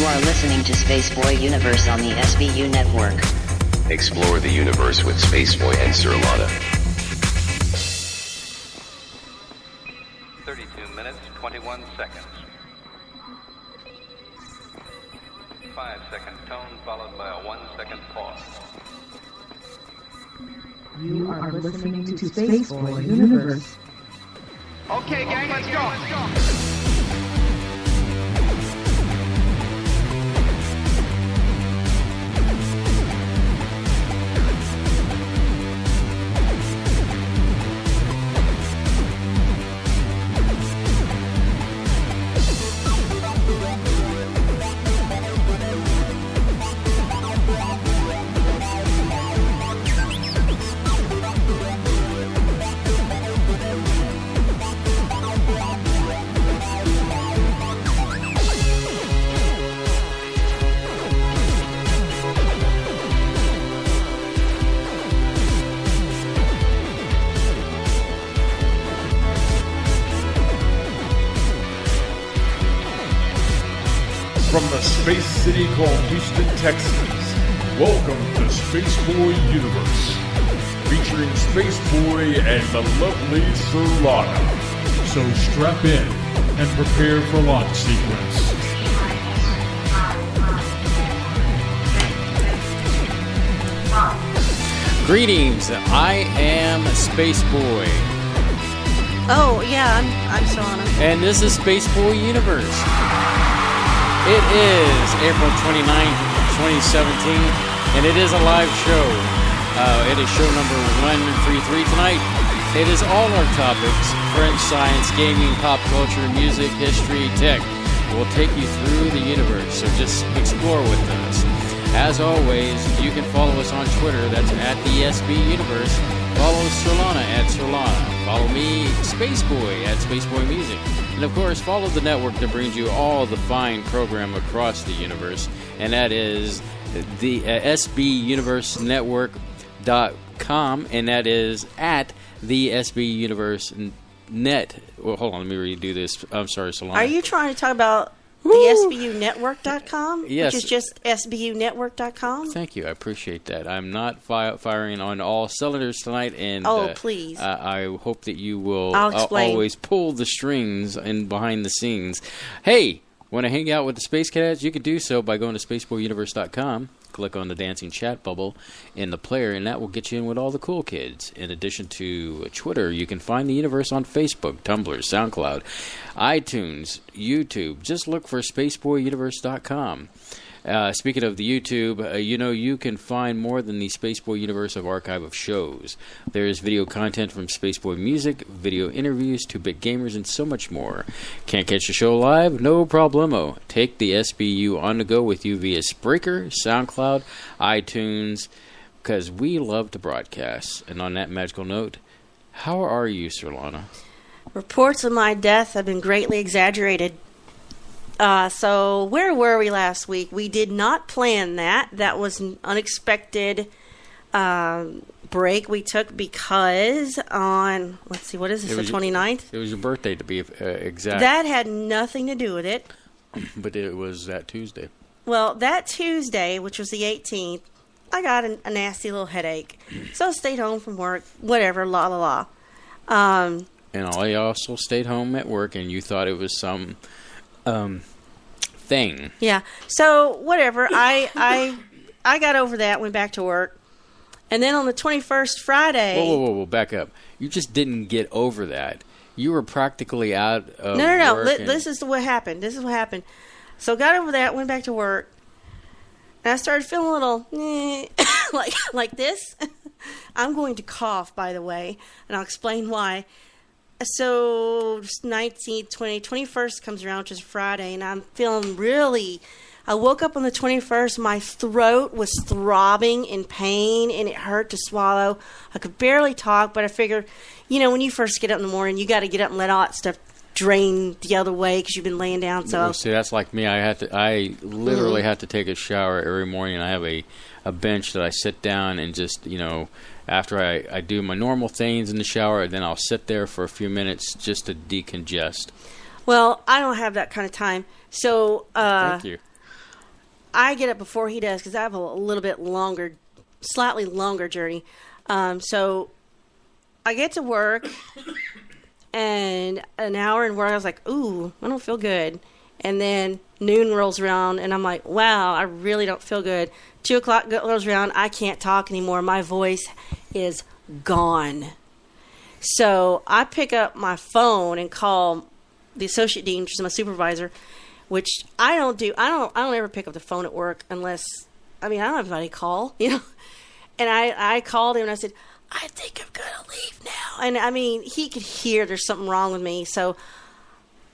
are listening to Spaceboy Universe on the SBU network. Explore the universe with Spaceboy and Surlana. 32 minutes, 21 seconds. 5-second tone followed by a 1-second pause. You are listening to Spaceboy Universe. Okay, gang, let's go. From the space city called Houston, Texas, welcome to Spaceboy Universe, featuring Spaceboy and the lovely Surlana. So strap in and prepare for launch sequence. Greetings, I am Spaceboy. Oh, yeah, I'm Surlana. And this is Spaceboy Universe. It is April 29th, 2017, and it is a live show. It is show number 133 tonight. It is all our topics: French, science, gaming, pop culture, music, history, tech. We'll take you through the universe, so just explore with us. As always, you can follow us on Twitter. That's at the SB Universe. Follow Surlana at Surlana. Follow me, Spaceboy, at Spaceboy Music. And of course, follow the network that brings you all the fine program across the universe. And that is the SBUniverseNetwork.com. And that is at the SB Universe Net. Well, hold on, let me redo this. I'm sorry, Surlana. Are you trying to talk about the SBUnetwork.com? Yes. Which is just SBUnetwork.com? Thank you. I appreciate that. I'm not firing on all cylinders tonight. And please. I hope that you will always pull the strings and behind the scenes. Hey, want to hang out with the Space Cadets? You can do so by going to spaceboyuniverse.com. Click on the dancing chat bubble in the player, and that will get you in with all the cool kids. In addition to Twitter, you can find the universe on Facebook, Tumblr, SoundCloud, iTunes, YouTube. Just look for spaceboyuniverse.com. Speaking of the YouTube, you can find more than the Spaceboy Universe of archive of shows. There is video content from Spaceboy Music, video interviews, 2-Bit Gamers, and so much more. Can't catch the show live? No problemo. Take the SBU on the go with you via Spreaker, SoundCloud, iTunes, because we love to broadcast. And on that magical note, how are you, Surlana? Reports of my death have been greatly exaggerated. So where were we last week? We did not plan that. That was an unexpected break we took because on, let's see, what is this, the 29th? It was your birthday, to be exact. That had nothing to do with it. But it was that Tuesday. Well, that Tuesday, which was the 18th, I got a nasty little headache. So I stayed home from work, whatever, la la la. And I also stayed home at work, and you thought it was some thing. Yeah. So whatever. I got over that, went back to work. And then on the 21st, Friday... Whoa, back up. You just didn't get over that. You were practically out of No. work. This is what happened. So got over that, went back to work. And I started feeling a little... like this. I'm going to cough, by the way. And I'll explain why. So 19th, 20th, 21st comes around, which is Friday, and I'm feeling really... I woke up on the 21st, my throat was throbbing in pain, and it hurt to swallow. I could barely talk, but I figured, when you first get up in the morning, you got to get up and let all that stuff drain the other way because you've been laying down. So see, that's like me. I literally have to take a shower every morning. I have a bench that I sit down and just, after I do my normal things in the shower, then I'll sit there for a few minutes just to decongest. Well, I don't have that kind of time. So thank you. I get up before he does because I have a little bit longer, slightly longer journey. So I get to work, and an hour in work, I was like, ooh, I don't feel good. And then noon rolls around, and I'm like, wow, I really don't feel good. 2 o'clock rolls around, I can't talk anymore. My voice is gone. So I pick up my phone and call the associate dean, which is my supervisor, which I don't ever pick up the phone at work unless, I don't have anybody to call, you know. And I called him and I said, I think I'm going to leave now. And he could hear there's something wrong with me. So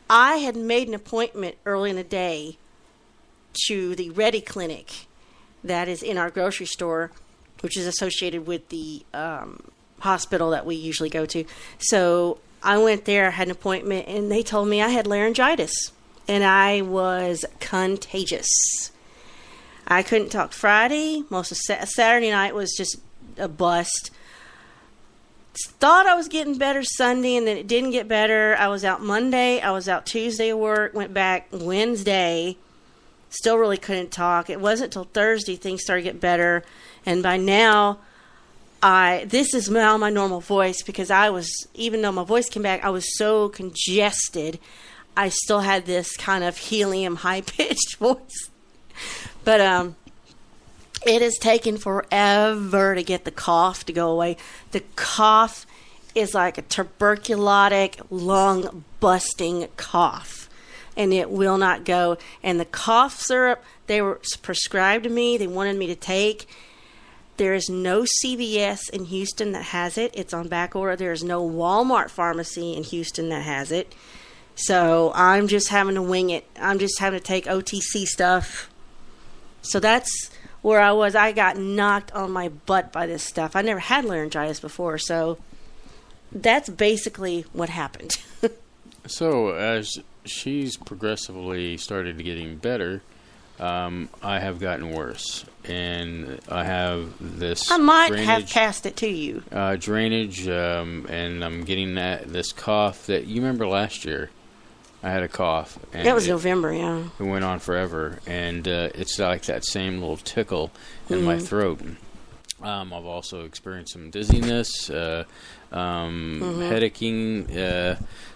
I had made an appointment early in the day to the Ready Clinic that is in our grocery store, which is associated with the hospital that we usually go to. So I went there, had an appointment, and they told me I had laryngitis, and I was contagious. I couldn't talk Friday. Most of Saturday night was just a bust. Thought I was getting better Sunday, and then it didn't get better. I was out Monday. I was out Tuesday at work. Went back Wednesday. Still really couldn't talk. It wasn't till Thursday things started to get better. And by now, this is now my normal voice because even though my voice came back, I was so congested. I still had this kind of helium high-pitched voice. But it has taken forever to get the cough to go away. The cough is like a tuberculotic, lung-busting cough, and it will not go. And the cough syrup they were prescribed to me, they wanted me to take, there is no CVS in Houston that has it. It's on back order. There is no Walmart pharmacy in Houston that has it. So I'm just having to wing it. I'm just having to take OTC stuff. So that's where I was. I got knocked on my butt by this stuff. I never had laryngitis before, so that's basically what happened. So as she's progressively started getting better, I have gotten worse, and I have this. I might drainage, have passed it to you. Drainage, and I'm getting this cough that you remember last year. I had a cough. And that was November, yeah. It went on forever, and it's like that same little tickle in my throat. I've also experienced some dizziness, headaching,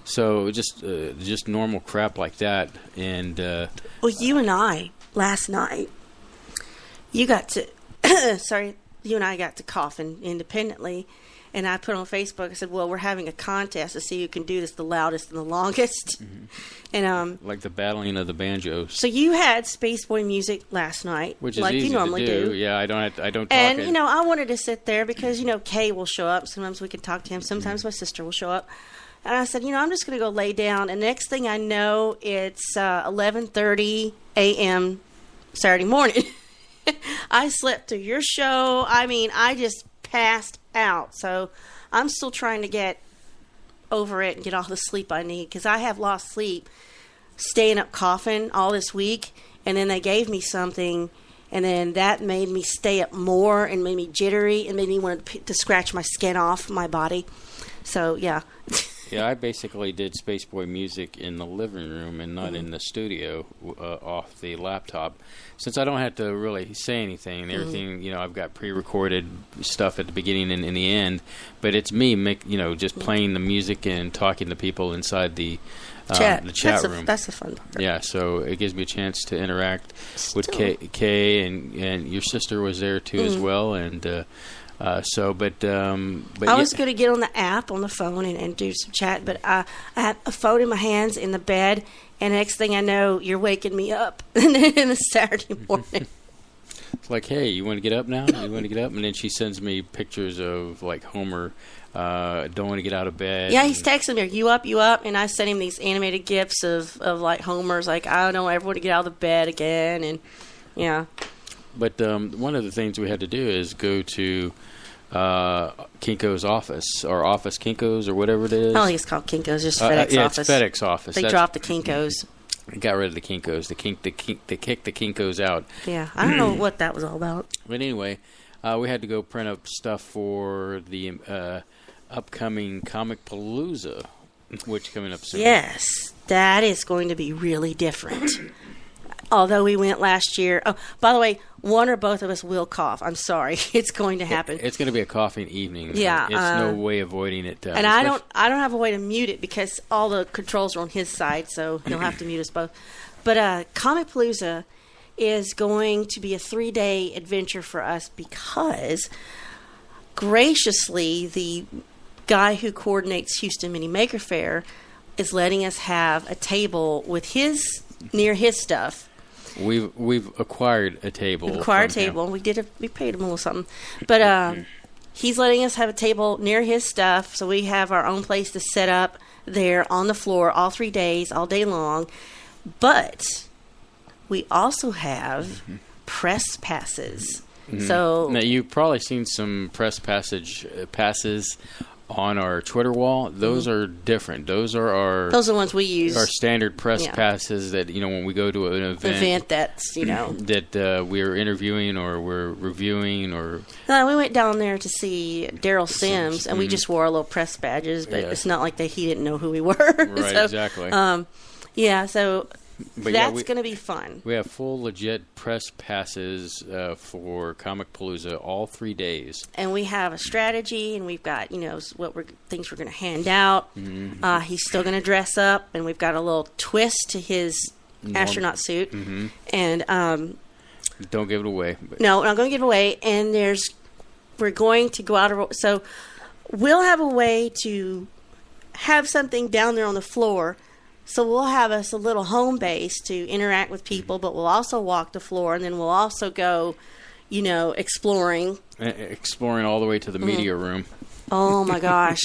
so just normal crap like that. And well, you and I last night, you got to you and I got to coughing independently. And I put on Facebook, I said, well, we're having a contest to see who can do this the loudest and the longest. Mm-hmm. And like the battling of the banjos. So you had Spaceboy music last night, which is like easy you normally to do. Yeah, I don't talk. And, I wanted to sit there because, Kay will show up. Sometimes we can talk to him. Sometimes my sister will show up. And I said, I'm just going to go lay down. And next thing I know, it's 11:30 a.m. Saturday morning. I slept through your show. I just passed out. So I'm still trying to get over it and get all the sleep I need because I have lost sleep staying up coughing all this week, and then they gave me something, and then that made me stay up more and made me jittery and made me want to scratch my skin off my body. So yeah. Yeah, I basically did Spaceboy music in the living room and not in the studio off the laptop. Since I don't have to really say anything, everything, I've got pre-recorded stuff at the beginning and in the end, but it's me, just playing the music and talking to people inside the chat room. That's the fun part. Yeah, so it gives me a chance to interact with Kay and your sister was there too as well, and I was going to get on the app on the phone and do some chat, but I had a phone in my hands in the bed, and next thing I know, you're waking me up in a Saturday morning. It's like, hey, you want to get up now? You want to get up? And then she sends me pictures of, like, Homer don't want to get out of bed. Yeah, he's texting me, you up? And I sent him these animated GIFs of like, Homer's like, I don't ever want to get out of the bed again, and, yeah. But one of the things we had to do is go to Kinko's office, or Office Kinko's, or whatever it is. I don't think it's called Kinko's, just FedEx office. It's FedEx office. They dropped the Kinko's. Got rid of the Kinko's. They kicked the Kinko's out. Yeah, I don't know what that was all about. But anyway, we had to go print up stuff for the upcoming Comic Palooza, which is coming up soon. Yes, that is going to be really different. although we went last year. Oh, by the way, one or both of us will cough. I'm sorry. It's going to happen. It's going to be a coughing evening. Yeah, It's no way avoiding it. And I don't have a way to mute it because all the controls are on his side, so he'll have to mute us both. But Comic Palooza is going to be a 3-day adventure for us because graciously the guy who coordinates Houston Mini Maker Fair is letting us have a table with near his stuff. We've acquired a table. We've acquired a table. We paid him a little something, but he's letting us have a table near his stuff, so we have our own place to set up there on the floor all 3 days, all day long. But we also have press passes. So now you've probably seen some press passes on our Twitter wall. Those are different. Those are the ones we use. Our standard press passes that when we go to an event that's that we're interviewing or we're reviewing or. We went down there to see Daryl Sims, and we just wore our little press badges, but it's not like he didn't know who we were. Right, so, exactly. So. But that's going to be fun. We have full legit press passes for Comic Palooza all 3 days. And we have a strategy, and we've got, things we're going to hand out. He's still going to dress up, and we've got a little twist to his astronaut suit. And don't give it away. No, we're not going to give it away. And we're going to go out. So we'll have a way to have something down there on the floor. So we'll have us a little home base to interact with people, but we'll also walk the floor, and then we'll also go, exploring. Exploring all the way to the media room. Oh, my gosh.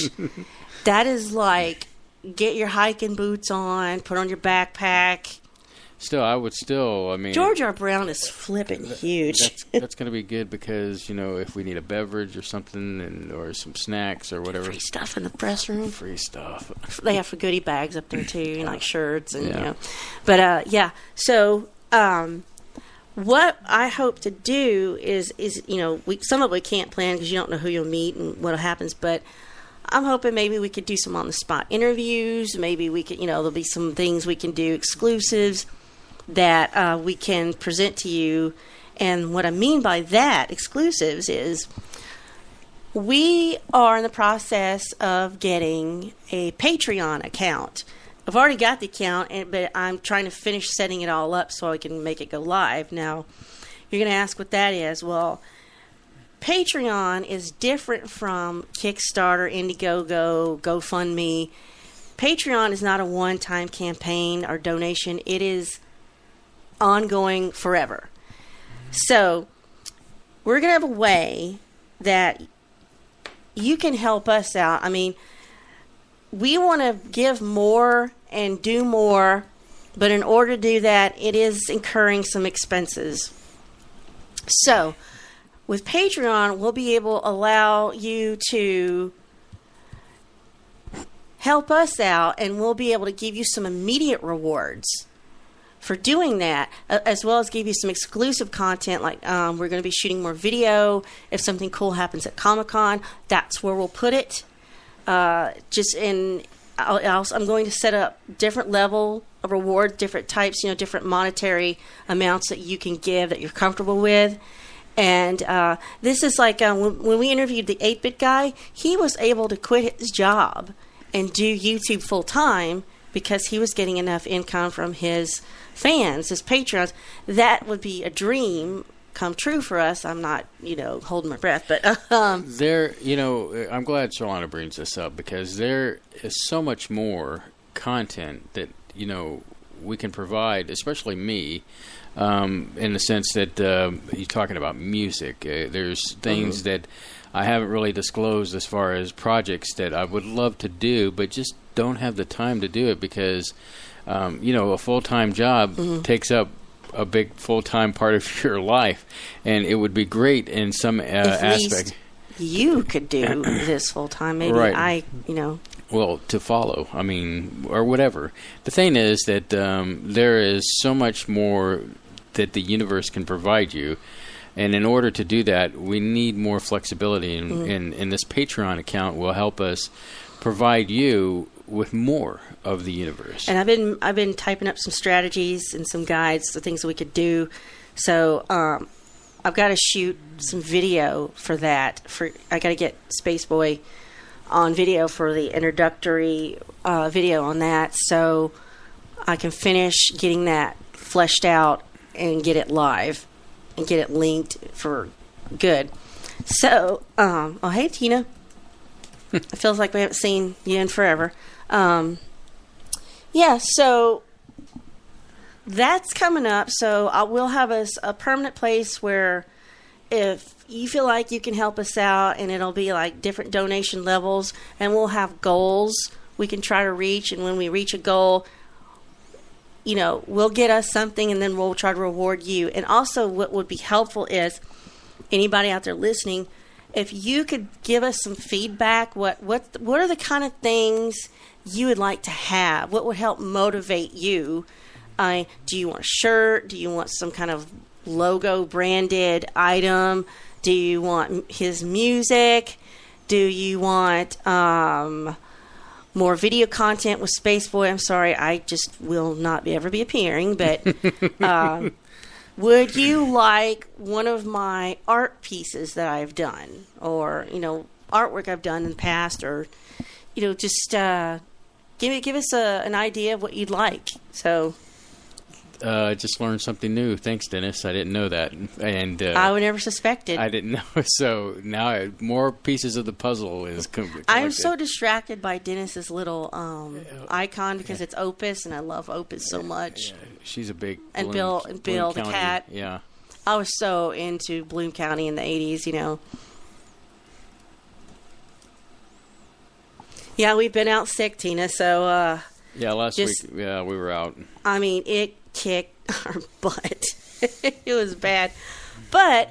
That is like, get your hiking boots on, put on your backpack. George R. Brown is flipping huge. That's going to be good because, if we need a beverage or something or some snacks or whatever. Free stuff in the press room. Free stuff. They have goodie bags up there, too, like shirts and, But, So, what I hope to do is some of it we can't plan because you don't know who you'll meet and what happens, but I'm hoping maybe we could do some on-the-spot interviews. Maybe we could, there'll be some things we can do, exclusives, that we can present to you. And what I mean by that, exclusives, is we are in the process of getting a Patreon account. I've already got the account, but I'm trying to finish setting it all up so I can make it go live. Now, you're going to ask what that is. Well, Patreon is different from Kickstarter, Indiegogo, GoFundMe. Patreon is not a one-time campaign or donation. It is ongoing forever. So we're going to have a way that you can help us out. I mean, we want to give more and do more, but in order to do that, it is incurring some expenses. So with Patreon, we'll be able to allow you to help us out, and we'll be able to give you some immediate rewards for doing that, as well as give you some exclusive content. Like we're going to be shooting more video. If something cool happens at Comic-Con, that's where we'll put it. I'm going to set up different level of rewards, different types, different monetary amounts that you can give that you're comfortable with. And this is like when we interviewed the 8-Bit guy, he was able to quit his job and do YouTube full time because he was getting enough income from his fans, his patrons. That would be a dream come true for us. I'm not, holding my breath, but I'm glad Surlana brings this up because there is so much more content that we can provide, especially me, in the sense that you're talking about music. There's things that I haven't really disclosed as far as projects that I would love to do, but just don't have the time to do it because, a full-time job takes up a big full-time part of your life, and it would be great in some aspect. You could do this full-time. Maybe right. Well, to follow, or whatever. The thing is that there is so much more that the universe can provide you. And in order to do that, we need more flexibility. And this Patreon account will help us provide you with more of the universe. And I've been typing up some strategies and some guides, the things that we could do. So I've got to shoot some video for that. I got to get Spaceboy on video for the introductory video on that, so I can finish getting that fleshed out and get it live and get it linked for good. So, oh hey Tina, it feels like we haven't seen you in forever. Yeah, so that's coming up. So I will have a permanent place where if you feel like you can help us out, and it'll be like different donation levels, and we'll have goals we can try to reach, and when we reach a goal, you know, we'll get us something, and then we'll try to reward you. And also what would be helpful is anybody out there listening, if you could give us some feedback, what are the kind of things you would like to have? What would help motivate you? Do you want a shirt? Do you want some kind of logo branded item? Do you want his music? Do you want more video content with Spaceboy? I'm sorry, I just will not ever be appearing, but would you like one of my art pieces that I've done, or, you know, artwork I've done in the past, or, you know, just give us an idea of what you'd like. So just learned something new. Thanks, Dennis. I didn't know that, and I would never suspected. I didn't know. So now more pieces of the puzzle is. I'm so distracted by Dennis's little icon because it's Opus, and I love Opus so much. Yeah, she's a big and Bloom, Bill Bloom the County, cat. Yeah, I was so into Bloom County in the 80s. You know. Yeah, we've been out sick, Tina. So yeah, last week, yeah, we were out. I mean, it kicked our butt. It was bad. But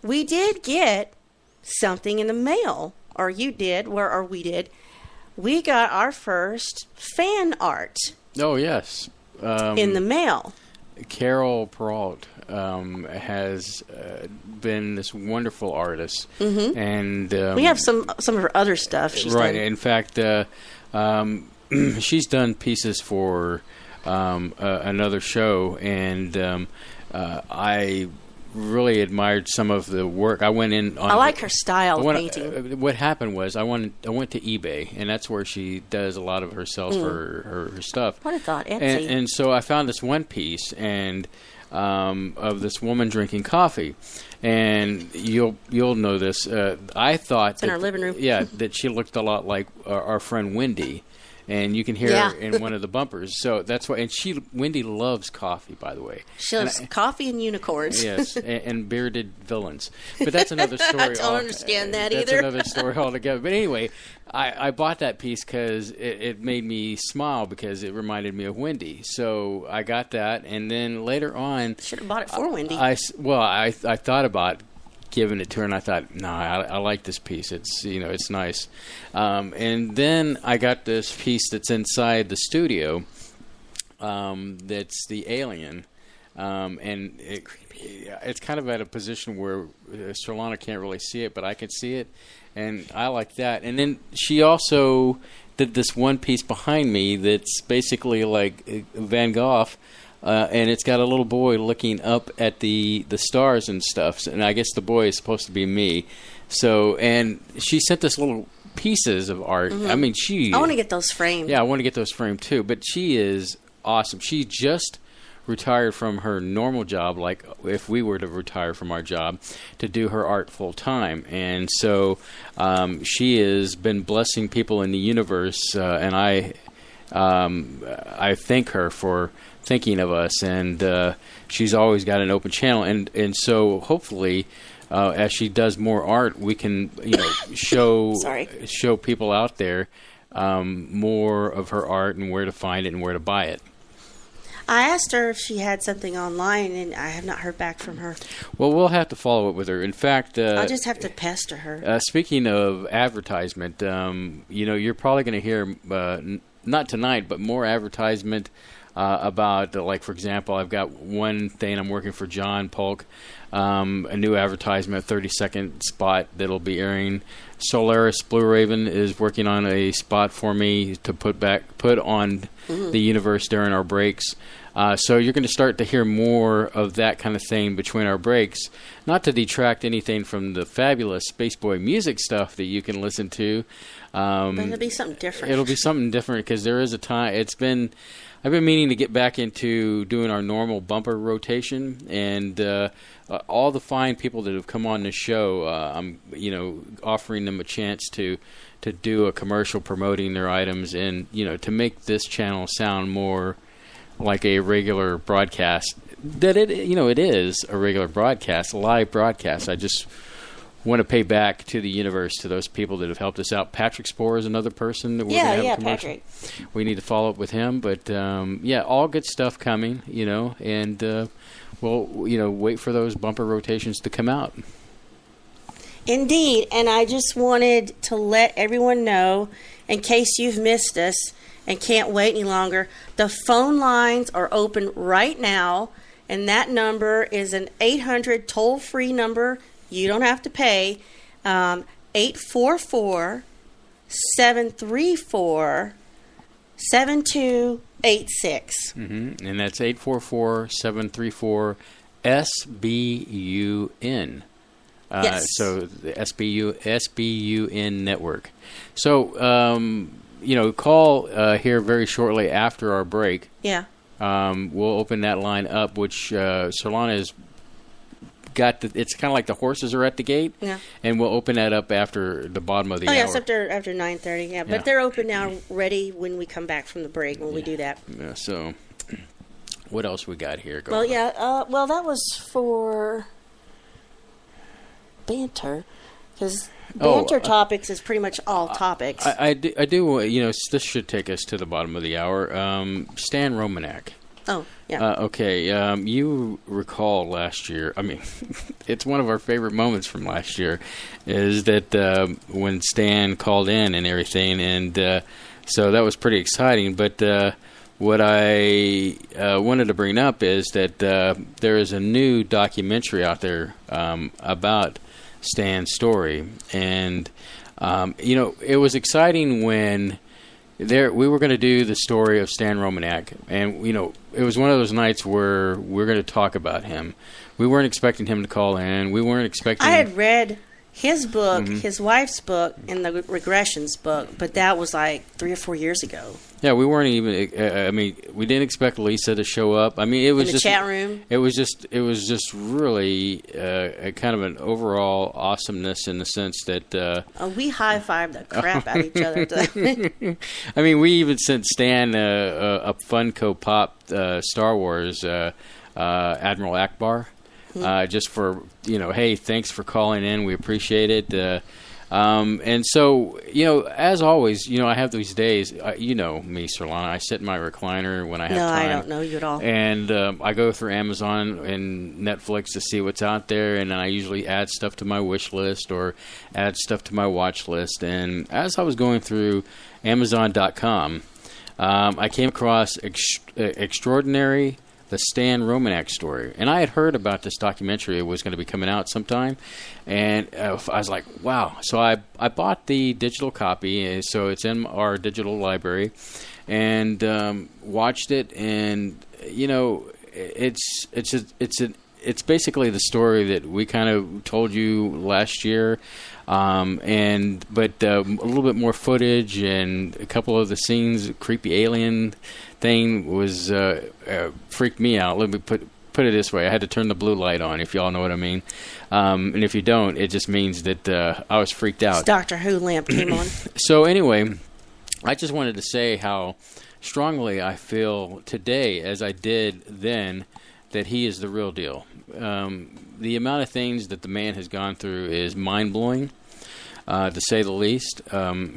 we did get something in the mail. Or you did, or we did. We got our first fan art Oh, yes. in the mail. Carol Perrault has been this wonderful artist. Mm-hmm. And we have some of her other stuff she's right. done. In fact, she's done pieces for another show, and I really admired some of the work. I went in on. I like her style of painting. What happened was I went to eBay, and that's where she does a lot of her sales for her stuff. What a thought, Etsy. And so I found this one piece and of this woman drinking coffee, and you'll know this. I thought it's in our living room. Yeah, that she looked a lot like our friend Wendy. And you can hear her in one of the bumpers. So that's why. And Wendy loves coffee, by the way. She loves coffee and unicorns. Yes, and bearded villains. But that's another story. I don't understand that either. That's another story altogether. But anyway, I bought that piece because it made me smile because it reminded me of Wendy. So I got that, and then later on, Should have bought it for Wendy. I thought about giving it to her, and I thought, no, I like this piece. It's it's nice. And then I got this piece that's inside the studio. That's the alien, and it's kind of at a position where Surlana can't really see it, but I can see it, and I like that. And then she also did this one piece behind me that's basically like Van Gogh. And it's got a little boy looking up at the stars and stuff. And I guess the boy is supposed to be me. So, and she sent us little pieces of art. Mm-hmm. I mean, I want to get those framed. Yeah, I want to get those framed too. But she is awesome. She just retired from her normal job, like if we were to retire from our job, to do her art full time. And so she has been blessing people in the universe. And I thank her for thinking of us, and she's always got an open channel, and so hopefully as she does more art, we can show people out there more of her art and where to find it and where to buy it. I asked her if she had something online, and I have not heard back from her. Well, we'll have to follow up with her. In fact, I'll just have to pester her. Speaking of advertisement, you're probably going to hear not tonight, but more advertisement about, like, for example, I've got one thing I'm working for John Polk, a new advertisement, 30-second spot that'll be airing. Solaris Blue Raven is working on a spot for me to put on the universe during our breaks. So you're going to start to hear more of that kind of thing between our breaks, not to detract anything from the fabulous Spaceboy music stuff that you can listen to. But it'll be something different. It'll be something different because there is a time. I've been meaning to get back into doing our normal bumper rotation, and all the fine people that have come on the show, I'm offering them a chance to do a commercial promoting their items, and to make this channel sound more like a regular broadcast. That it is a regular broadcast, a live broadcast. I just want to pay back to the universe, to those people that have helped us out. Patrick Spohr is another person that we're going to have a commercial. Patrick. We need to follow up with him, but all good stuff coming, and we'll wait for those bumper rotations to come out. Indeed, and I just wanted to let everyone know, in case you've missed us and can't wait any longer, the phone lines are open right now, and that number is an 800 toll-free number. You don't have to pay. 844-734-7286. And that's 844-734-SBUN. Yes. So the SBUN network. So, call here very shortly after our break. Yeah. We'll open that line up, which Surlana has got. It's kind of like the horses are at the gate. Yeah. And we'll open that up after the bottom of the hour. Yes, after 9:30. Yeah, but they're open now, ready when we come back from the break. When we do that. Yeah. So, what else we got here? That was for banter, because banter topics is pretty much all topics. I do. This should take us to the bottom of the hour. Stan Romanek. Oh, yeah. Okay. You recall last year, I mean, it's one of our favorite moments from last year, is that when Stan called in and everything, and so that was pretty exciting. But what I wanted to bring up is that there is a new documentary out there about Stan's story. And, it was exciting when we were going to do the story of Stan Romanek, and it was one of those nights where we're going to talk about him. We weren't expecting him to call in. We weren't expecting. I had read his book, his wife's book, and the Regressions book, but that was like 3 or 4 years ago. Yeah, we weren't even. We didn't expect Lisa to show up. I mean, it was in the chat room. It was just really a kind of an overall awesomeness in the sense that. We high-fived the crap out of each other. I mean, we even sent Stan a Funko Pop Star Wars Admiral Akbar, just for hey, thanks for calling in. We appreciate it. And so, as always, I have these days, me, Surlana, I sit in my recliner when I have time. No, I don't know you at all. And I go through Amazon and Netflix to see what's out there, and I usually add stuff to my wish list or add stuff to my watch list. And as I was going through Amazon.com, I came across Extraordinary, the Stan Romanek story. And I had heard about this documentary. It was going to be coming out sometime. And I was like, wow. So I bought the digital copy. So it's in our digital library. And watched it. And, it's basically the story that we kind of told you last year. But a little bit more footage and a couple of the scenes, creepy alien thing was freaked me out. Let me put it this way: I had to turn the blue light on, if y'all know what I mean. And if you don't, it just means that I was freaked out. Doctor Who lamp came on. So anyway, I just wanted to say how strongly I feel today, as I did then, that he is the real deal. The amount of things that the man has gone through is mind-blowing, to say the least.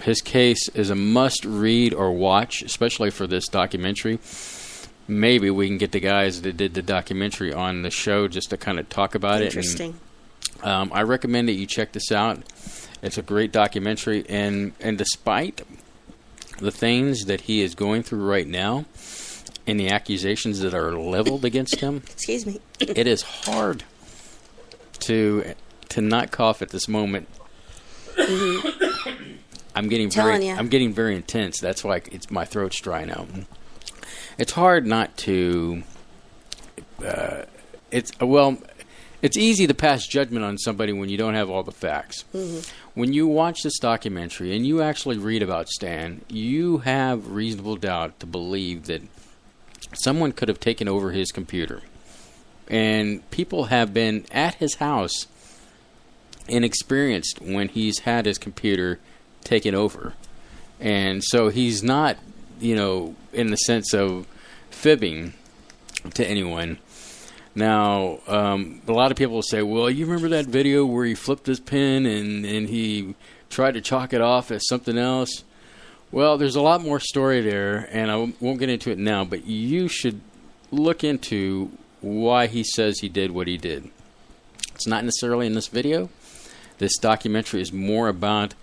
His case is a must-read or watch, especially for this documentary. Maybe we can get the guys that did the documentary on the show just to kind of talk about Interesting. it. Interesting. I recommend that you check this out. It's a great documentary, and despite the things that he is going through right now, and the accusations that are leveled against him, Excuse me. it is hard to not cough at this moment. I'm getting very intense. That's why my throat's dry now. It's hard not to. It's easy to pass judgment on somebody when you don't have all the facts. Mm-hmm. When you watch this documentary and you actually read about Stan, you have reasonable doubt to believe that someone could have taken over his computer. And people have been at his house and experienced when he's had his computer taken over. And so he's not, in the sense of fibbing to anyone. Now, a lot of people will say, well, you remember that video where he flipped his pen and he tried to chalk it off as something else? Well, there's a lot more story there, and I won't get into it now, but you should look into why he says he did what he did. It's not necessarily in this video. This documentary is more about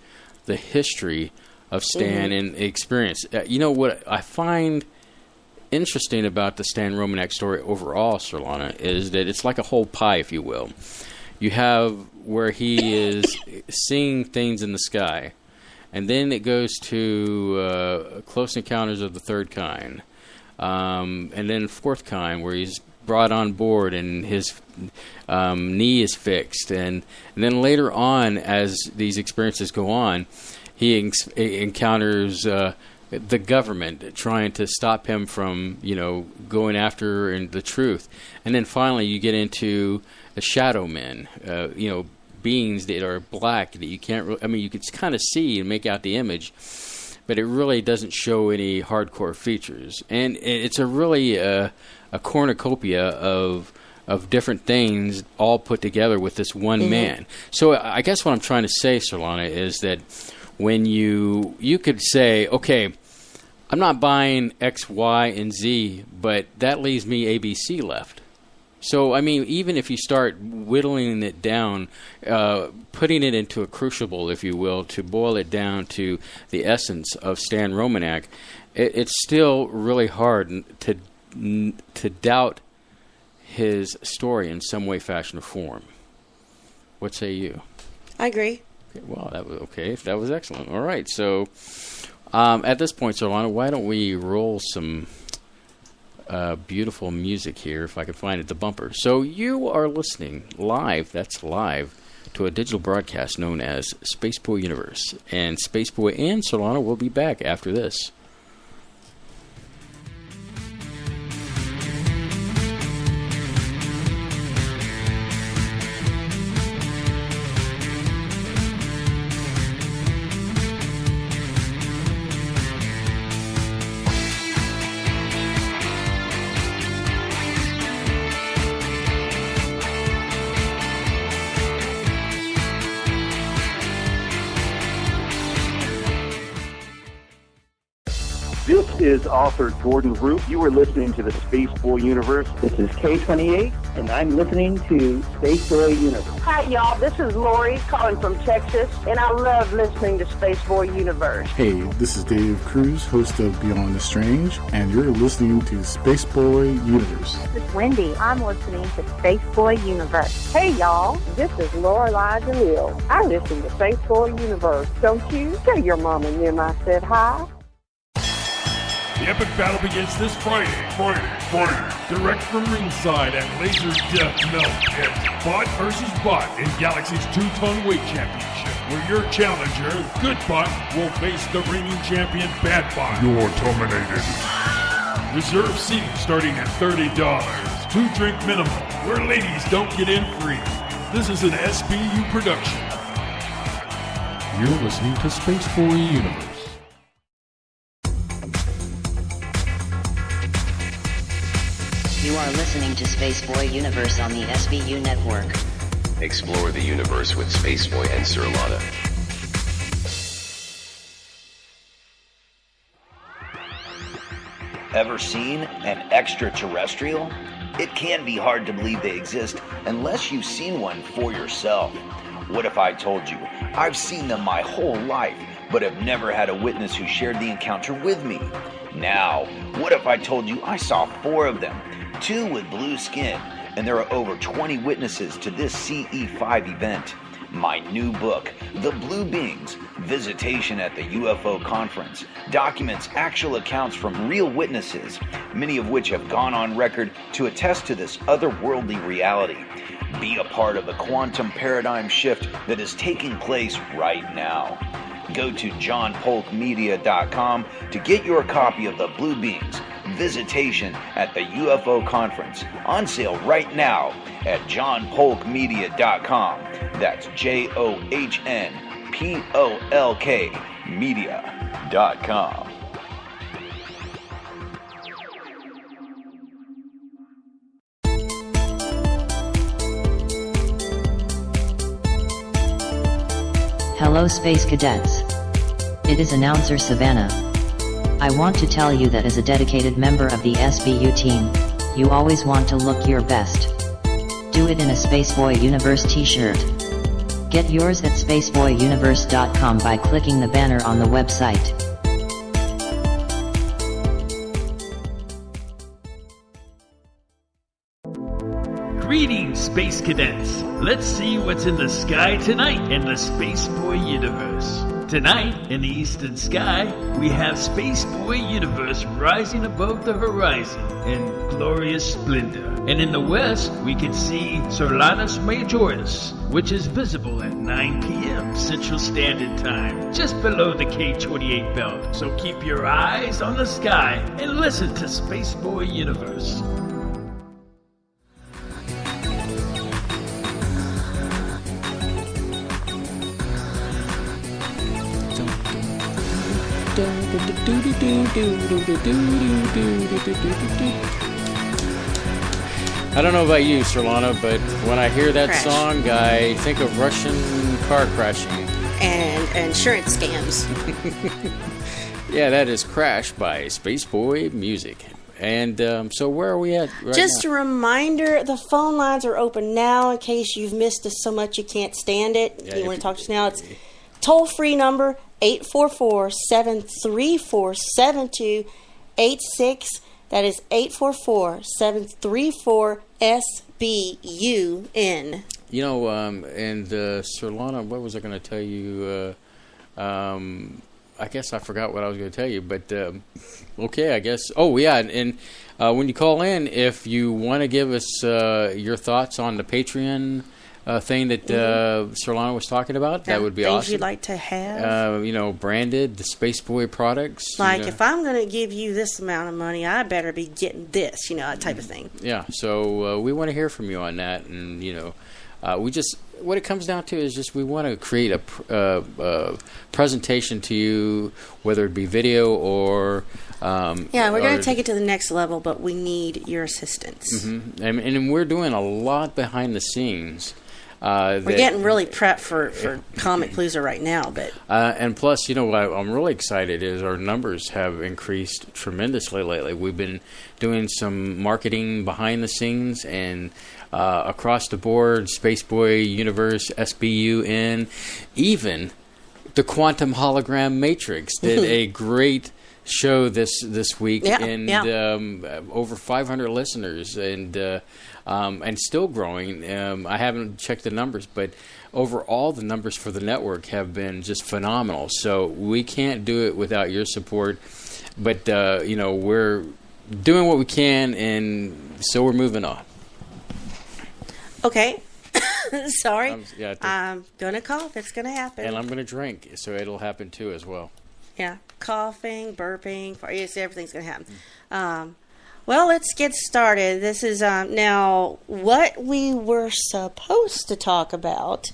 the history of Stan and experience. What I find interesting about the Stan Romanek story overall, Surlana, is that it's like a whole pie, if you will. You have where he is seeing things in the sky, and then it goes to Close Encounters of the Third Kind, and then Fourth Kind, where he's brought on board and his knee is fixed, and then later on, as these experiences go on, he encounters the government trying to stop him from, going after the truth. And then finally you get into the shadow men, beings that are black that you can't you can kind of see and make out the image, but it really doesn't show any hardcore features. And it's a really a cornucopia of different things all put together with this one man. So I guess what I'm trying to say, Surlana, is that when you could say, okay, I'm not buying X, Y, and Z, but that leaves me ABC left. So, even if you start whittling it down, putting it into a crucible, if you will, to boil it down to the essence of Stan Romanek, it's still really hard to doubt his story in some way, fashion, or form. What say you? I agree. Well, that was okay. That was excellent. All right. So, at this point, Surlana, why don't we roll some beautiful music here, if I can find it, the bumper. So you are listening live, that's live, to a digital broadcast known as Spaceboy Universe. And Spaceboy and Surlana will be back after this. This is author Gordon Root. You are listening to the Spaceboy Universe. This is K28, and I'm listening to Spaceboy Universe. Hi, y'all. This is Lori calling from Texas, and I love listening to Spaceboy Universe. Hey, this is Dave Cruz, host of Beyond the Strange, and you're listening to Spaceboy Universe. This is Wendy. I'm listening to Spaceboy Universe. Hey, y'all. This is Lorelai DeLille. I listen to Spaceboy Universe. Don't you? Tell your mom and them I said hi. The epic battle begins this Friday. Direct from ringside at Laser Death Melt. It's Bot versus Bot in Galaxy's 2-ton weight championship, where your challenger, Good Bot, will face the reigning champion, Bad Bot. You're terminated. Reserve seating starting at $30. 2-drink minimum, where ladies don't get in free. This is an SBU production. You're listening to Spaceboy Universe. You are listening to Spaceboy Universe on the SBU network. Explore the universe with Spaceboy and Surlana. Ever seen an extraterrestrial? It can be hard to believe they exist unless you've seen one for yourself. What if I told you I've seen them my whole life, but have never had a witness who shared the encounter with me. Now, what if I told you I saw 4 of them, 2 with blue skin, and there are over 20 witnesses to this CE5 event? My new book, The Blue Beings, Visitation at the UFO Conference, documents actual accounts from real witnesses, many of which have gone on record to attest to this otherworldly reality. Be a part of the quantum paradigm shift that is taking place right now. Go to johnpolkmedia.com to get your copy of The Blue Beings, Visitation at the UFO Conference, on sale right now at johnpolkmedia.com. That's JOHNPOLK media.com. Hello Space Cadets. It is announcer Savannah. I want to tell you that as a dedicated member of the SBU team, you always want to look your best. Do it in a Spaceboy Universe t-shirt. Get yours at spaceboyuniverse.com by clicking the banner on the website. Greetings, Space Cadets! Let's see what's in the sky tonight in the Spaceboy Universe. Tonight, in the eastern sky, we have Spaceboy Universe rising above the horizon in glorious splendor. And in the west, we can see Surlana's Majoris, which is visible at 9 p.m. Central Standard Time, just below the K28 belt. So keep your eyes on the sky and listen to Spaceboy Universe. I don't know about you, Surlana, but when I hear that song, I think of Russian car crashing. And insurance scams. Yeah, that is Crash by Spaceboy Music. And so where are we at right Just now? a reminder, the phone lines are open now in case you've missed us so much you can't stand it. Yeah, you want to talk to us now? It's toll-free number 844-734-7286. That is 844-734-SBUN. You know, and Surlana, what was I going to tell you? I guess I forgot what I was going to tell you, but okay, I guess. Oh, yeah, and when you call in, if you want to give us your thoughts on the Patreon thing that Surlana was talking about, that would be things awesome. you'd like to have. You know, branded, the Spaceboy products. Like, you know. if I'm going to give you this amount of money, I better be getting this, that type of thing. Yeah, so we want to hear from you on that, and, we just, what it comes down to is just we want to create a presentation to you, whether it be video or... yeah, we're going to take it to the next level, but we need your assistance. Mm-hmm. And we're doing a lot behind the scenes. We're getting really prepped for Comic Palooza right now, but and plus, what I'm really excited is our numbers have increased tremendously lately. We've been doing some marketing behind the scenes and across the board, Spaceboy Universe, SBUN, even the Quantum Hologram Matrix did a great show this week, and over 500 listeners, and still growing. I haven't checked the numbers, but overall the numbers for the network have been just phenomenal. So we can't do it without your support, but we're doing what we can, and so we're moving on. Okay. Sorry. Yeah, I'm gonna cough. It's gonna happen. And I'm gonna drink, so it'll happen too as well. Yeah, coughing, burping, yes, everything's gonna happen. Well, let's get started. This is now what we were supposed to talk about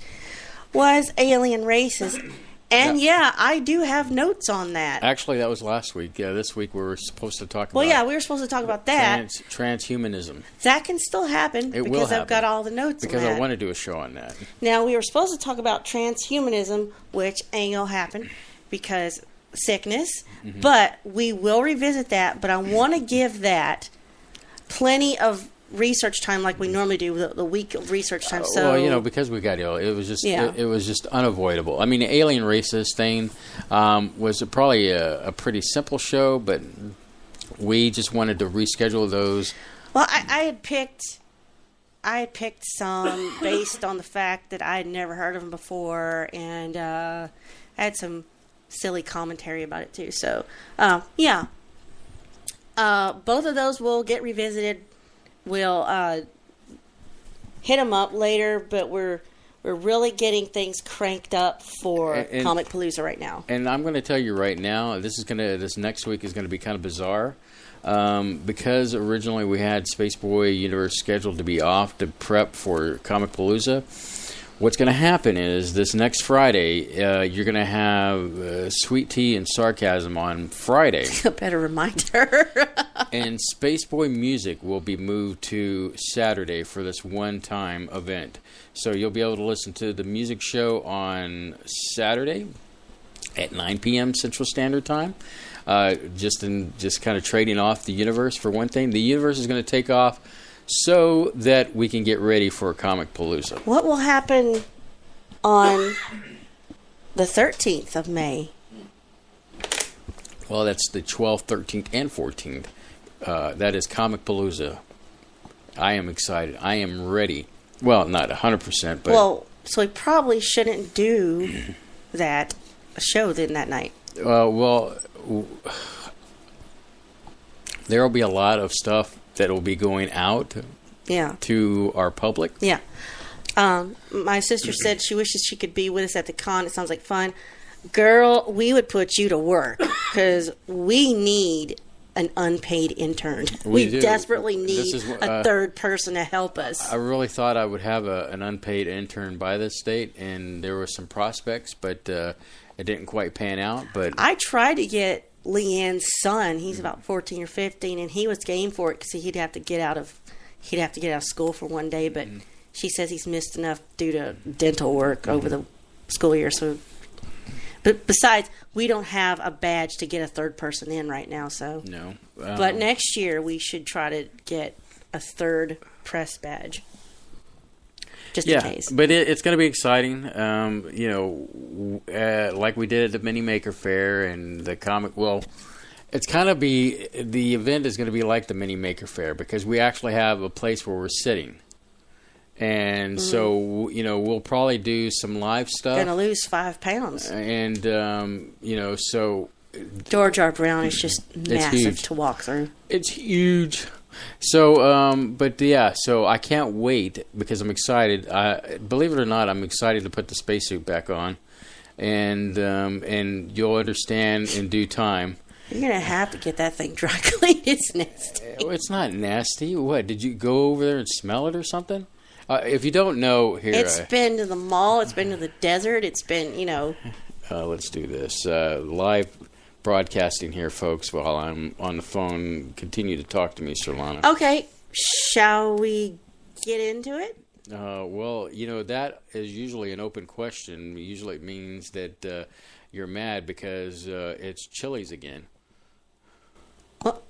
was alien races. And I do have notes on that. Actually, that was last week. This week we were supposed to talk about... Well, yeah, we were supposed to talk about that. Transhumanism. That can still happen because I've got all the notes because on that. I want to do a show on that. Now, we were supposed to talk about transhumanism, which ain't going to happen because sickness. But we will revisit that. But I want to give that plenty of research time like we normally do, the week of research time. So well, because we got ill, it was just it was just unavoidable. I mean, the alien racist thing was probably a pretty simple show, but we just wanted to reschedule those. Well, I had picked some based on the fact that I had never heard of them before, and I had some silly commentary about it too. So, both of those will get revisited. We'll hit them up later, but we're really getting things cranked up for Comic Palooza right now. And I'm going to tell you right now, this next week is going to be kind of bizarre. Because originally we had Spaceboy Universe scheduled to be off to prep for Comic Palooza, what's going to happen is this next Friday, you're going to have Sweet Tea and Sarcasm on Friday. A better reminder. And Spaceboy Music will be moved to Saturday for this one-time event. So you'll be able to listen to the music show on Saturday at 9 p.m. Central Standard Time. Just kind of trading off the universe for one thing. The universe is going to take off so that we can get ready for Comic Palooza. What will happen on the 13th of May? Well, that's the 12th, 13th, and 14th. That is Comic Palooza. I am excited. I am ready. Well, not 100%, but... Well, so we probably shouldn't do that show then that night. There will be a lot of stuff that will be going out to our public. Yeah. My sister said she wishes she could be with us at the con. It sounds like fun. Girl, we would put you to work because we need an unpaid intern. We desperately need a third person to help us. I really thought I would have an unpaid intern by this date, and there were some prospects, but it didn't quite pan out. But I tried to get Leanne's son. He's about 14 or 15, and he was game for it because he'd have to get out of school for one day. But she says he's missed enough due to dental work over the school year. So, but besides, we don't have a badge to get a third person in right now. So no. But next year we should try to get a third press badge. Just in case. But it's going to be exciting. Like we did at the Mini Maker Fair and the comic. Well, it's kind of the event is going to be like the Mini Maker Fair because we actually have a place where we're sitting, and so we'll probably do some live stuff. Going to lose 5 pounds, and so George R. Brown is just massive to walk through. It's huge. So, so I can't wait because I'm excited. Believe it or not, I'm excited to put the spacesuit back on, and you'll understand in due time. You're gonna have to get that thing dry cleaned. It's nasty. It's not nasty. What? Did you go over there and smell it or something? If you don't know, here it's been to the mall. It's been to the desert. It's been, let's do this live. Broadcasting here, folks, while I'm on the phone. Continue to talk to me, Surlana. Okay. Shall we get into it? Well, that is usually an open question. Usually it means that you're mad because it's Chili's again. What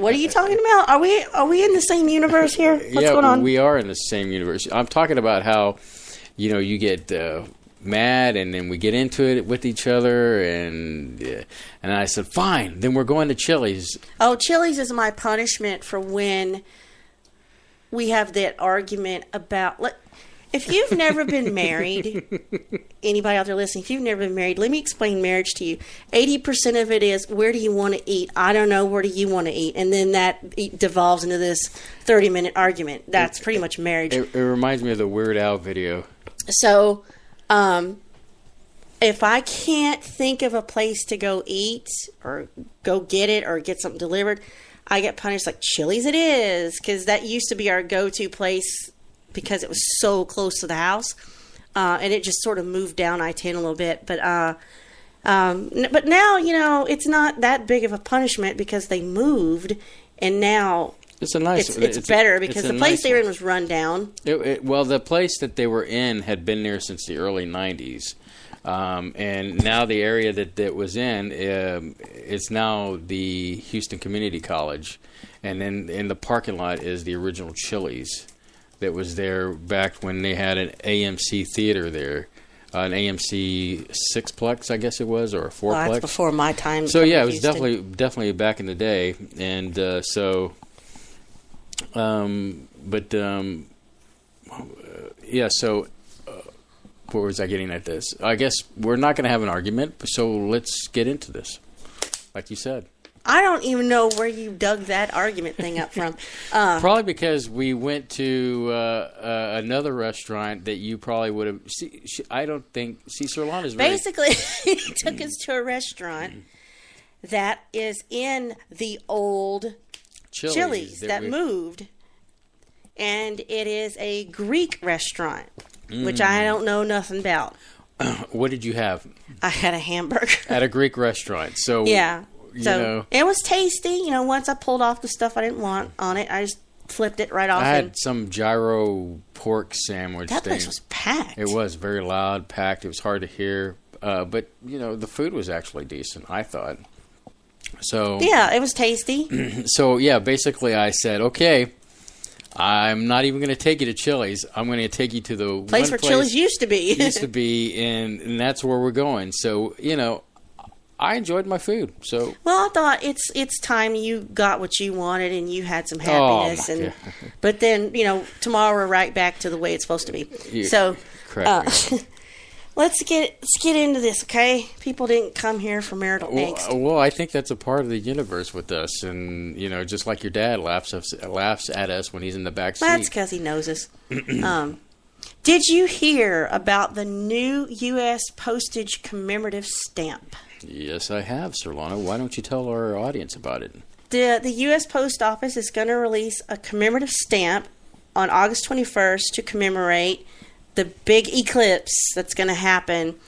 are you talking about? Are we in the same universe here? What's going on? We are in the same universe. I'm talking about how, you get... mad, and then we get into it with each other, and I said, fine, then we're going to Chili's. Oh, Chili's is my punishment for when we have that argument about... If you've never been married, anybody out there listening, if you've never been married, let me explain marriage to you. 80% of it is, where do you want to eat? I don't know, where do you want to eat? And then that devolves into this 30-minute argument. That's pretty much marriage. It reminds me of the Weird Al video. So... if I can't think of a place to go eat or go get it or get something delivered, I get punished like Chili's it is, because that used to be our go-to place because it was so close to the house, and it just sort of moved down I-10 a little bit. But now, it's not that big of a punishment because they moved, and now... It's a nice. It's better because the place they were in was run down. Well, the place that they were in had been there since the early '90s. And now the area that was in, it's now the Houston Community College. And then in the parking lot is the original Chili's that was there back when they had an AMC theater there. An AMC sixplex, I guess it was, or a fourplex. Well, that's before my time. So yeah, it was Houston. definitely back in the day, and yeah. So where was I getting at this? I guess we're not going to have an argument, so let's get into this, like you said. I don't even know where you dug that argument thing up from. Probably because we went to another restaurant that you probably would have. I don't think. Surlana's basically he took us to a restaurant that is in the old Chili's that moved, and it is a Greek restaurant, which I don't know nothing about. What did you have? I had a hamburger at a Greek restaurant. So yeah. So know, it was tasty. Once I pulled off the stuff I didn't want on it, I just flipped it right off. I had some gyro pork sandwich. That place was packed. It was very loud, packed. It was hard to hear. But, the food was actually decent, I thought. So yeah, it was tasty. So, yeah, basically I said, okay, I'm not even going to take you to Chili's. I'm going to take you to the place where Chili's used to be. And that's where we're going. So, I enjoyed my food. So well, I thought it's time you got what you wanted and you had some happiness. But then tomorrow we're right back to the way it's supposed to be. Let's get into this, okay? People didn't come here for marital angst. Well, I think that's a part of the universe with us, and just like your dad laughs at us when he's in the back seat. That's because he knows us. Did you hear about the new U.S. postage commemorative stamp? Yes, I have, Surlana. Why don't you tell our audience about it? The U.S. Post Office is going to release a commemorative stamp on August 21st to commemorate the big eclipse that's going to happen.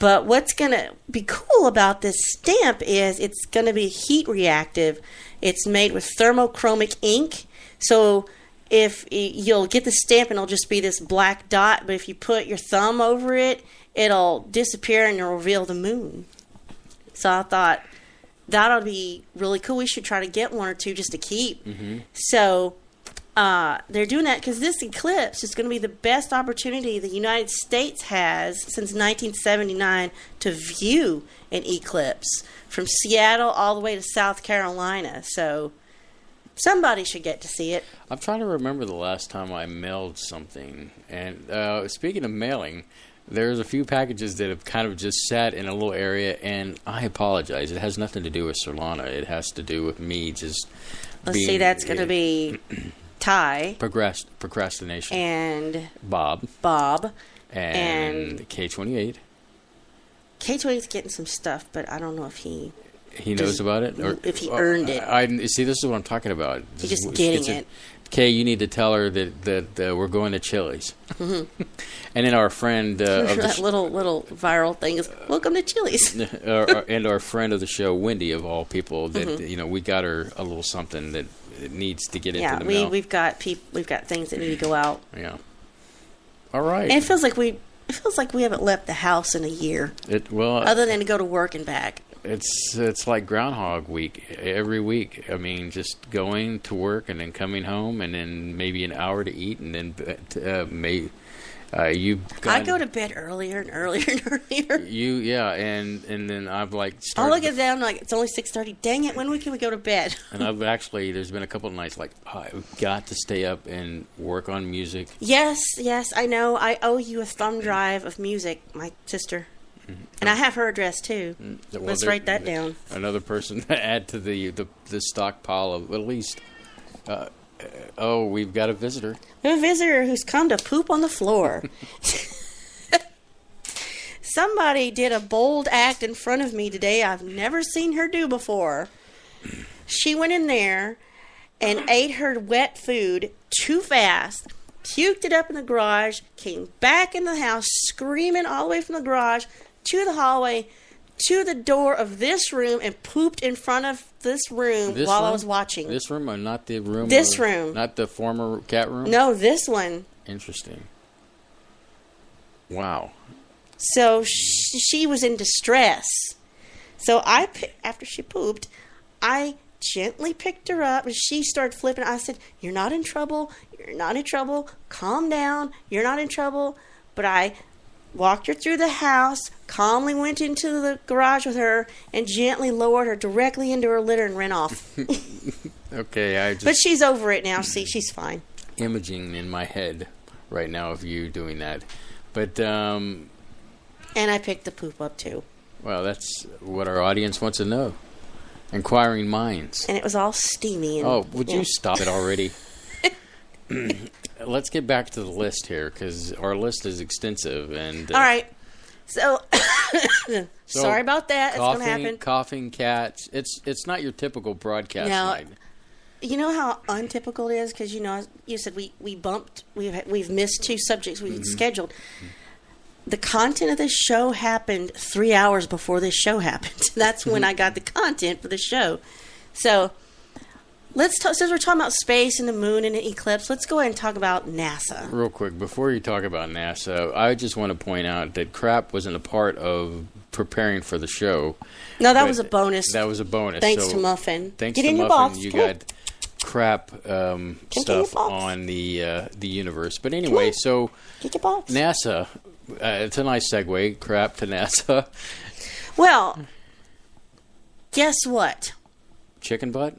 But what's going to be cool about this stamp is it's going to be heat reactive. It's made with thermochromic ink. So if you'll get the stamp and it'll just be this black dot, but if you put your thumb over it, it'll disappear and it'll reveal the moon. So I thought that'll be really cool. We should try to get one or two just to keep. Mm-hmm. So they're doing that because this eclipse is going to be the best opportunity the United States has since 1979 to view an eclipse from Seattle all the way to South Carolina. So somebody should get to see it. I'm trying to remember the last time I mailed something. And speaking of mailing, there's a few packages that have kind of just sat in a little area, and I apologize. It has nothing to do with Surlana. It has to do with me just Let's see, that's going to be Ty. Procrastination. And Bob. And K28. K28's getting some stuff, but I don't know if he knows about it? Or if he earned it. See, this is what I'm talking about. He's just getting it. Kay, you need to tell her that we're going to Chili's. Mm-hmm. And then our friend that little viral thing is welcome to Chili's. And our friend of the show, Wendy, of all people, that we got her a little something that needs to get into the mail. we've got things that need to go out. Yeah. All right. And it feels like we haven't left the house in a year. Other than to go to work and back. It's like Groundhog Week every week. I mean, just going to work and then coming home and then maybe an hour to eat and then I go to bed earlier and earlier and earlier. And then I've I'll look at them like it's only 6:30. Dang it! When can we go to bed? And there's been a couple of nights I've got to stay up and work on music. Yes, I know. I owe you a thumb drive of music, my sister. Mm-hmm. And I have her address too. Let's write that down. Another person to add to the stockpile of at least. We've got a visitor. We have a visitor who's come to poop on the floor. Somebody did a bold act in front of me today I've never seen her do before. She went in there and ate her wet food too fast, puked it up in the garage, came back in the house screaming all the way from the garage to the hallway to the door of this room and pooped in front of this room I was watching. This room or not the room? This room. Not the former cat room? No, this one. Interesting. Wow. So she was in distress. So after she pooped, I gently picked her up, and she started flipping. I said, "You're not in trouble. You're not in trouble. Calm down. You're not in trouble." But I walked her through the house, calmly went into the garage with her, and gently lowered her directly into her litter and ran off. Okay, But she's over it now. See, she's fine. Imaging in my head right now of you doing that. But, and I picked the poop up, too. Well, that's what our audience wants to know. Inquiring minds. And it was all steamy. And, would you stop it already? Let's get back to the list here, because our list is extensive. And all right. So sorry about that. It's going to happen. Coughing cats. It's not your typical broadcast night. You know how untypical it is? Because, you said we bumped. We've missed 2 subjects we've scheduled. The content of this show happened 3 hours before this show happened. That's when I got the content for the show. So let's talk, since we're talking about space and the moon and an eclipse, let's go ahead and talk about NASA. Real quick, before you talk about NASA, I just want to point out that crap wasn't a part of preparing for the show. No, that was a bonus. That was a bonus. Thanks to Muffin. Thanks Get to in Muffin, your box. you got crap stuff on the universe. But anyway, so get your box. NASA. It's a nice segue. Crap to NASA. Well, guess what? Chicken butt?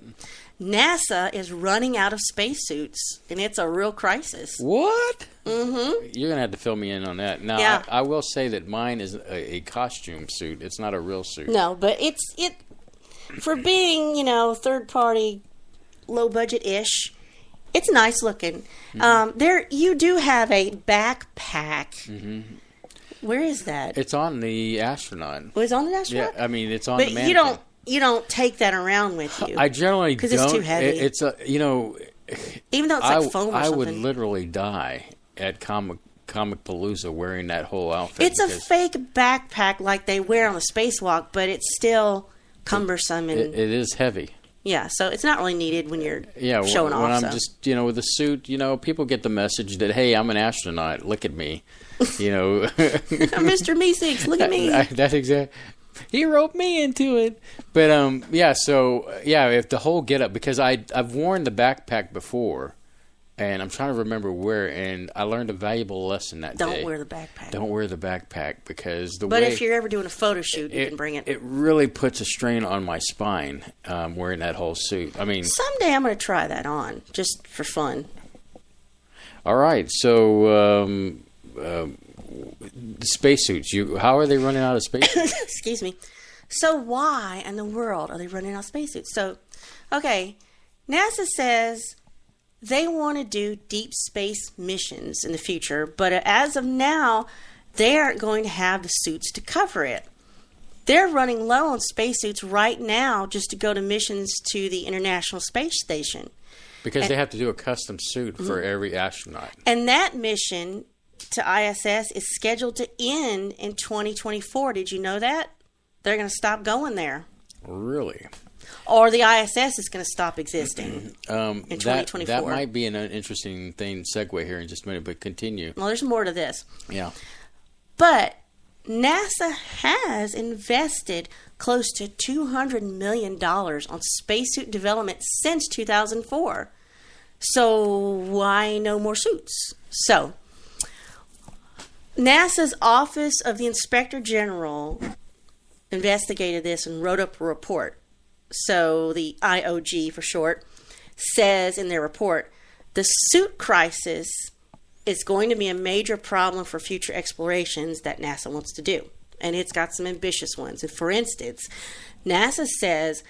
NASA is running out of spacesuits, and it's a real crisis. What? Mm-hmm. You're going to have to fill me in on that. Now, yeah. I will say that mine is a costume suit. It's not a real suit. No, but it for being, third-party, low-budget-ish, it's nice looking. Mm-hmm. There, you do have a backpack. Mm-hmm. Where is that? It's on the astronaut. Oh, it's on the astronaut? Yeah, I mean, it's on the mannequin. But you don't take that around with you. I generally don't. Because it's too heavy. It's even though it's like foam or I something. would literally die at Comic Palooza wearing that whole outfit. It's a fake backpack like they wear on the spacewalk, but it's still cumbersome. And it is heavy. Yeah, so it's not really needed when you're showing off. When I'm just, with a suit, people get the message that, hey, I'm an astronaut. Look at me. I'm Mr. Meeseeks, look at me. That's exactly. He roped me into it. But, if the whole get-up, because I've worn the backpack before, and I'm trying to remember where, and I learned a valuable lesson that day. Don't wear the backpack. Don't wear the backpack, because But if you're ever doing a photo shoot, you can bring it. It really puts a strain on my spine, wearing that whole suit. I mean, someday I'm going to try that on, just for fun. All right, so spacesuits. How are they running out of spacesuits? Excuse me. So why in the world are they running out of spacesuits? So, okay, NASA says they want to do deep space missions in the future, but as of now, they aren't going to have the suits to cover it. They're running low on spacesuits right now just to go to missions to the International Space Station. Because they have to do a custom suit for every astronaut. And that mission to ISS is scheduled to end in 2024. Did you know that? They're going to stop going there. Really? Or the ISS is going to stop existing in 2024. That might be an interesting segue here in just a minute, but continue. Well, there's more to this. Yeah. But NASA has invested close to $200 million on spacesuit development since 2004. So why no more suits? So NASA's Office of the Inspector General investigated this and wrote up a report. So the IOG for short says in their report, the suit crisis is going to be a major problem for future explorations that NASA wants to do. And it's got some ambitious ones. And for instance, NASA says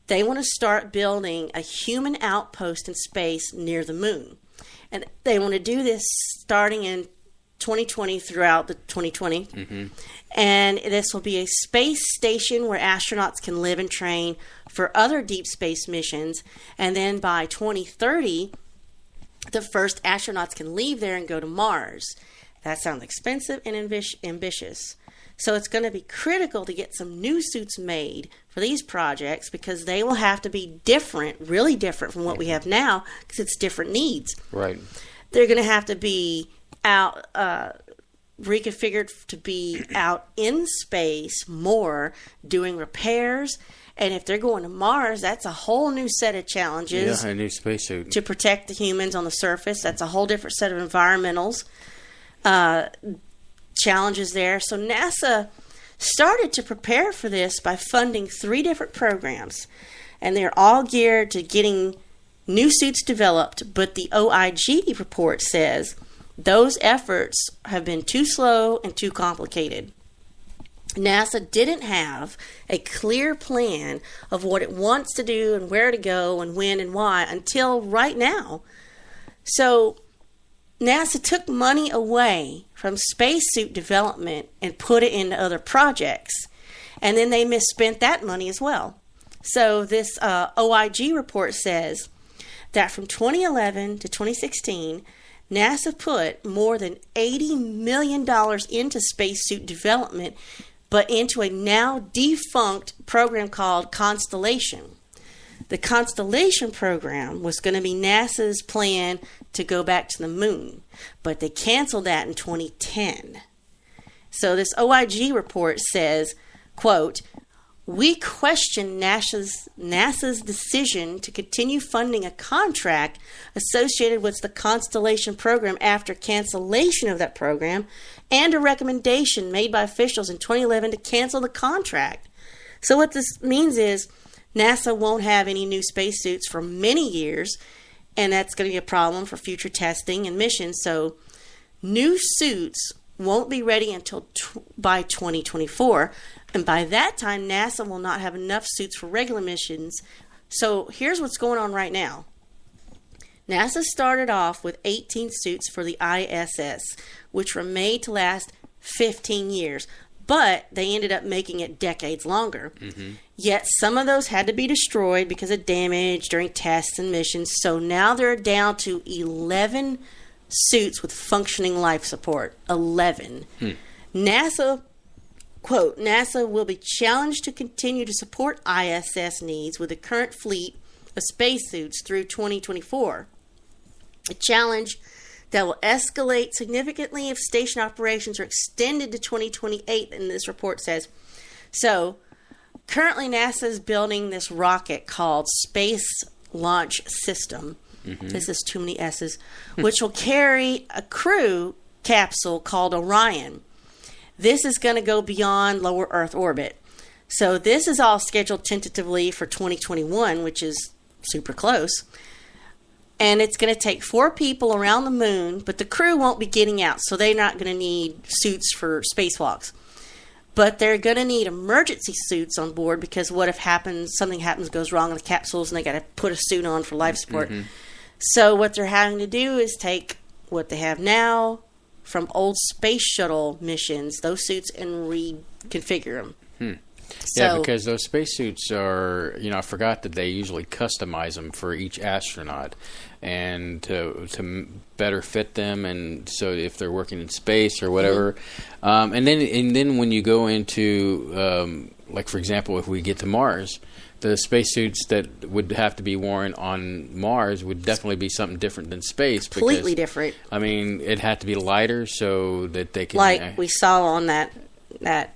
they want to start building a human outpost in space near the moon. And they want to do this starting in 2020 throughout the 2020. Mm-hmm. And this will be a space station where astronauts can live and train for other deep space missions. And then by 2030, the first astronauts can leave there and go to Mars. That sounds expensive and ambitious. So it's going to be critical to get some new suits made for these projects because they will have to be different, really different from what we have now because it's different needs. Right. They're going to have to be out reconfigured to be out in space more, doing repairs. And if they're going to Mars, that's a whole new set of challenges. Yeah, a new spacesuit. To protect the humans on the surface. That's a whole different set of environmentals challenges there. So NASA started to prepare for this by funding 3 different programs. And they're all geared to getting new suits developed. But the OIG report says those efforts have been too slow and too complicated. NASA didn't have a clear plan of what it wants to do and where to go and when and why until right now. So NASA took money away from spacesuit development and put it into other projects. And then they misspent that money as well. So this OIG report says that from 2011 to 2016, NASA put more than $80 million into spacesuit development, but into a now defunct program called Constellation. The Constellation program was going to be NASA's plan to go back to the moon, but they canceled that in 2010. So this OIG report says, quote, "We question NASA's decision to continue funding a contract associated with the Constellation program after cancellation of that program and a recommendation made by officials in 2011 to cancel the contract." So what this means is NASA won't have any new spacesuits for many years, and that's going to be a problem for future testing and missions. So new suits won't be ready until by 2024. And by that time, NASA will not have enough suits for regular missions. So here's what's going on right now. NASA started off with 18 suits for the ISS, which were made to last 15 years. But they ended up making it decades longer. Mm-hmm. Yet some of those had to be destroyed because of damage during tests and missions. So now they're down to 11 suits with functioning life support. 11. NASA, quote, "NASA will be challenged to continue to support ISS needs with the current fleet of spacesuits through 2024. A challenge that will escalate significantly if station operations are extended to 2028, and this report says. So, currently NASA is building this rocket called Space Launch System. Mm-hmm. This is too many S's, which will carry a crew capsule called Orion. This is going to go beyond lower Earth orbit. So this is all scheduled tentatively for 2021, which is super close. And it's going to take 4 people around the moon, but the crew won't be getting out, so they're not going to need suits for spacewalks. But they're going to need emergency suits on board because what if something happens, goes wrong in the capsules, and they got to put a suit on for life support. Mm-hmm. So what they're having to do is take what they have now from old space shuttle missions, those suits, and reconfigure them. Yeah, because those spacesuits are, I forgot that they usually customize them for each astronaut and to better fit them, and so if they're working in space or whatever. Mm-hmm. And then when you go into, like for example, if we get to Mars, the spacesuits that would have to be worn on Mars would definitely be something different than space. Completely different. I mean, it had to be lighter so that they can... Like we saw on that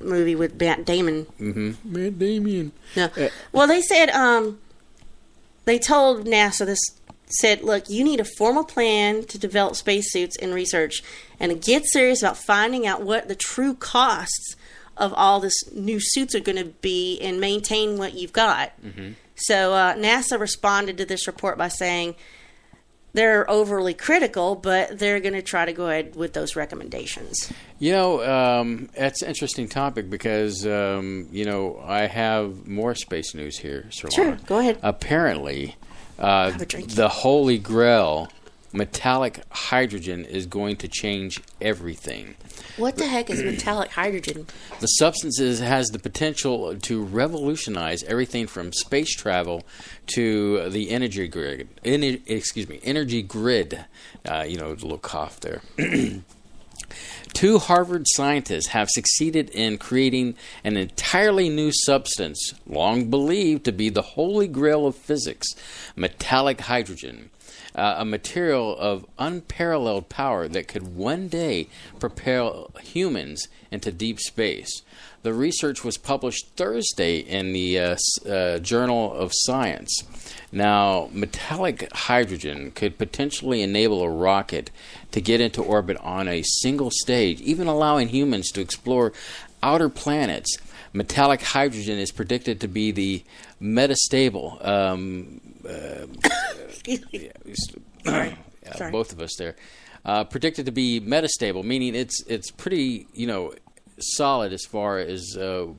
movie with Matt Damon. Mm-hmm. Matt Damon. No. Well, they said, they told NASA this, said, look, you need a formal plan to develop spacesuits and research and to get serious about finding out what the true costs of all this new suits are going to be and maintain what you've got. Mm-hmm. So NASA responded to this report by saying they're overly critical, but they're going to try to go ahead with those recommendations. That's an interesting topic because, I have more space news here, Surlana. Sure, go ahead. Apparently, the Holy Grail, metallic hydrogen, is going to change everything. What the heck is metallic hydrogen? The substance has the potential to revolutionize everything from space travel to the energy grid. Energy grid. A little cough there. 2 Harvard scientists have succeeded in creating an entirely new substance, long believed to be the holy grail of physics, metallic hydrogen, a material of unparalleled power that could one day propel humans into deep space. The research was published Thursday in the Journal of Science. Now, metallic hydrogen could potentially enable a rocket to get into orbit on a single stage, even allowing humans to explore outer planets. Metallic hydrogen is predicted to be the metastable. Sorry. Both of us there. Predicted to be metastable, meaning it's pretty solid as far as a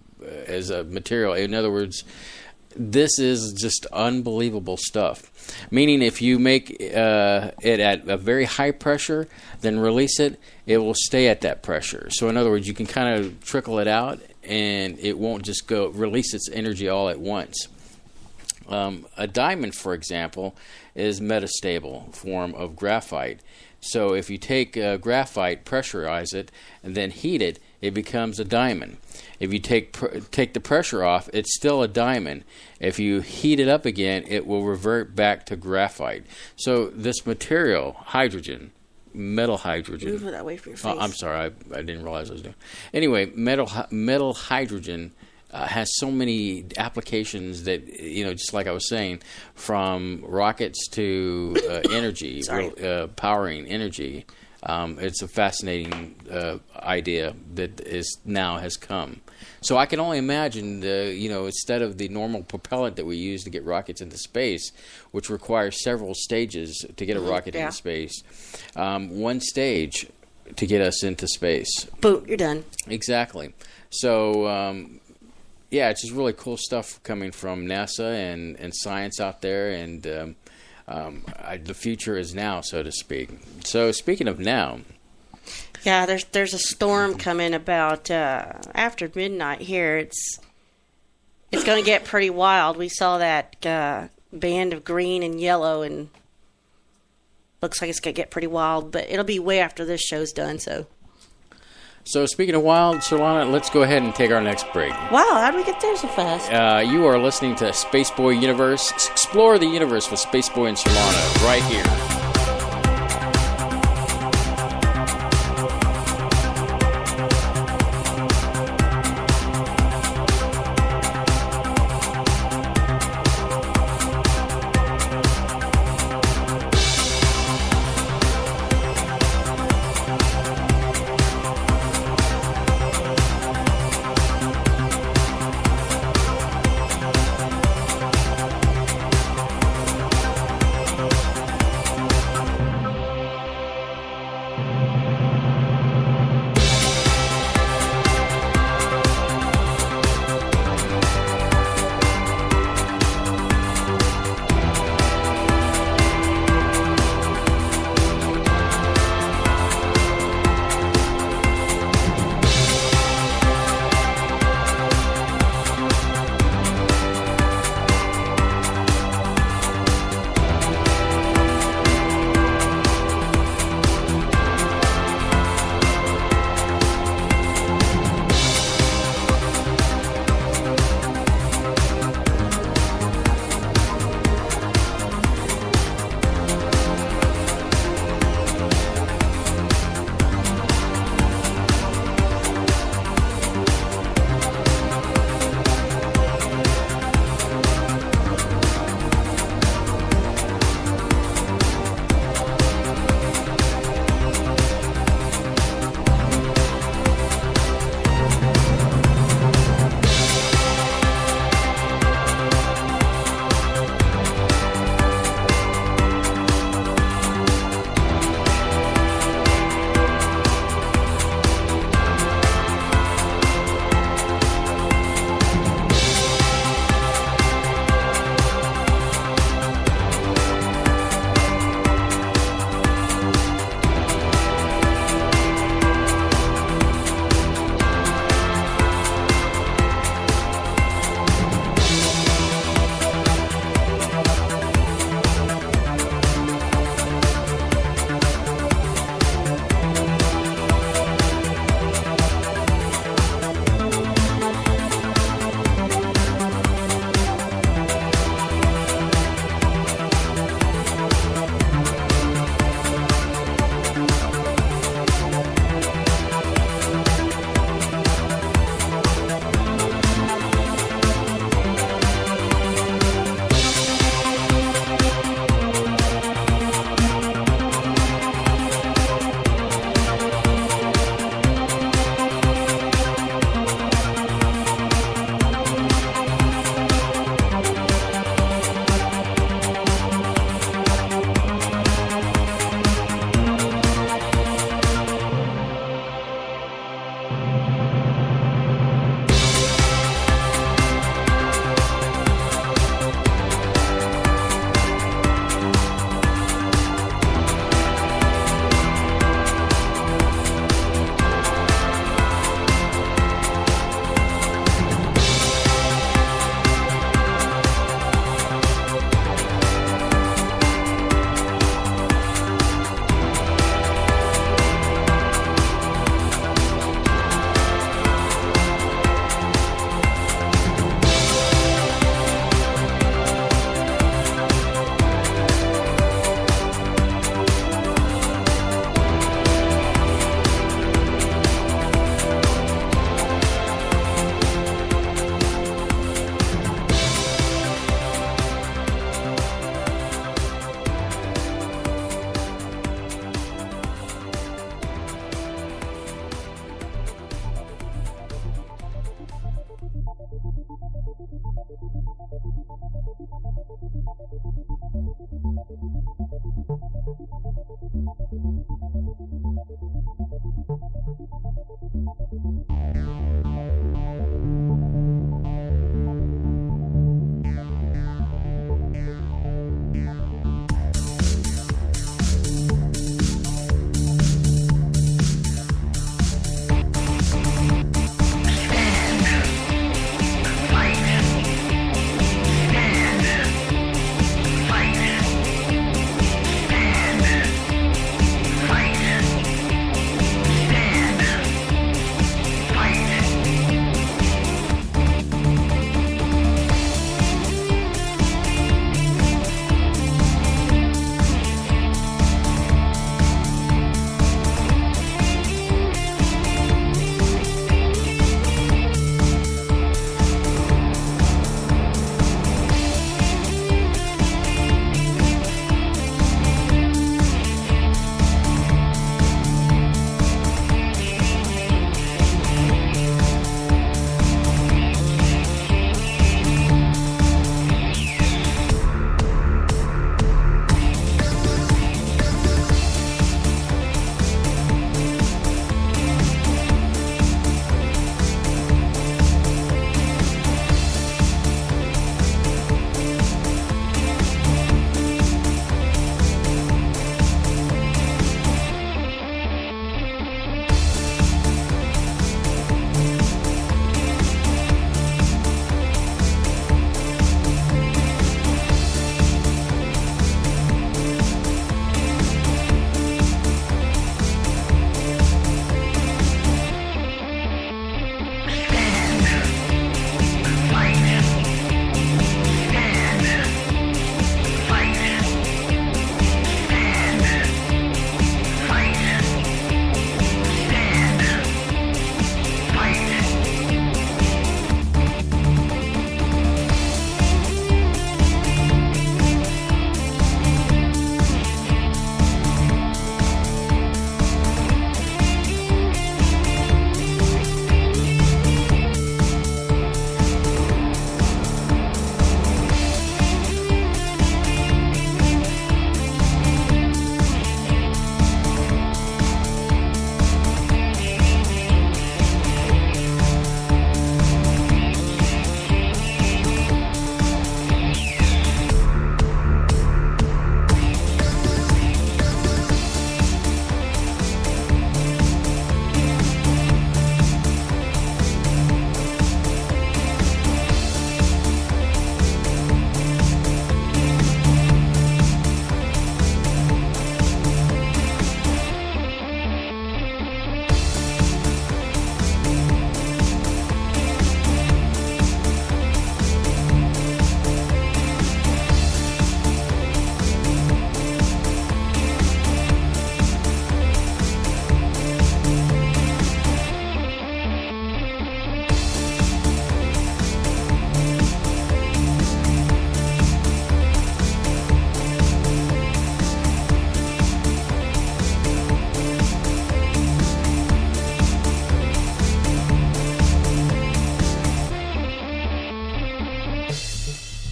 material. In other words, this is just unbelievable stuff. Meaning, if you make it at a very high pressure, then release it, it will stay at that pressure. So, in other words, you can kind of trickle it out, and it won't just go release its energy all at once. A diamond, for example, is metastable form of graphite. So, if you take graphite, pressurize it, and then heat it, it becomes a diamond. If you take the pressure off, it's still a diamond. If you heat it up again, it will revert back to graphite. So this material, hydrogen, metal hydrogen. Move that away from your face. I'm sorry, I didn't realize I was doing. Anyway, metal hydrogen has so many applications that, just like I was saying, from rockets to energy, powering energy. It's a fascinating idea that has come. So I can only imagine, instead of the normal propellant that we use to get rockets into space, which requires several stages to get a rocket into space, one stage to get us into space. Boom, you're done. Exactly. So, it's just really cool stuff coming from NASA and science out there, and the future is now, so to speak. So speaking of now, there's a storm coming about after midnight here. It's going to get pretty wild. We saw that band of green and yellow, and looks like it's going to get pretty wild. But it'll be way after this show's done. So speaking of wild, Surlana, let's go ahead and take our next break. Wow, how did we get there so fast? You are listening to Spaceboy Universe. Explore the universe with Spaceboy and Surlana right here.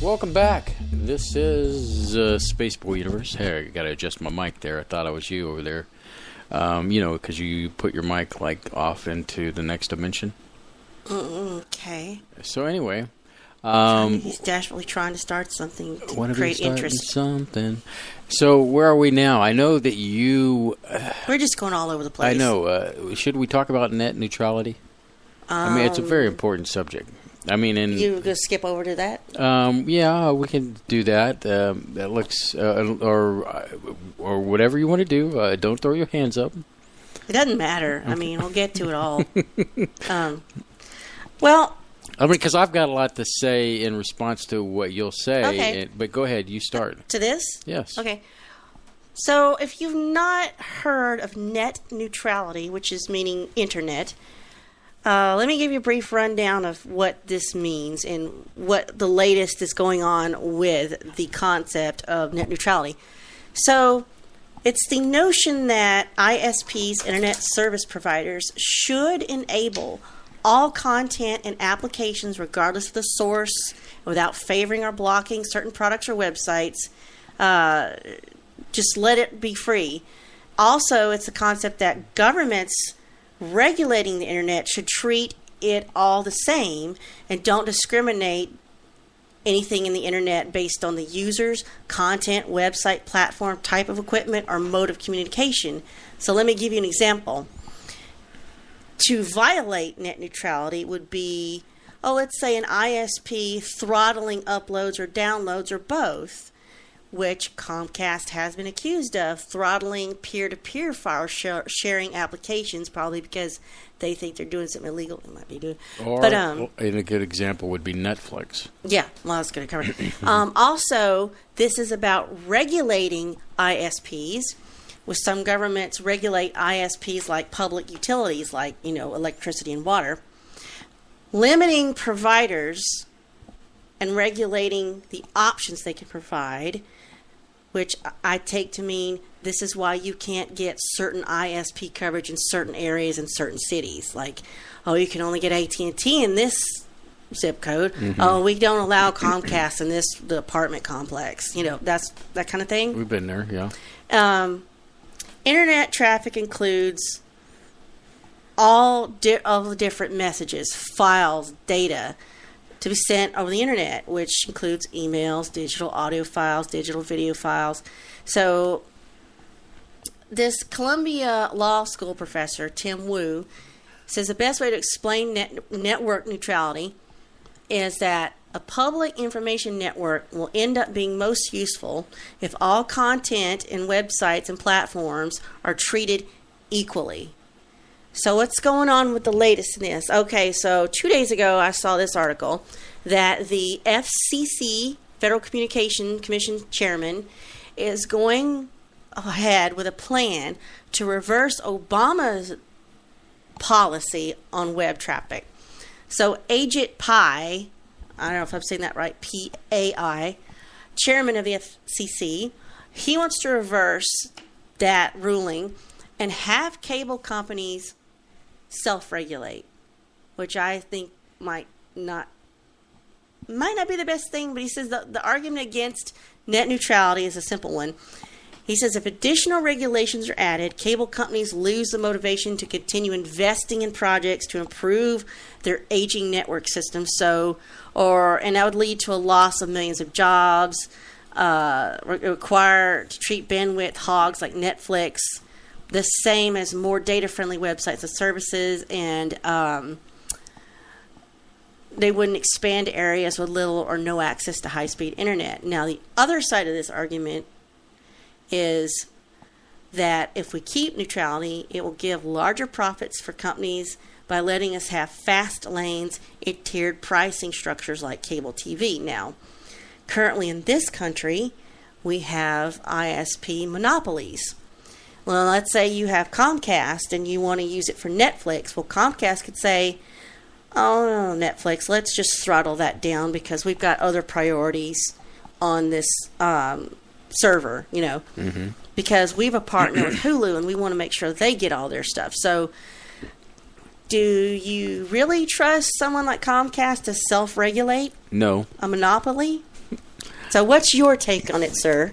Welcome back. This is Spaceboy Universe. Hey, I gotta adjust my mic there. I thought I was you over there. Because you put your mic off into the next dimension. Okay. So anyway, he's desperately trying to start something to create interest. Something. So where are we now? I know that you. We're just going all over the place. I know. Should we talk about net neutrality? I mean, it's a very important subject. I mean, you gonna skip over to that? Yeah, we can do that. That looks, or whatever you want to do. Don't throw your hands up. It doesn't matter. I mean, we'll get to it all. Well, I mean, because I've got a lot to say in response to what you'll say. Okay. But go ahead, you start. To this? Yes. Okay. So, if you've not heard of net neutrality, which is meaning internet. Let me give you a brief rundown of what this means and what the latest is going on with the concept of net neutrality. So, it's the notion that ISPs, internet service providers, should enable all content and applications, regardless of the source, without favoring or blocking certain products or websites, Just let it be free. Also, it's the concept that governments regulating the internet should treat it all the same and don't discriminate anything in the internet based on the users, content, website, platform, type of equipment, or mode of communication. So let me give you an example. To violate net neutrality would be, let's say an ISP throttling uploads or downloads or both, which Comcast has been accused of, throttling peer-to-peer file sharing applications, probably because they think they're doing something illegal. They might be doing. And a good example would be Netflix. Yeah, well, I was going to cover it. Also, this is about regulating ISPs, with some governments regulate ISPs like public utilities, like, electricity and water, limiting providers and regulating the options they can provide, which I take to mean this is why you can't get certain ISP coverage in certain areas in certain cities. Like, you can only get AT&T in this zip code. Mm-hmm. We don't allow Comcast in the apartment complex. That's that kind of thing. We've been there, yeah. Internet traffic includes all the different messages, files, data to be sent over the internet, which includes emails, digital audio files, digital video files. So this Columbia Law School professor, Tim Wu, says the best way to explain network neutrality is that a public information network will end up being most useful if all content in websites and platforms are treated equally. So what's going on with the latest in this? Okay, so 2 days ago I saw this article that the FCC, Federal Communications Commission chairman, is going ahead with a plan to reverse Obama's policy on web traffic. So Ajit Pai, I don't know if I'm saying that right, P-A-I, chairman of the FCC, he wants to reverse that ruling and have cable companies self-regulate, which I think might not be the best thing, but he says the argument against net neutrality is a simple one. He says if additional regulations are added, cable companies lose the motivation to continue investing in projects to improve their aging network systems. And that would lead to a loss of millions of jobs, require to treat bandwidth hogs like Netflix the same as more data-friendly websites and services, and they wouldn't expand areas with little or no access to high-speed internet. Now, the other side of this argument is that if we keep neutrality, it will give larger profits for companies by letting us have fast lanes and tiered pricing structures like cable TV. Now, currently in this country, we have ISP monopolies. Well, let's say you have Comcast and you want to use it for Netflix. Well, Comcast could say, oh, no, Netflix, let's just throttle that down because we've got other priorities on this server, Mm-hmm. because we have a partner with Hulu and we want to make sure they get all their stuff. So do you really trust someone like Comcast to self-regulate? No. A monopoly? So what's your take on it, sir?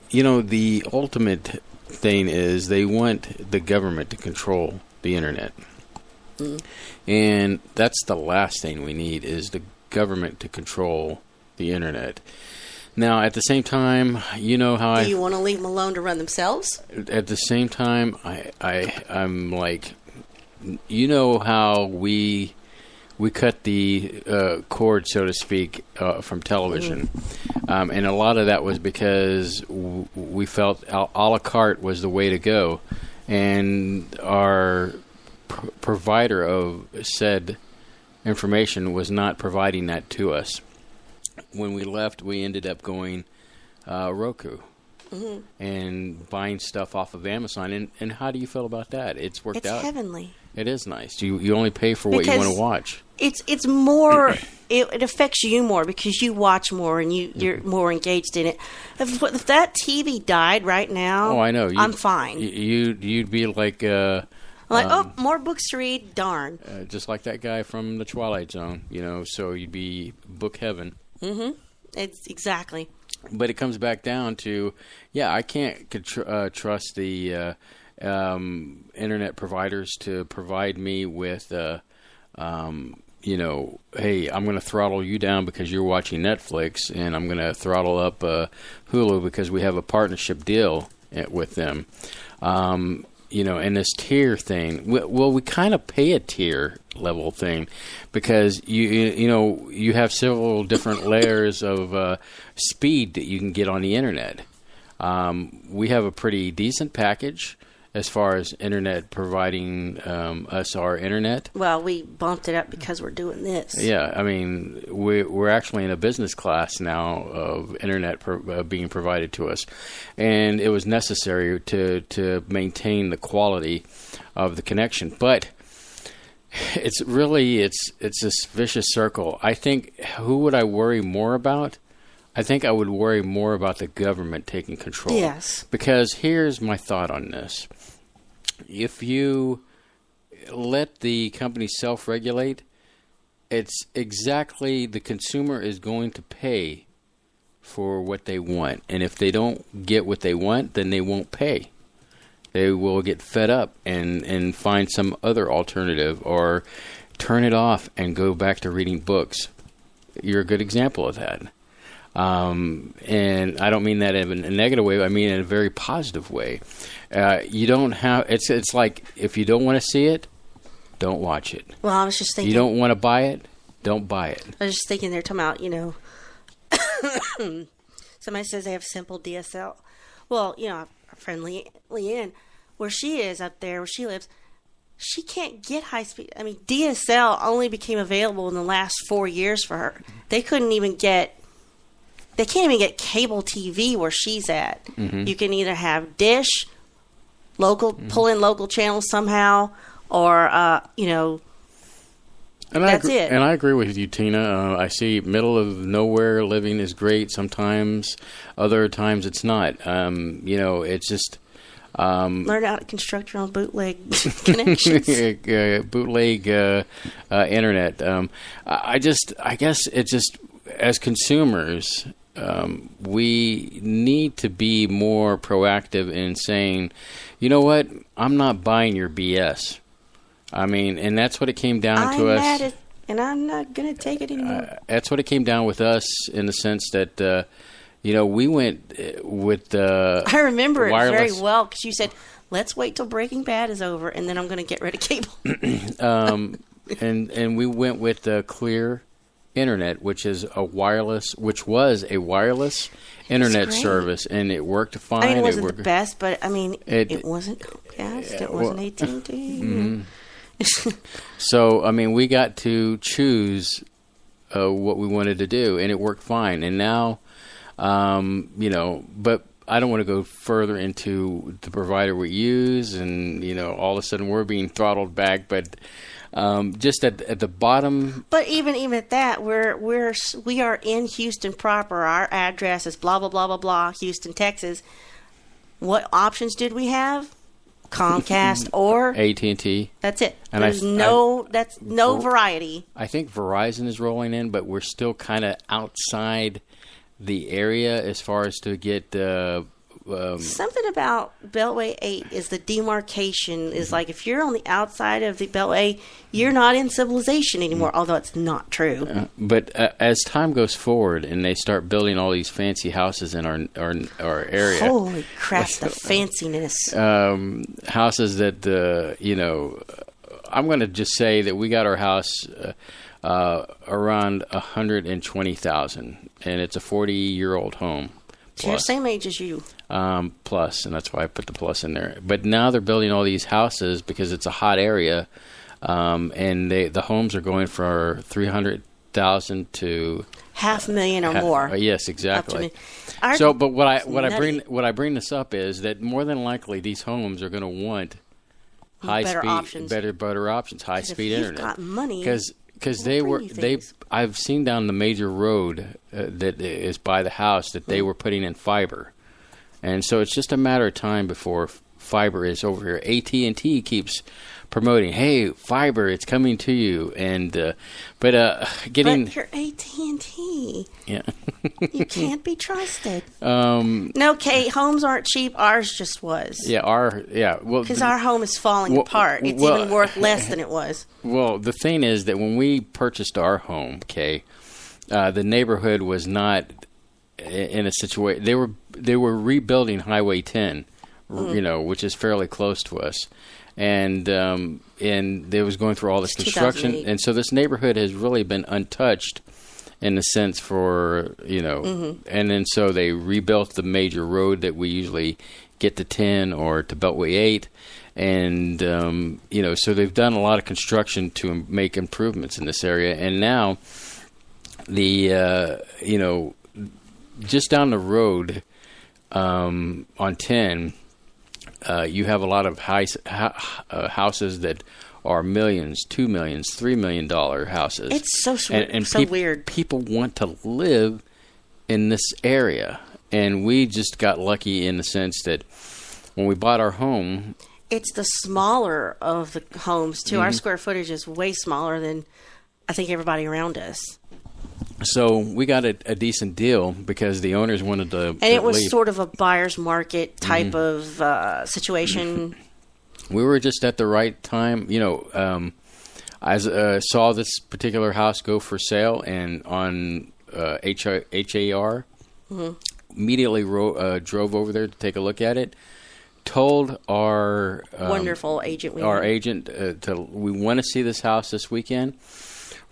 The ultimate thing is they want the government to control the internet. Mm. And that's the last thing we need is the government to control the internet. Now, at the same time, you know how Do you want to leave them alone to run themselves? At the same time, I'm like, you know how we cut the cord, so to speak, from television. And a lot of that was because we felt a la carte was the way to go. And our provider of said information was not providing that to us. When we left, we ended up going Roku and buying stuff off of Amazon. And how do you feel about that? It's worked out. It's heavenly. It is nice. You only pay for what you want to watch. It's more. It affects you more because you watch more and you're more engaged in it. If that TV died right now, oh, I know. I'm fine. You'd be like. More books to read. Darn. Just like that guy from the Twilight Zone, So you'd be book heaven. Mm-hmm. It's exactly. But it comes back down to, I can't trust the internet providers to provide me with, hey, I'm going to throttle you down because you're watching Netflix, and I'm going to throttle up Hulu because we have a partnership deal with them. And this tier thing, we kind of pay a tier level thing because you have several different layers of speed that you can get on the internet. We have a pretty decent package as far as internet providing us our internet. Well, we bumped it up because we're doing this. Yeah, I mean, we're actually in a business class now of internet being provided to us, and it was necessary to maintain the quality of the connection. But it's this vicious circle. I think, who would I worry more about? I think I would worry more about the government taking control. Yes. Because here's my thought on this. If you let the company self-regulate, it's exactly the consumer is going to pay for what they want. And if they don't get what they want, then they won't pay. They will get fed up and find some other alternative or turn it off and go back to reading books. You're a good example of that. And I don't mean that in a negative way. I mean in a very positive way. You don't have. It's like, if you don't want to see it, don't watch it. Well, I was just thinking. You don't want to buy it, don't buy it. I was just thinking they're talking about, somebody says they have simple DSL. Well, our friend Leanne, where she is up there, where she lives, she can't get high speed. I mean, DSL only became available in the last 4 years for her. They can't even get cable TV where she's at. Mm-hmm. You can either have Dish, pull in local channels somehow, or, and that's it. And I agree with you, Tina. I see middle of nowhere living is great sometimes. Other times it's not. It's just... learn how to construct your own bootleg connections. Bootleg internet. I guess it's just, as consumers... we need to be more proactive in saying, you know what, I'm not buying your BS. I mean, and that's what it came down to us. I'm mad and I'm not going to take it anymore. That's what it came down with us, in the sense that, we went with the I remember wireless. It very well, because you said, let's wait till Breaking Bad is over, and then I'm going to get rid of cable. And we went with the Clear Internet, which was a wireless internet service, and it worked fine. I mean, it wasn't the best, but I mean, it wasn't Comcast, it wasn't AT&T. Mm-hmm. So, I mean, we got to choose what we wanted to do, and it worked fine. And now, but I don't want to go further into the provider we use, and all of a sudden we're being throttled back, but. Just at the bottom. But even at that, we are in Houston proper. Our address is blah blah blah blah blah, Houston, Texas. What options did we have? Comcast or AT&T. That's it. And There's no variety. I think Verizon is rolling in, but we're still kind of outside the area as far as to get. Something about Beltway 8 is the demarcation. Is like, if you're on the outside of the Beltway, you're not in civilization anymore, although it's not true. But as time goes forward and they start building all these fancy houses in our area. Holy crap, the fanciness. Houses that, I'm going to just say that we got our house around $120,000, and it's a 40-year-old home. So you're the same age as you. Plus, and that's why I put the plus in there. But now they're building all these houses because it's a hot area, and the homes are going for $300,000 to $500,000 or more. Yes, exactly. So, but what I bring this up is that more than likely these homes are going to want better options, high speed internet. You've got money. Because I've seen down the major road that is by the house that they were putting in fiber, and so it's just a matter of time before fiber is over here. AT&T keeps promoting, hey, fiber, it's coming to you. And but you're AT&T. Yeah. You can't be trusted. No, Kate, homes aren't cheap. Ours just was. Yeah, well, because our home is falling apart. It's even worth less than it was. Well, the thing is that when we purchased our home, Kay, the neighborhood was not in a situation. They were rebuilding Highway 10, which is fairly close to us. And they was going through all this construction, and so this neighborhood has really been untouched in a sense for and then so they rebuilt the major road that we usually get to 10 or to Beltway 8, and so they've done a lot of construction to make improvements in this area, and now the just down the road on 10. You have a lot of houses that are millions, $2 million, $3 million houses. It's so sweet, and so weird. People want to live in this area, and we just got lucky in the sense that when we bought our home, it's the smaller of the homes too. Our square footage is way smaller than I think everybody around us. So we got a decent deal because the owners wanted to And it was leave. sort of a buyer's market type of situation. We were just at the right time. I saw this particular house go for sale, and on HAR, immediately drove over there to take a look at it. Told our wonderful agent, we want to see this house this weekend.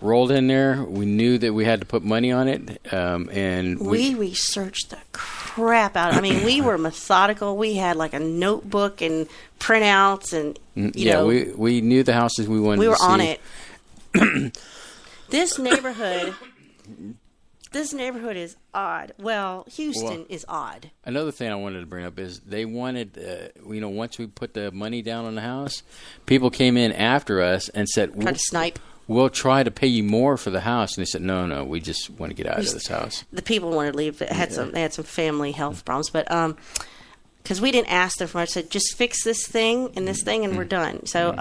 Rolled in there. We knew that we had to put money on it, and we researched the crap out of it. I mean, we were methodical. We had like a notebook and printouts, and we knew the houses we wanted. We were to see. on it. This neighborhood is odd. Well, Houston is odd. Another thing I wanted to bring up is they wanted, once we put the money down on the house, people came in after us and said, "Try to snipe." We'll try to pay you more for the house, and they said, "No, we just want to get out of this house." The people wanted to leave. They had some family health problems, but because we didn't ask them for much, said just fix this thing, and we're done. So,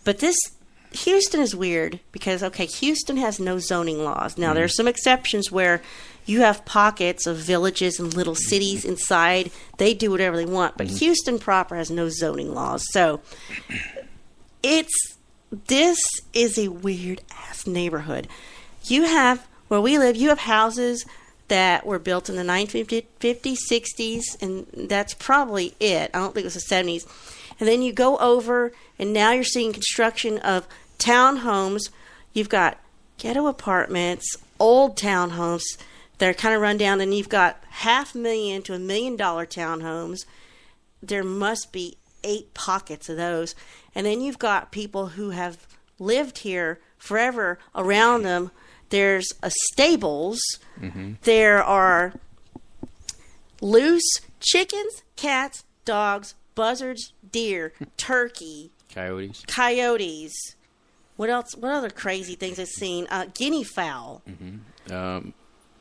but Houston is weird because Houston has no zoning laws. Now there's some exceptions where you have pockets of villages and little cities inside. They do whatever they want, but Houston proper has no zoning laws. So this is a weird-ass neighborhood. You have, where we live, you have houses that were built in the 1950s, 60s, and that's probably it. I don't think it was the 70s. And then you go over, and now you're seeing construction of townhomes. You've got ghetto apartments, old townhomes that are kind of run down, and you've got $500,000 to $1 million townhomes. There must be 8 pockets of those. And then you've got people who have lived here forever around them. There's stables. There are loose chickens, cats, dogs, buzzards, deer, turkey, coyotes. What else? What other crazy things I've seen? Guinea fowl. Then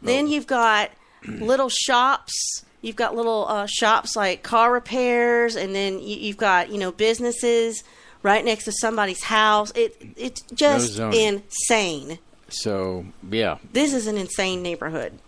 you've got little shops. You've got little shops like car repairs, and then you've got businesses right next to somebody's house. It's just insane. So yeah, this is an insane neighborhood.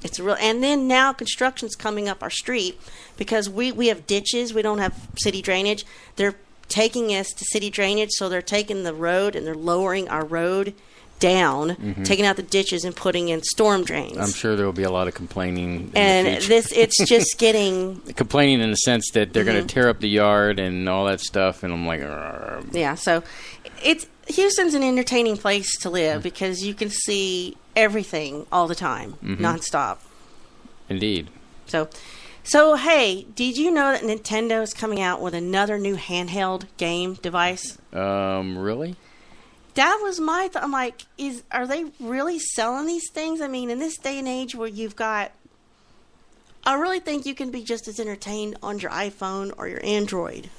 It's real. And then now construction's coming up our street because we have ditches. We don't have city drainage. They're taking us to city drainage, so they're taking the road and they're lowering our road down, taking out the ditches and putting in storm drains. I'm sure there will be a lot of complaining. And it's just getting complaining in the sense that they're going to tear up the yard and all that stuff. And I'm like, yeah. So Houston's an entertaining place to live because you can see everything all the time, nonstop. Indeed. So hey, did you know that Nintendo is coming out with another new handheld game device? Really? That was my thought. I'm like, are they really selling these things? I mean, in this day and age where you've got, I really think you can be just as entertained on your iPhone or your Android.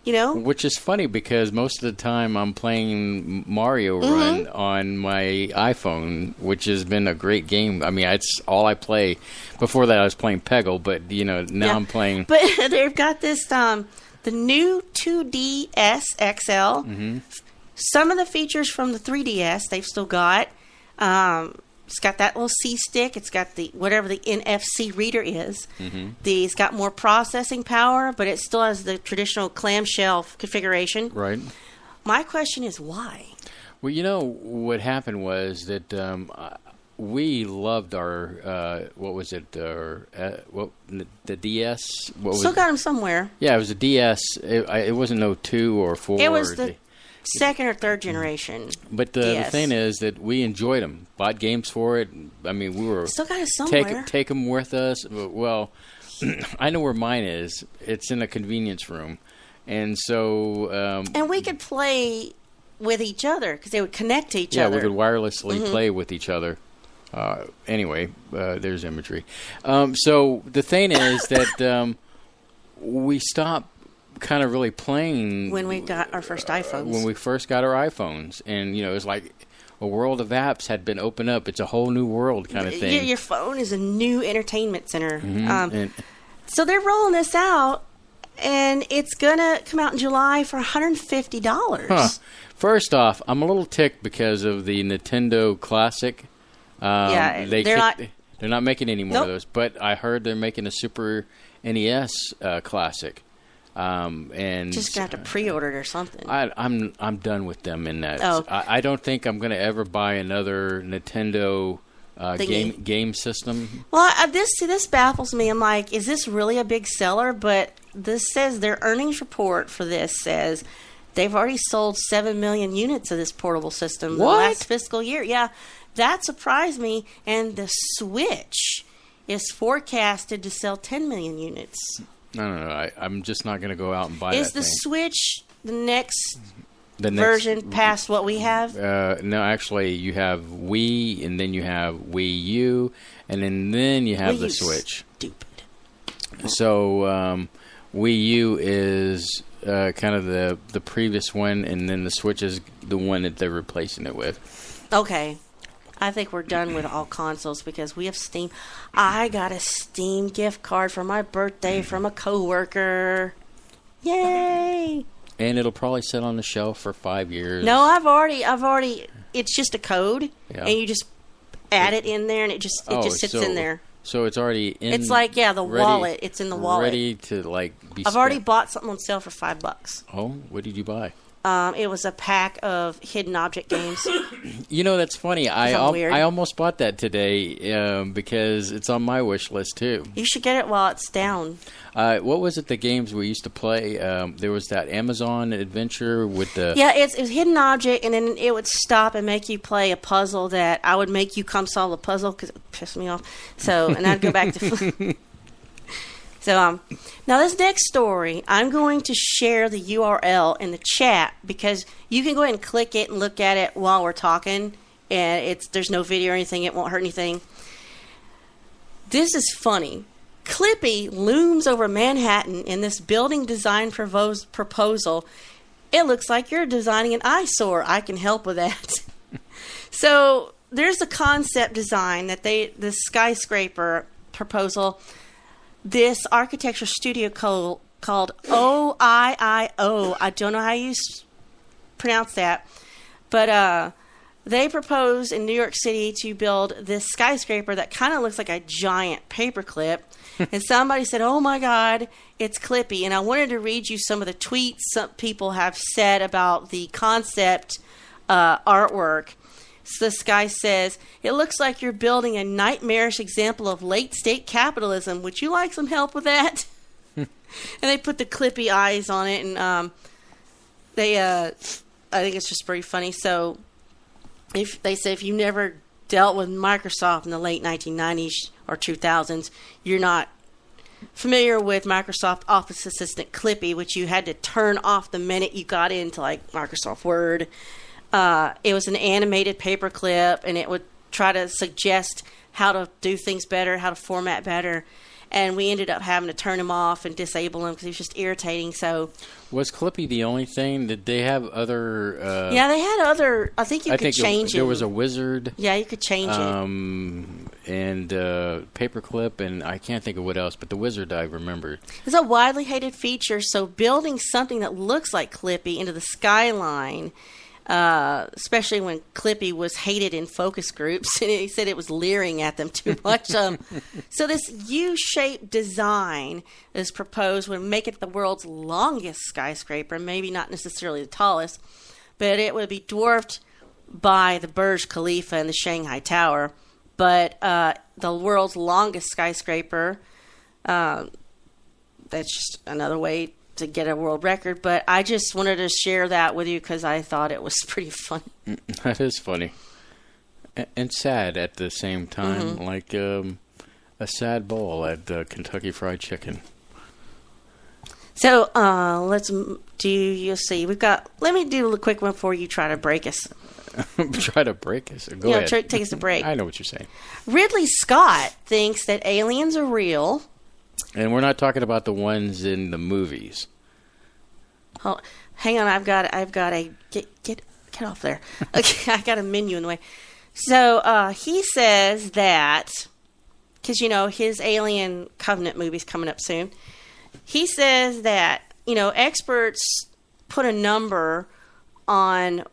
You know? Which is funny because most of the time I'm playing Mario Run on my iPhone, which has been a great game. I mean, it's all I play. Before that, I was playing Peggle, but, now I'm playing... But they've got this, the new 2DS XL. Some of the features from the 3DS they've still got. It's got that little C stick. It's got the whatever the NFC reader is. It's got more processing power, but it still has the traditional clamshell configuration. Right. My question is why? Well, what happened was that we loved our what was it? The DS. Still got them somewhere. Yeah, it was a DS. It wasn't no 2 or 4. It was the second or third generation. But the thing is that we enjoyed them. Bought games for it. I mean, we were still got it somewhere. Take them with us. Well, I know where mine is. It's in a convenience room, and so and we could play with each other because they would connect to each other. Yeah, we could wirelessly play with each other. Anyway, there's imagery. So the thing is that we stopped kind of really playing when we got our first iPhones. When we first got our iPhones, and it was like a world of apps had been opened up. It's a whole new world kind of thing. Your phone is a new entertainment center. So they're rolling this out, and it's gonna come out in July for $150. First off, I'm a little ticked because of the Nintendo Classic. They're not making any more of those. But I heard they're making a Super NES Classic. And just gonna have to pre-order it or something. I'm done with them in that. Oh. I don't think I'm gonna ever buy another Nintendo game system. Well, this baffles me. I'm like, is this really a big seller? But this says their earnings report for this says they've already sold 7 million units of this portable system in the last fiscal year. Yeah, that surprised me. And the Switch is forecasted to sell 10 million units. No. I'm just not going to go out and buy Is that the thing. Switch the next version past what we have? No, actually, you have Wii, and then you have Wii U, and then you have the Switch. Stupid. So Wii U is kind of the previous one, and then the Switch is the one that they're replacing it with. Okay. I think we're done with all consoles because we have Steam. I got a Steam gift card for my birthday from a coworker. Yay! And it'll probably sit on the shelf for 5 years. No, I've already. It's just a code, and you just add it in there, and it just sits in there. So it's already in. It's like wallet. It's in the wallet. Ready to be. I've already bought something on sale for $5. Oh, what did you buy? It was a pack of hidden object games. That's funny. I almost bought that today because it's on my wish list too. You should get it while it's down. What was it? The games we used to play? There was that Amazon adventure with the. Yeah, it's hidden object, and then it would stop and make you play a puzzle that I would make you come solve the puzzle because it would piss me off. So, and I'd go back to. So, now this next story, I'm going to share the URL in the chat because you can go ahead and click it and look at it while we're talking, and there's no video or anything. It won't hurt anything. This is funny. Clippy looms over Manhattan in this building design proposal. It looks like you're designing an eyesore. I can help with that. So, there's a concept design that the skyscraper proposal. This architecture studio called OIIO. I don't know how you pronounce that. But they proposed in New York City to build this skyscraper that kind of looks like a giant paperclip. And somebody said, oh, my God, it's Clippy. And I wanted to read you some of the tweets some people have said about the concept artwork. So this guy says, it looks like you're building a nightmarish example of late state capitalism. Would you like some help with that? And they put the Clippy eyes on it. And I think it's just pretty funny. So if they say if you never dealt with Microsoft in the late 1990s or 2000s, you're not familiar with Microsoft Office Assistant Clippy, which you had to turn off the minute you got into like Microsoft Word. It was an animated paperclip, and it would try to suggest how to do things better, how to format better. And we ended up having to turn him off and disable him because he was just irritating. So, was Clippy the only thing? Did they have other? Yeah, they had other. I think you could change it. There was a wizard. Yeah, you could change it. And paperclip, and I can't think of what else. But the wizard, I remembered. It's a widely hated feature. So building something that looks like Clippy into the skyline. Especially when Clippy was hated in focus groups, and he said it was leering at them too much. So this U-shaped design is proposed would make it the world's longest skyscraper, maybe not necessarily the tallest, but it would be dwarfed by the Burj Khalifa and the Shanghai Tower. But the world's longest skyscraper, that's just another way to get a world record, but I just wanted to share that with you because I thought it was pretty funny. That is funny. And sad at the same time, like a sad bowl at Kentucky Fried Chicken. So let's do, you'll see, let me do a quick one before you try to break us. Try to break us? Go ahead. Take us a break. I know what you're saying. Ridley Scott thinks that aliens are real. And we're not talking about the ones in the movies. Oh, hang on, I've got a get off there. Okay, I got a menu in the way. So he says that because his Alien Covenant movie's coming up soon. He says that experts put a number on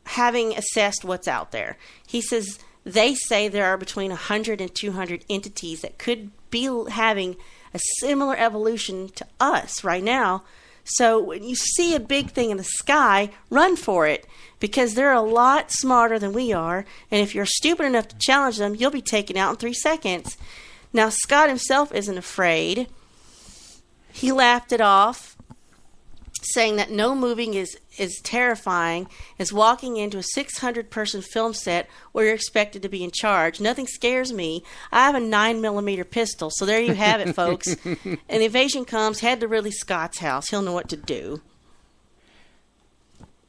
having assessed what's out there. He says they say there are between 100 and 200 entities that could be having a similar evolution to us right now. So when you see a big thing in the sky, run for it because they're a lot smarter than we are. And if you're stupid enough to challenge them, you'll be taken out in 3 seconds. Now, Scott himself isn't afraid. He laughed it off, saying that no movie is terrifying as walking into a 600-person film set where you're expected to be in charge. Nothing scares me. I have a 9mm pistol, so there you have it, folks. And the invasion comes, head to Ridley Scott's house. He'll know what to do.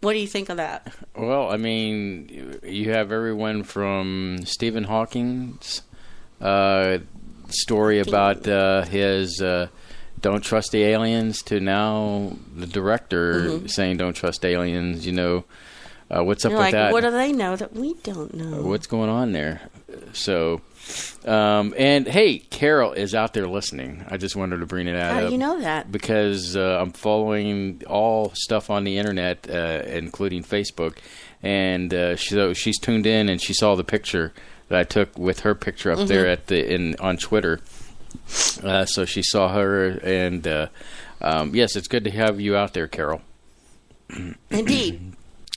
What do you think of that? Well, I mean, you have everyone from Stephen Hawking's story about his... don't trust the aliens to now the director saying don't trust aliens. What's up with that? What do they know that we don't know? What's going on there? So, and hey, Carol is out there listening. I just wanted to bring it out. How do you know that? Because I'm following all stuff on the internet, including Facebook, and so she's tuned in and she saw the picture that I took with her picture up there on Twitter. So she saw her, and yes, it's good to have you out there, Carol. Indeed.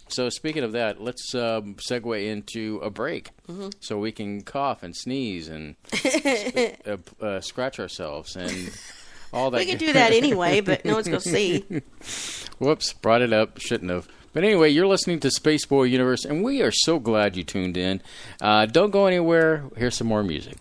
So speaking of that, let's segue into a break so we can cough and sneeze and scratch ourselves and all that. We could do that anyway, but no one's going to see. Whoops, brought it up. Shouldn't have. But anyway, you're listening to Spaceboy Universe, and we are so glad you tuned in. Don't go anywhere. Here's some more music.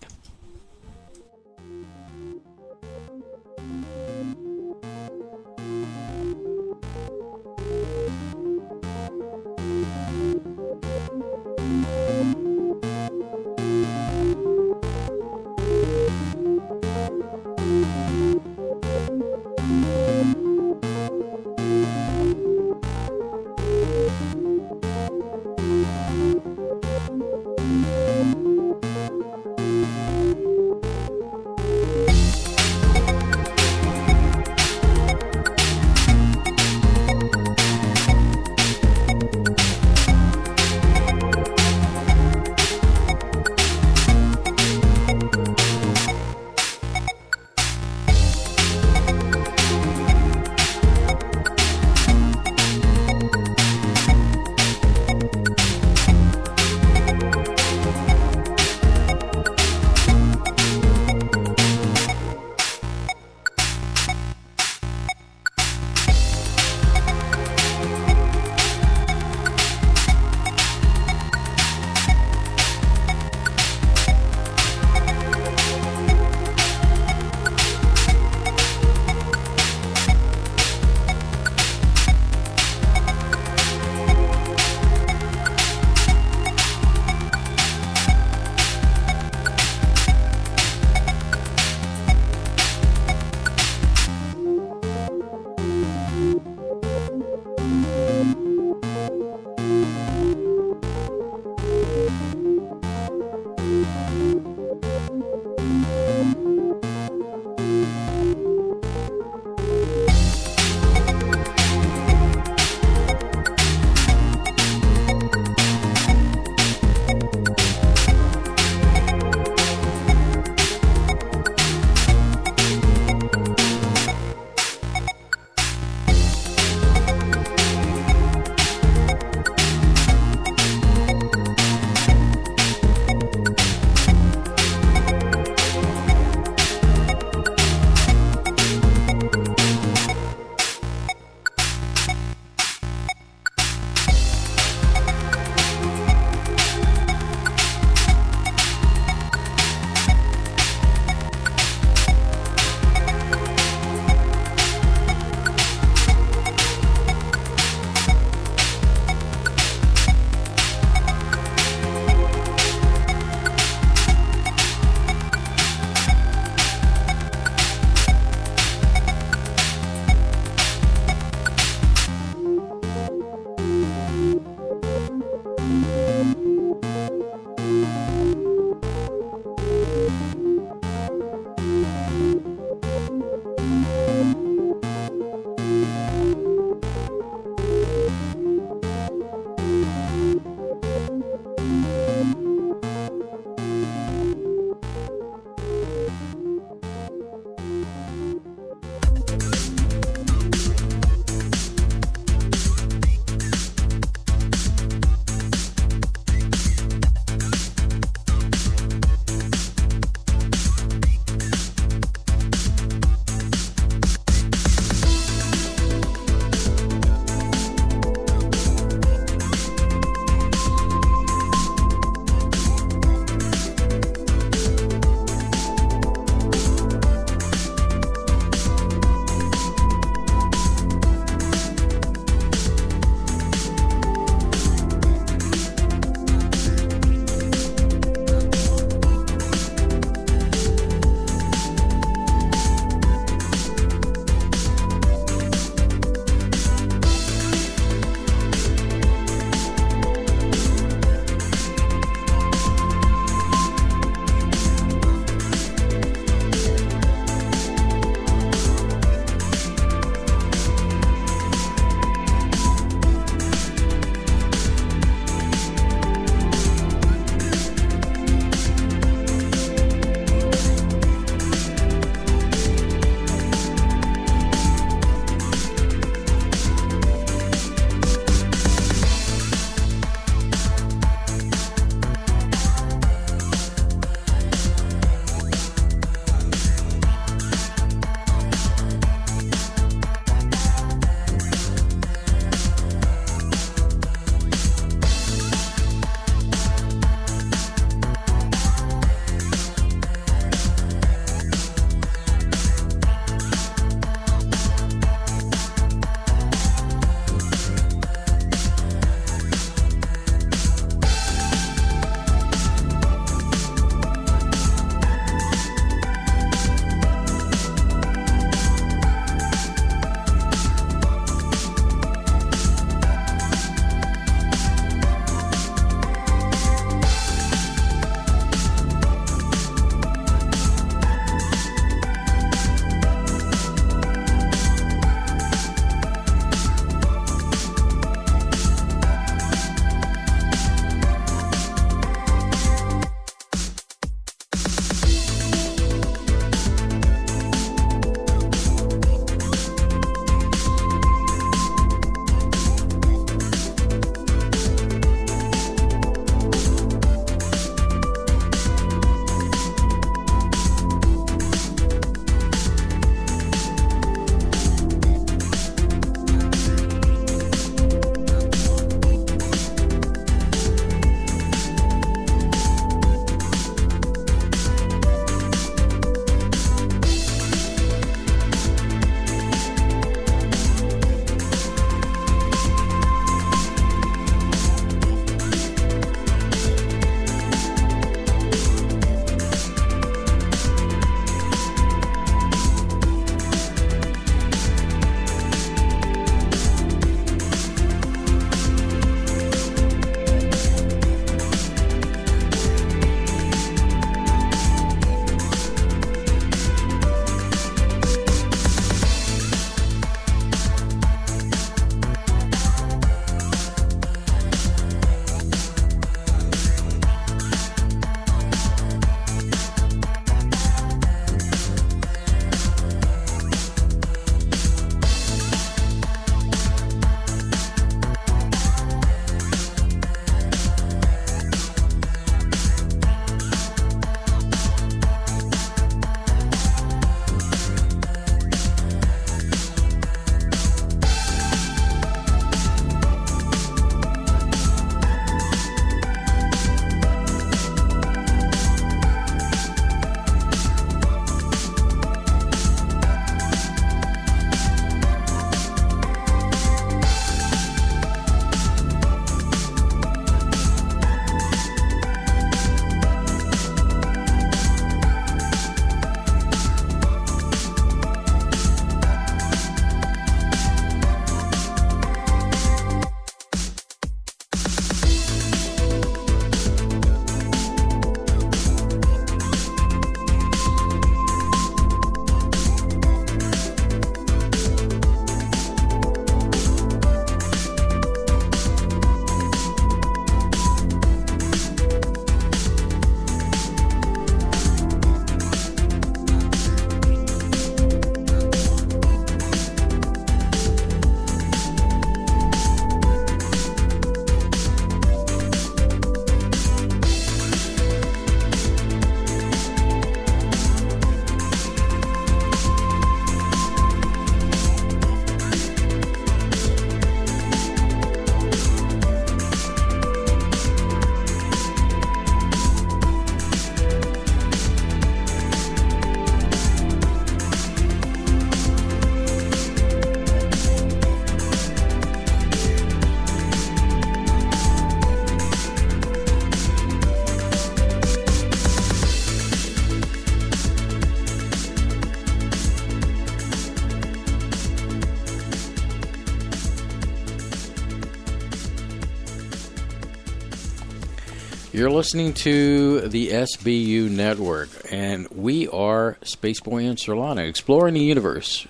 You're listening to the SBU Network, and we are Spaceboy and Surlana, exploring the universe.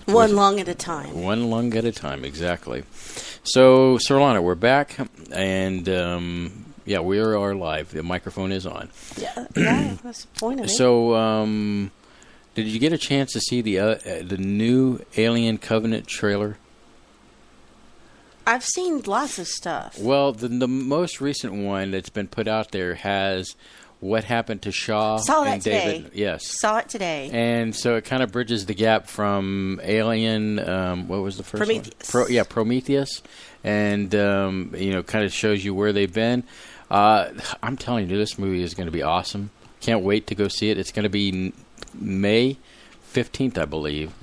One lung at a time. One lung at a time, exactly. So, Surlana, we're back, and we are live. The microphone is on. Yeah, that's the point of it. So, did you get a chance to see the new Alien Covenant trailer? I've seen lots of stuff. Well, the most recent one that's been put out there has what happened to Shaw and David. Today. Yes. Saw it today. And so it kind of bridges the gap from Alien, what was the first Prometheus. one? Prometheus. And, kind of shows you where they've been. I'm telling you, this movie is going to be awesome. Can't wait to go see it. It's going to be May 15th, I believe.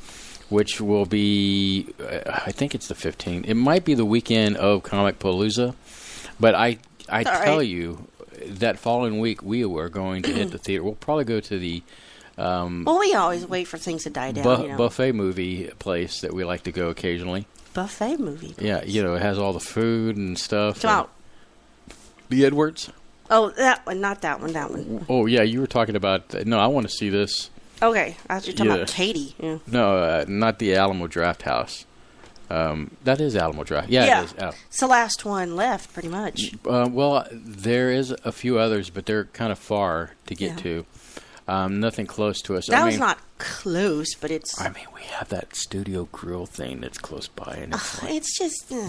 Which will be, I think it's the 15th. It might be the weekend of Comic Palooza, but I tell you, that following week we are going to hit the theater. We'll probably go to the we always wait for things to die down. Buffet movie place that we like to go occasionally. Buffet movie place. Yeah, it has all the food and stuff. Come out. The Edwards. Oh, that one, not that one. That one. Oh yeah, you were talking about. No, I want to see this. Okay, I was just talking about Katie. Yeah. No, not the Alamo Draft House. That is Alamo Draft. Yeah, it is. It's the last one left, pretty much. Well, there is a few others, but they're kind of far to get to. Nothing close to us. That was not close, but it's... I mean, we have that Studio Grill thing that's close by. And it's just... So...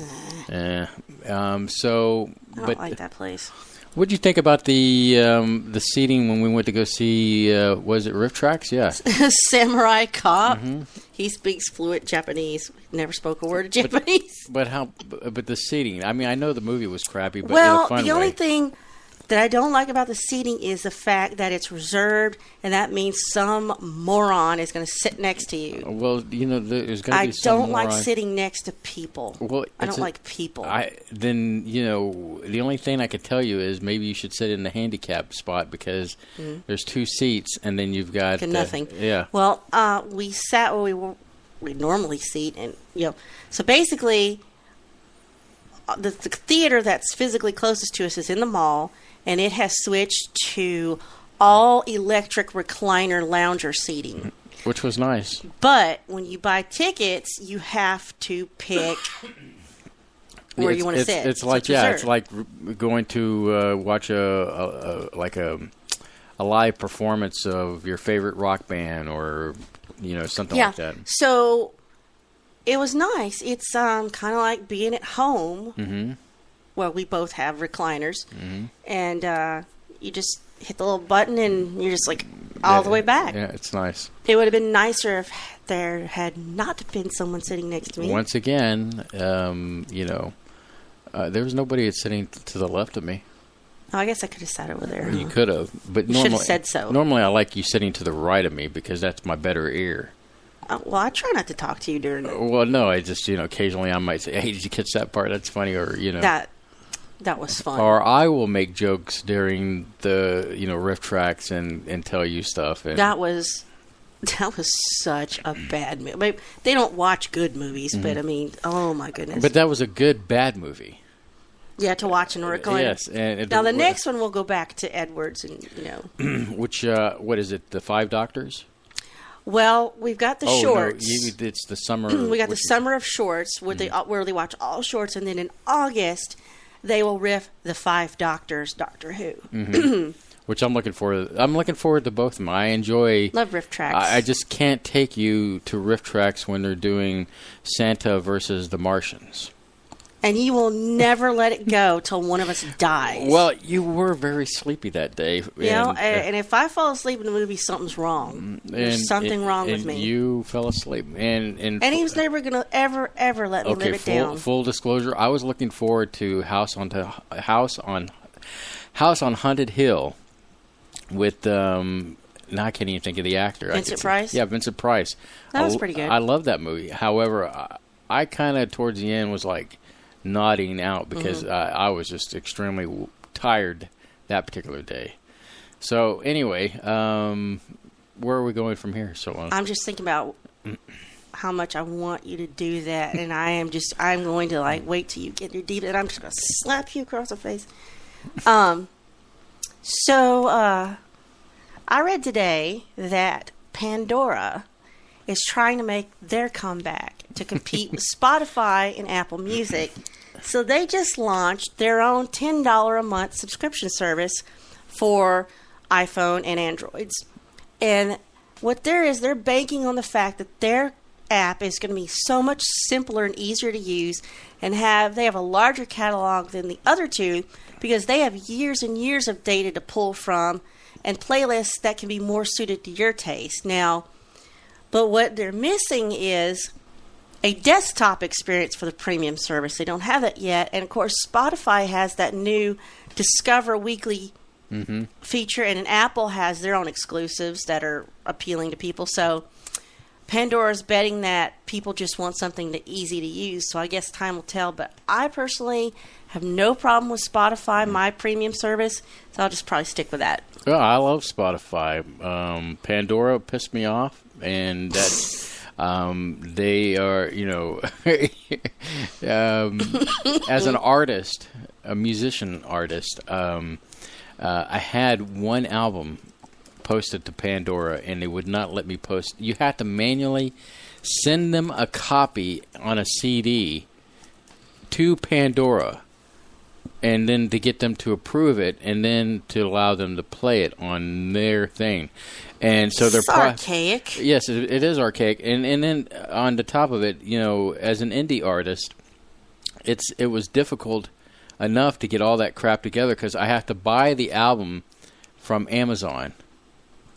I don't like that place. What did you think about the seating when we went to go see, was it Riff Tracks? Yeah. Samurai Cop. Mm-hmm. He speaks fluent Japanese. Never spoke a word of Japanese. But the seating, I mean, I know the movie was crappy, but in a fun way. The only thing that I don't like about the seating is the fact that it's reserved, and that means some moron is going to sit next to you. Well, there's going to be some moron. I don't like sitting next to people. Well, I don't like people. Then, the only thing I could tell you is maybe you should sit in the handicap spot because there's two seats, and then you've got... nothing. Yeah. Well, we sat where we normally seat, and, so basically, the theater that's physically closest to us is in the mall, and it has switched to all-electric recliner lounger seating. Which was nice. But when you buy tickets, you have to pick where you want to sit. It's like going to watch a live performance of your favorite rock band or something like that. So it was nice. It's kind of like being at home. Mm-hmm. Well, we both have recliners, and you just hit the little button, and you're just like all the way back. Yeah, it's nice. It would have been nicer if there had not been someone sitting next to me. Once again, there was nobody sitting to the left of me. Oh, I guess I could have sat over there. You could have, but should have said so. Normally, I like you sitting to the right of me because that's my better ear. Well, I try not to talk to you during. Well, no, I just occasionally I might say, "Hey, did you catch that part? That's funny," or That was fun. Or I will make jokes during the riff tracks and tell you stuff. And that was such a bad movie. They don't watch good movies, but I mean, oh my goodness. But that was a good bad movie. Yeah, to watch in a recliner. Yes. Now the next one we'll go back to Edwards and Which what is it? The Five Doctors. Well, we've got the shorts. No, it's the summer. We got the Summer of Shorts where they watch all shorts, and then in August they will riff the Five Doctors, Doctor Who. Mm-hmm. Which I'm looking forward. I'm looking forward to both of them. I enjoy. Love riff tracks. I just can't take you to riff tracks when they're doing Santa versus the Martians. And you will never let it go till one of us dies. Well, you were very sleepy that day. And if I fall asleep in the movie, something's wrong. There's something wrong with me. You fell asleep. And he was never going to ever let me live it down. Full disclosure, I was looking forward to House on Haunted Hill with... now I can't even think of the actor. Vincent Price? Yeah, Vincent Price. That was pretty good. I love that movie. However, I kind of, towards the end, was like... nodding out because I was just extremely tired that particular day. So anyway, where are we going from here? I'm just thinking about how much I want you to do that, and I'm going to wait till you get your deep, and I'm just going to slap you across the face. So, I read today that Pandora is trying to make their comeback to compete with Spotify and Apple Music. So they just launched their own $10 a month subscription service for iPhone and Androids. And what they're banking on the fact that their app is going to be so much simpler and easier to use, and they have a larger catalog than the other two because they have years and years of data to pull from and playlists that can be more suited to your taste. Now, but what they're missing is a desktop experience for the premium service. They don't have that yet. And of course, Spotify has that new Discover Weekly feature, and an Apple has their own exclusives that are appealing to people. So Pandora's betting that people just want something easy to use. So I guess time will tell. But I personally have no problem with Spotify, my premium service. So I'll just probably stick with that. Well, I love Spotify. Pandora pissed me off, and that they are, as an artist, a musician artist, I had one album posted to Pandora, and they would not let me post. You had to manually send them a copy on a CD to Pandora, and then to get them to approve it, and then to allow them to play it on their thing. And so they're archaic. Yes, it is archaic. And then on the top of it, as an indie artist, it was difficult enough to get all that crap together because I have to buy the album from Amazon.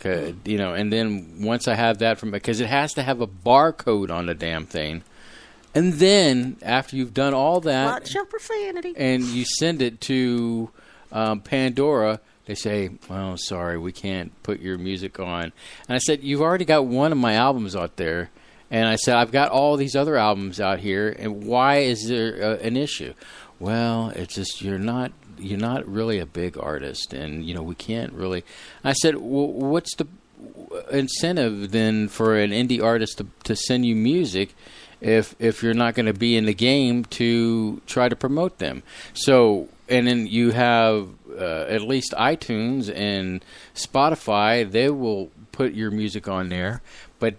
And then once I have that because it has to have a barcode on the damn thing. And then after you've done all that, watch your profanity, and you send it to Pandora, they say, "Well, sorry, we can't put your music on." And I said, "You've already got one of my albums out there." And I said, "I've got all these other albums out here, and why is there an issue?" Well, it's just you're not really a big artist, and we can't really. I said, "Well, what's the incentive then for an indie artist to send you music if you're not going to be in the game to try to promote them?" So, and then you have at least iTunes and Spotify; they will put your music on there, but.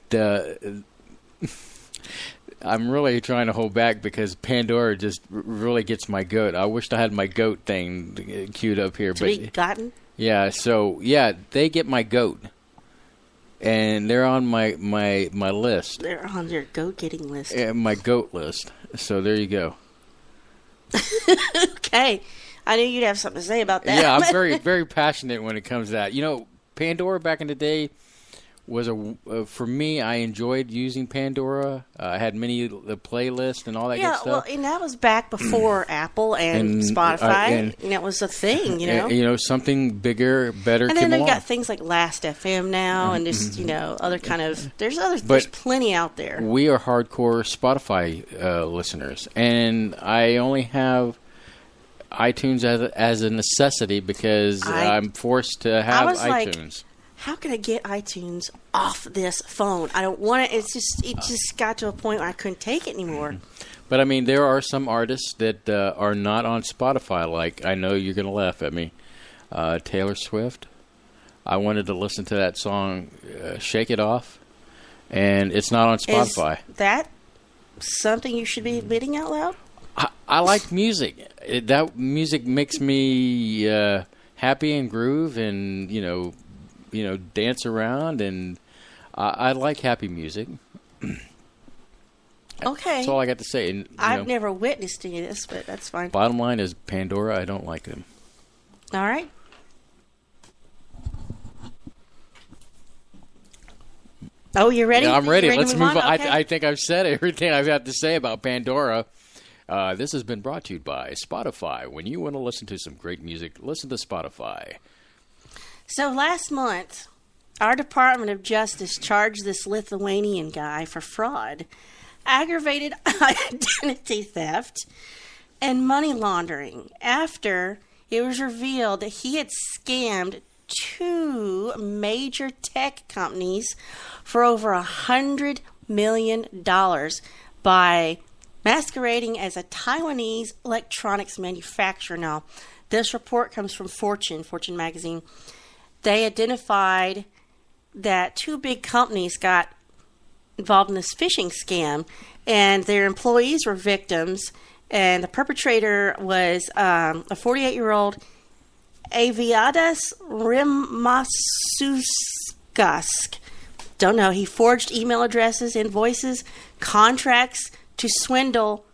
I'm really trying to hold back because Pandora just really gets my goat. I wished I had my goat thing queued up here. Sweet gotten? Yeah, so, they get my goat. And they're on my list. They're on your goat-getting list. Yeah, my goat list. So there you go. Okay. I knew you'd have something to say about that. Yeah, I'm very, very passionate when it comes to that. Pandora back in the day was for me, I enjoyed using Pandora. I had the playlists and all that good stuff. Yeah, well, and that was back before Apple and Spotify. And it was a thing, something bigger, better came along. And then they've got things like Last FM now, and just, other kind of... There's plenty out there. We are hardcore Spotify listeners, and I only have iTunes as a necessity because I'm forced to have iTunes. How can I get iTunes off this phone? I don't want it. It just got to a point where I couldn't take it anymore. But I mean, there are some artists that are not on Spotify. Like, I know you're going to laugh at me, Taylor Swift. I wanted to listen to that song, "Shake It Off," and it's not on Spotify. Is that something you should be admitting out loud? I like music. That music makes me happy and groove, and dance around, and I like happy music. Okay. That's all I got to say. And, I've never witnessed any of this, but that's fine. Bottom line is Pandora, I don't like them. All right. Oh, you're ready? Yeah, I'm ready. Let's move on. Okay. I think I've said everything I've got to say about Pandora. This has been brought to you by Spotify. When you want to listen to some great music, listen to Spotify. So last month, our Department of Justice charged this Lithuanian guy for fraud, aggravated identity theft, and money laundering after it was revealed that he had scammed 2 major tech companies for over $100 million by masquerading as a Taiwanese electronics manufacturer. Now, This report comes from Fortune magazine. They identified that 2 big companies got involved in this phishing scam, and their employees were victims, and the perpetrator was a 48-year-old Aviadas Rimasuskask. Don't know. He forged email addresses, invoices, contracts to swindle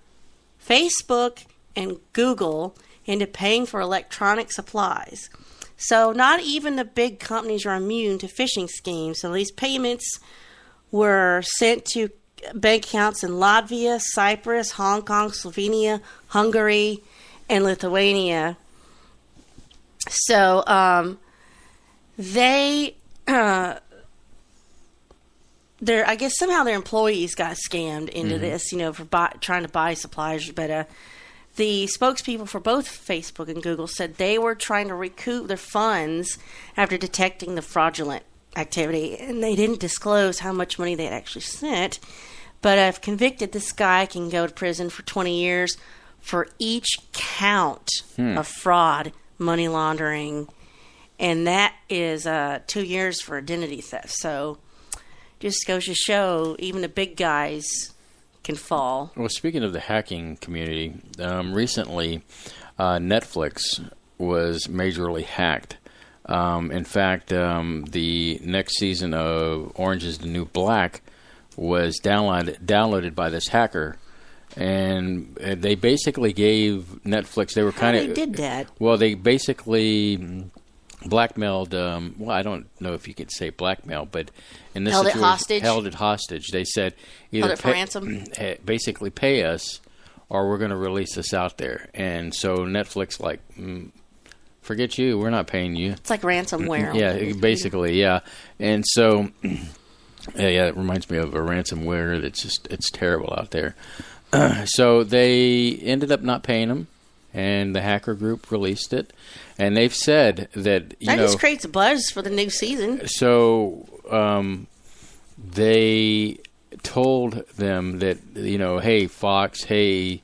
Facebook and Google into paying for electronic supplies. So not even the big companies are immune to phishing schemes. So these payments were sent to bank accounts in Latvia, Cyprus, Hong Kong, Slovenia, Hungary, and Lithuania. So I guess somehow their employees got scammed into this, for trying to buy supplies. But the spokespeople for both Facebook and Google said they were trying to recoup their funds after detecting the fraudulent activity, and they didn't disclose how much money they had actually sent. But if convicted, this guy can go to prison for 20 years for each count of fraud, money laundering, and that is 2 years for identity theft. So just goes to show even the big guys can fall. Well, speaking of the hacking community, recently Netflix was majorly hacked. In fact, the next season of Orange is the New Black was downloaded by this hacker, and they basically gave Netflix. They were kind of. They did that. Well, they basically blackmailed. Well, I don't know if you could say blackmail, but in this held situation, held it hostage. They said either for ransom. Basically pay us, or we're going to release this out there. And so Netflix, like, forget you, we're not paying you. It's like ransomware. Yeah, basically, yeah. And so, yeah, it reminds me of a ransomware. It's terrible out there. So they ended up not paying them, and the hacker group released it. And they've said that, that just creates a buzz for the new season. So they told them that, hey, Fox, hey,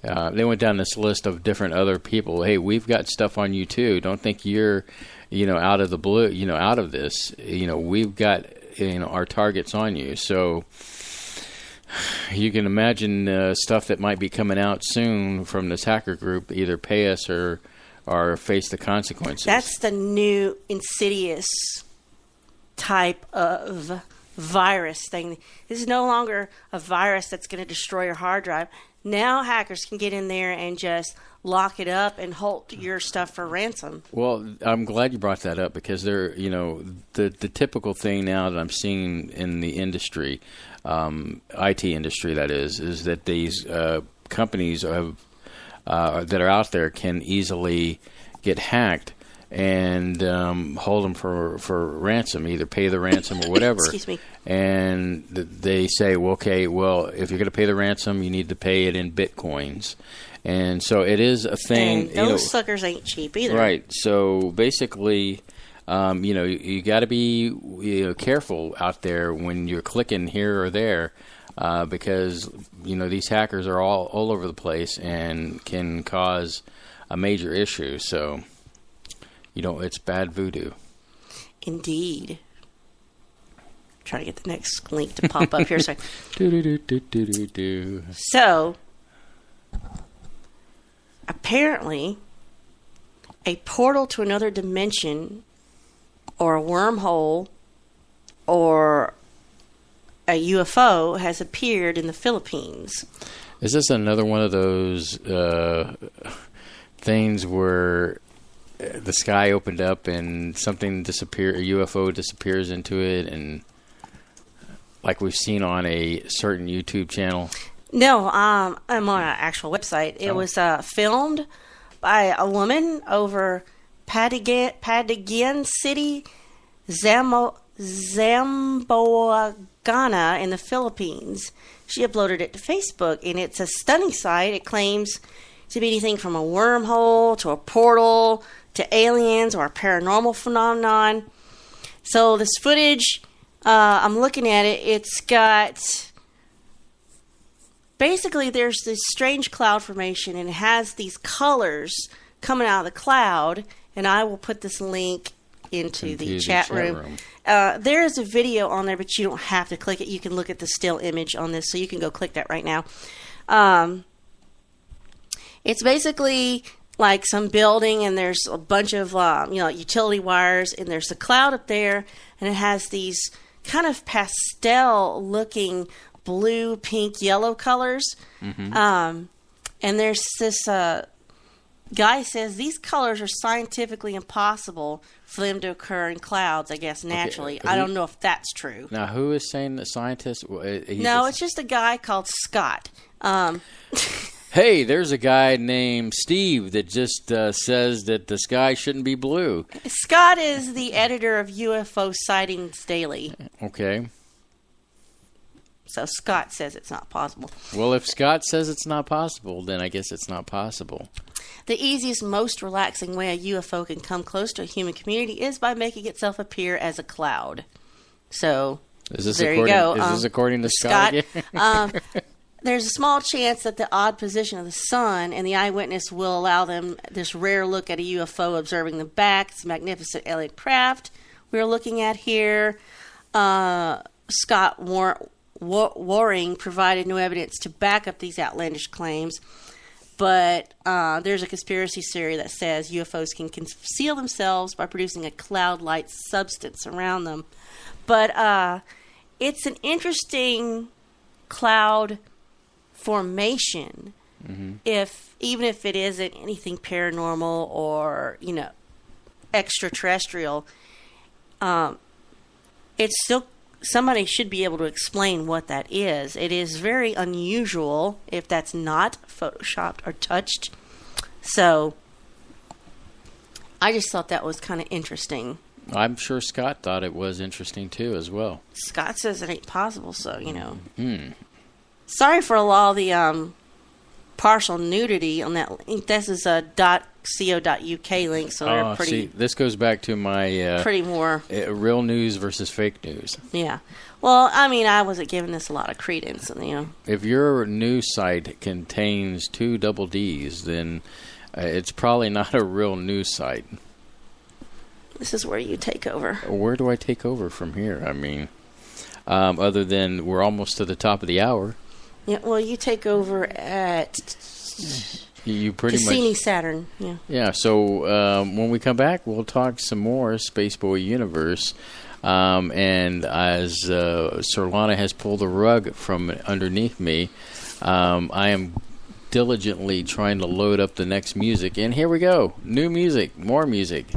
they went down this list of different other people. Hey, we've got stuff on you too. Don't think you're, out of the blue, out of this. We've got, our targets on you. So you can imagine stuff that might be coming out soon from this hacker group. Either pay us or face the consequences. That's the new insidious type of virus thing. This is no longer a virus that's going to destroy your hard drive. Now hackers can get in there and just lock it up and hold your stuff for ransom. Well, I'm glad you brought that up, because they're, the typical thing now that I'm seeing in the industry, IT industry that is that these companies have that are out there can easily get hacked and hold them for ransom, either pay the ransom or whatever. Excuse me. And they say, well, okay, well, if you're going to pay the ransom, you need to pay it in Bitcoins. And so it is a thing. And those suckers ain't cheap either. Right. So basically, you got to be careful out there when you're clicking here or there, because these hackers are all over the place and can cause a major issue. So it's bad voodoo. Indeed. Try to get the next link to pop up here. So apparently, a portal to another dimension, or a wormhole, or a UFO has appeared in the Philippines. Is this another one of those things where the sky opened up and something disappeared, a UFO disappears into it, and like we've seen on a certain YouTube channel? No, I'm on an actual website. It was filmed by a woman over Padaguan City, Zamboanga in the Philippines. She uploaded it to Facebook, and it's a stunning sight. It claims to be anything from a wormhole to a portal to aliens or a paranormal phenomenon. So this footage, I'm looking at it, it's got... Basically, there's this strange cloud formation, and it has these colors coming out of the cloud, and I will put this link into the chat room. There is a video on there, but you don't have to click it. You can look at the still image on this, so you can go click that right now. It's basically like some building, and there's a bunch of utility wires, and there's a cloud up there, and it has these kind of pastel-looking blue, pink, yellow colors. And there's this guy says these colors are scientifically impossible for them to occur in clouds, I guess, naturally. I don't know if that's true. Now, who is saying the scientist? It's just a guy called Scott. Hey, there's a guy named Steve that just says that the sky shouldn't be blue. Scott is the editor of UFO Sightings Daily. Okay. So Scott says it's not possible. Well, if Scott says it's not possible, then I guess it's not possible. The easiest, most relaxing way a UFO can come close to a human community is by making itself appear as a cloud. So, there you go. Is this according to Scott? There's a small chance that the odd position of the sun and the eyewitness will allow them this rare look at a UFO observing the back. It's a magnificent alien craft we're looking at here. Scott Waring provided no evidence to back up these outlandish claims, but there's a conspiracy theory that says UFOs can conceal themselves by producing a cloud-like substance around them. But it's an interesting cloud formation, even if it isn't anything paranormal or extraterrestrial. It's still, somebody should be able to explain what that is. It is very unusual if that's not photoshopped or touched. So I just thought that was kind of interesting. I'm sure Scott thought it was interesting too as well. Scott says it ain't possible, so Sorry for all the partial nudity on that link. This is a .co.uk link, so they're pretty... See, this goes back to my... pretty more... real news versus fake news. Yeah. Well, I mean, I wasn't giving this a lot of credence, If your news site contains 2 double Ds, then it's probably not a real news site. This is where you take over. Where do I take over from here? I mean, other than we're almost to the top of the hour. Yeah, well, you take over at you pretty Cassini much Saturn. Yeah. Yeah. So when we come back, we'll talk some more Spaceboy Universe, and as Surlana has pulled the rug from underneath me, I am diligently trying to load up the next music, and here we go. New music, more music.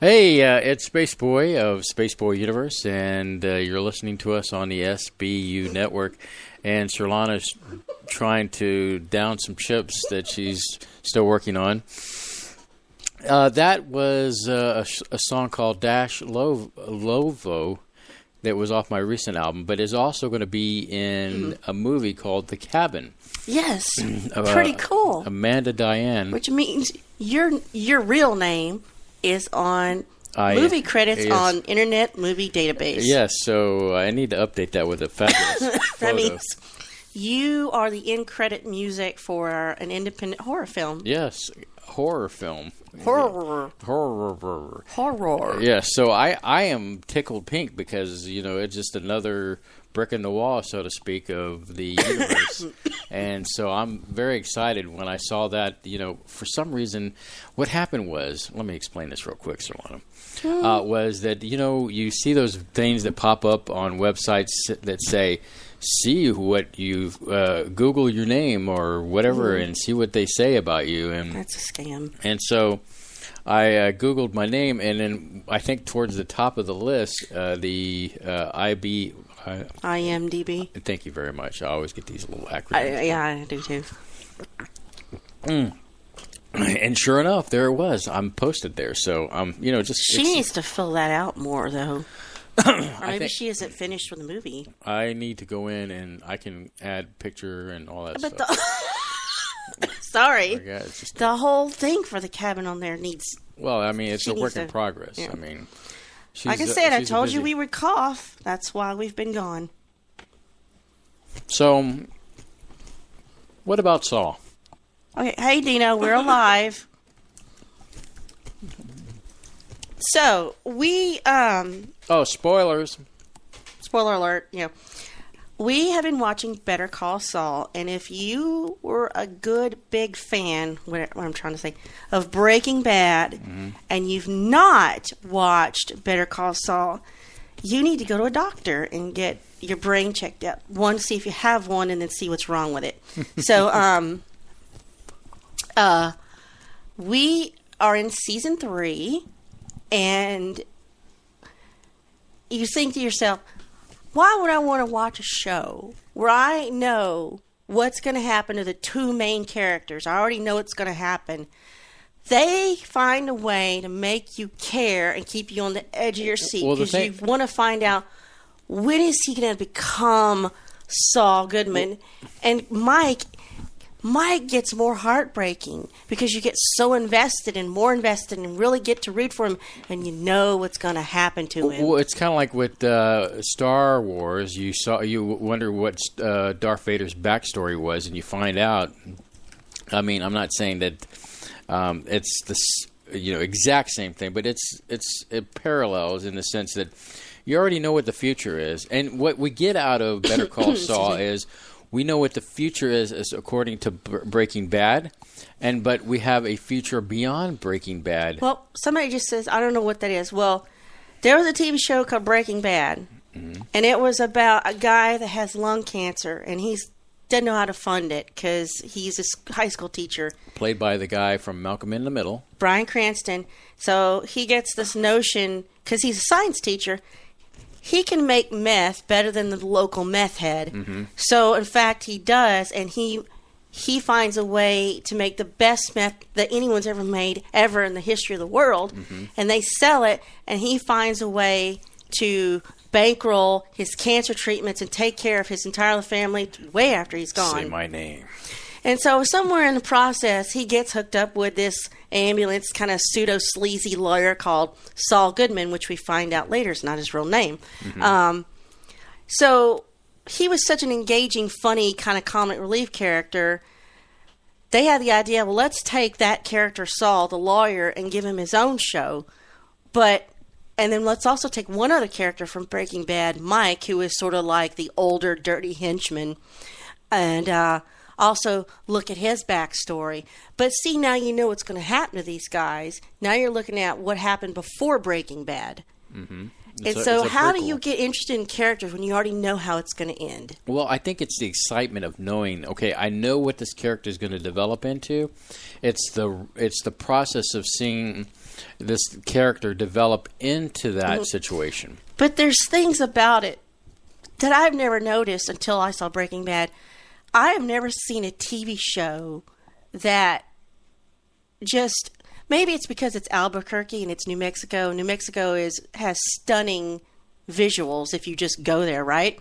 Hey, it's Spaceboy of Spaceboy Universe, and you're listening to us on the SBU network. And Surlana's trying to down some chips that she's still working on. That was a song called Dash Lovo that was off my recent album, but is also going to be in a movie called The Cabin. Yes, pretty cool. Amanda Diane. Which means your real name is on movie credits on Internet Movie Database. Yes, so I need to update that with a fabulous photo. That means you are the in-credit music for an independent horror film. Yes, horror film. Horror. Yeah, so I am tickled pink because, it's just another brick in the wall, so to speak, of the universe. And so I'm very excited when I saw that, for some reason, what happened was, let me explain this real quick, Surlana, was that, you see those things that pop up on websites that say, see what you Google your name or whatever and see what they say about you. And that's a scam. And so I Googled my name, and then I think towards the top of the list, the IMDb. Thank you very much. I always get these little acronyms. I do too. And sure enough, there it was. I'm posted there. So, She needs to fill that out more, though. Or maybe she isn't finished with the movie. I need to go in and I can add picture and all that stuff. Sorry. The whole thing for The Cabin on there needs... Well, it's a work in progress. Yeah. Like I said, I told you we would cough. That's why we've been gone. So, what about Saw? Okay, hey, Dino, we're alive. So, we... Oh, spoilers. Spoiler alert, We have been watching Better Call Saul, and if you were a good, big fan, what I'm trying to say, of Breaking Bad, and you've not watched Better Call Saul, you need to go to a doctor and get your brain checked out. One, see if you have one, and then see what's wrong with it. So, we are in season 3, and you think to yourself, why would I want to watch a show where I know what's going to happen to the two main characters? I already know what's going to happen. They find a way to make you care and keep you on the edge of your seat because you want to find out, when is he going to become Saul Goodman? And Mike gets more heartbreaking because you get so invested and more invested and really get to root for him, and you know what's going to happen to him. Well, it's kind of like with Star Wars. You wonder what Darth Vader's backstory was, and you find out. I'm not saying that it's the exact same thing, but it parallels in the sense that you already know what the future is, and what we get out of Better Call Saul is. We know what the future is according to Breaking Bad, but we have a future beyond Breaking Bad. Well, somebody just says, I don't know what that is. Well, there was a TV show called Breaking Bad, and it was about a guy that has lung cancer, and he doesn't know how to fund it because he's a high school teacher. Played by the guy from Malcolm in the Middle. Bryan Cranston. So he gets this notion, because he's a science teacher, he can make meth better than the local meth head. So, in fact, he does, and he finds a way to make the best meth that anyone's ever made ever in the history of the world, and they sell it, and he finds a way to bankroll his cancer treatments and take care of his entire family way after he's gone. Say my name. And so somewhere in the process, he gets hooked up with this ambulance kind of pseudo-sleazy lawyer called Saul Goodman, which we find out later is not his real name. So he was such an engaging, funny, kind of comic relief character. They had the idea, well, let's take that character, Saul, the lawyer, and give him his own show. And then let's also take one other character from Breaking Bad, Mike, who is sort of like the older, dirty henchman. And also look at his backstory. But see, now you know what's going to happen to these guys. Now you're looking at what happened before Breaking Bad. And how do you get interested in characters when you already know how it's going to end? Well, I think it's the excitement of knowing, okay, I know what this character is going to develop into. It's the process of seeing this character develop into that situation. But there's things about it that I've never noticed until I saw Breaking Bad. I have never seen a TV show that just, maybe it's because it's Albuquerque and it's New Mexico. New Mexico has stunning visuals if you just go there, right?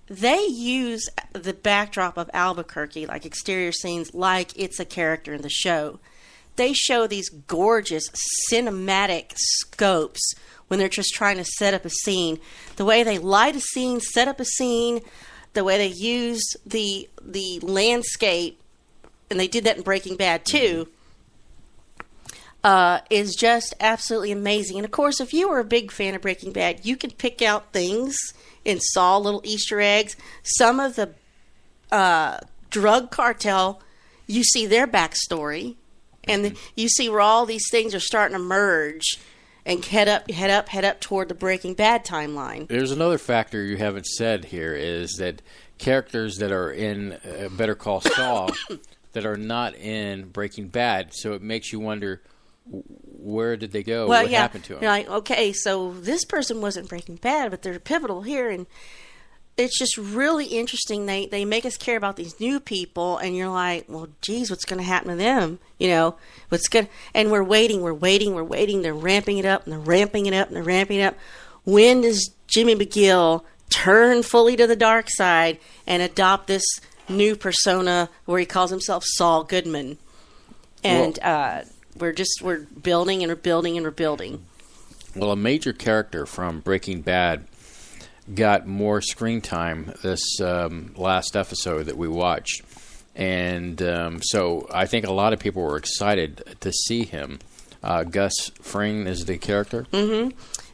They use the backdrop of Albuquerque, like exterior scenes, like it's a character in the show. They show these gorgeous cinematic scopes when they're just trying to set up a scene. The way they light a scene, set up a scene, the way they use the landscape, and they did that in Breaking Bad too, is just absolutely amazing. And of course, if you were a big fan of Breaking Bad, you could pick out things and saw little Easter eggs. Some of the drug cartel, you see their backstory, and you see where all these things are starting to merge and head up toward the Breaking Bad timeline. There's another factor you haven't said here is that characters that are in Better Call Saul that are not in Breaking Bad, so it makes you wonder, where did they go? What happened to them? You're like, okay, so this person wasn't Breaking Bad, but they're pivotal here, and it's just really interesting. They make us care about these new people, and you're like, well, geez, what's going to happen to them? You know, and we're waiting. They're ramping it up, and they're ramping it up, and they're ramping it up. When does Jimmy McGill turn fully to the dark side and adopt this new persona where he calls himself Saul Goodman? And we're building and we're building and we're building. Well, a major character from Breaking Bad got more screen time this last episode that we watched. And so I think a lot of people were excited to see him. Gus Fring is the character.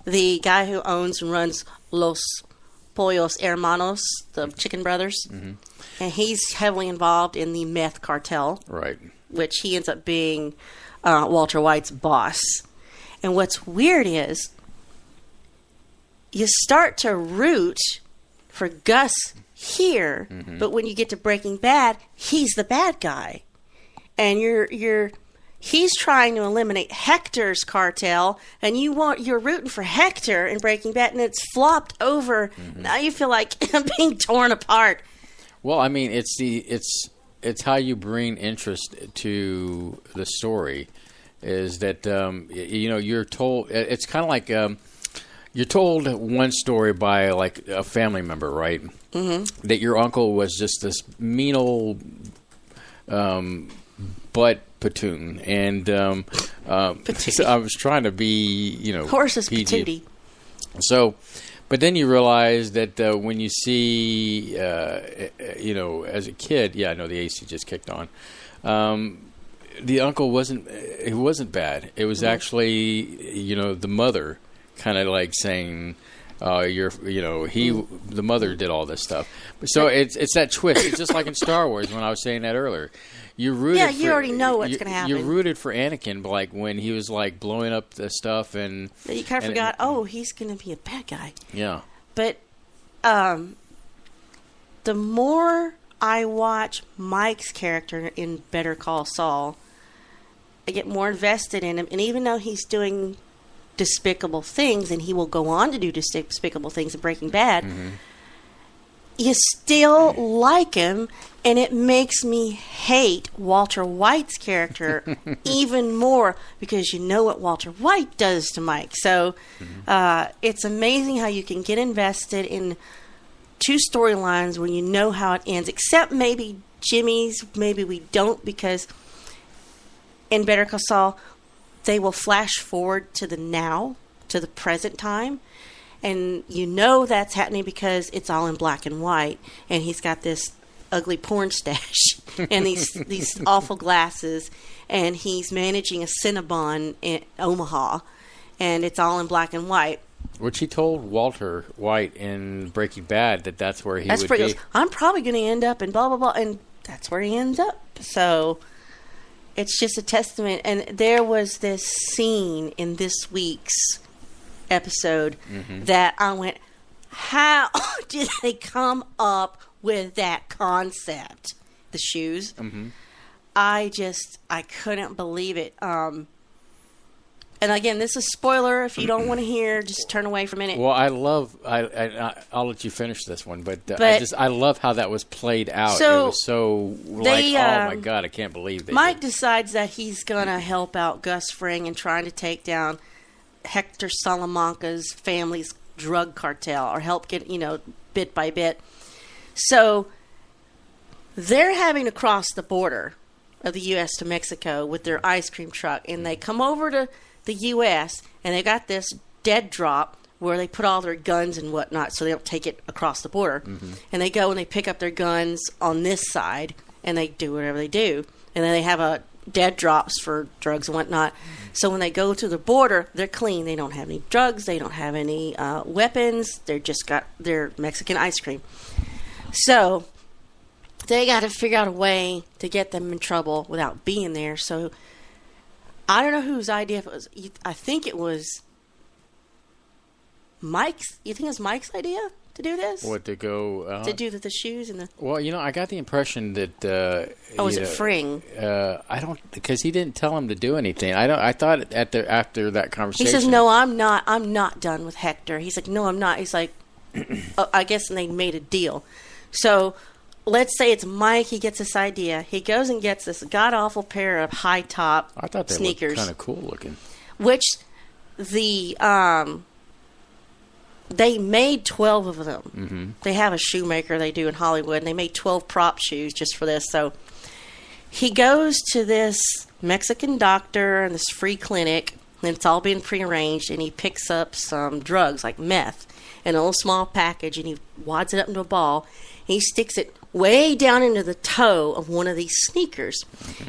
The guy who owns and runs Los Pollos Hermanos, the Chicken Brothers. And he's heavily involved in the meth cartel. Right. Which he ends up being Walter White's boss. And what's weird is you start to root for Gus here, but when you get to Breaking Bad, he's the bad guy. And he's trying to eliminate Hector's cartel, and you're rooting for Hector in Breaking Bad, and it's flopped over. Now you feel like I'm being torn apart. Well, I mean, it's how you bring interest to the story. Is that you're told, it's kind of like you're told one story by like a family member, right? That your uncle was just this mean old butt platoon, and so I was trying to be horses patootie. So, but then you realize that when you see as a kid, I know the AC just kicked on. The uncle wasn't bad. It was actually the mother kind of like saying the mother did all this stuff. So it's that twist. It's just like in Star Wars when I was saying that earlier. You already know what's going to happen. You rooted for Anakin, like when he was like blowing up the stuff, and you kind of forgot. He's going to be a bad guy. Yeah. But the more I watch Mike's character in Better Call Saul, I get more invested in him. And even though he's doing despicable things, and he will go on to do despicable things in Breaking Bad, you still like him, and it makes me hate Walter White's character even more, because you know what Walter White does to Mike. So it's amazing how you can get invested in two storylines when you know how it ends, except maybe Jimmy's. Maybe we don't, because in Better Call Saul, they will flash forward to the present time. And you know that's happening because it's all in black and white. And he's got this ugly porn stash and these awful glasses. And he's managing a Cinnabon in Omaha. And it's all in black and white. Which he told Walter White in Breaking Bad that's where he would be. Goes, I'm probably going to end up in blah, blah, blah. And that's where he ends up. So it's just a testament. And there was this scene in this week's episode that I went, how did they come up with that concept? The shoes. I couldn't believe it. And again, this is spoiler. If you don't want to hear, just turn away for a minute. Well, I'll let you finish this one, but I love how that was played out. So it was so oh my God, I can't believe it. Mike decides that he's going to help out Gus Fring in trying to take down Hector Salamanca's family's drug cartel, or help get, bit by bit. So they're having to cross the border of the U.S. to Mexico with their ice cream truck, and they come over to the U.S., and they got this dead drop where they put all their guns and whatnot so they don't take it across the border. And they go and they pick up their guns on this side, and they do whatever they do. And then they have a dead drops for drugs and whatnot. So when they go to the border, they're clean. They don't have any drugs. They don't have any weapons. They're just got their Mexican ice cream. So they got to figure out a way to get them in trouble without being there. So I don't know whose idea it was. I think it was Mike's. You think it was Mike's idea to do this? What, to go... to do the shoes and the... Well, I got the impression that... was it Fring? I don't... Because he didn't tell him to do anything. I thought after that conversation... He says, no, I'm not done with Hector. He's like, no, I'm not. He's like, I guess, and they made a deal. So... Let's say it's Mike. He gets this idea. He goes and gets this god-awful pair of high-top sneakers. I thought they looked kind of cool looking. Which they made 12 of them. They have a shoemaker they do in Hollywood, and they made 12 prop shoes just for this. So he goes to this Mexican doctor and this free clinic, and it's all been prearranged, and he picks up some drugs like meth in a little small package, and he wads it up into a ball, and he sticks it way down into the toe of one of these sneakers.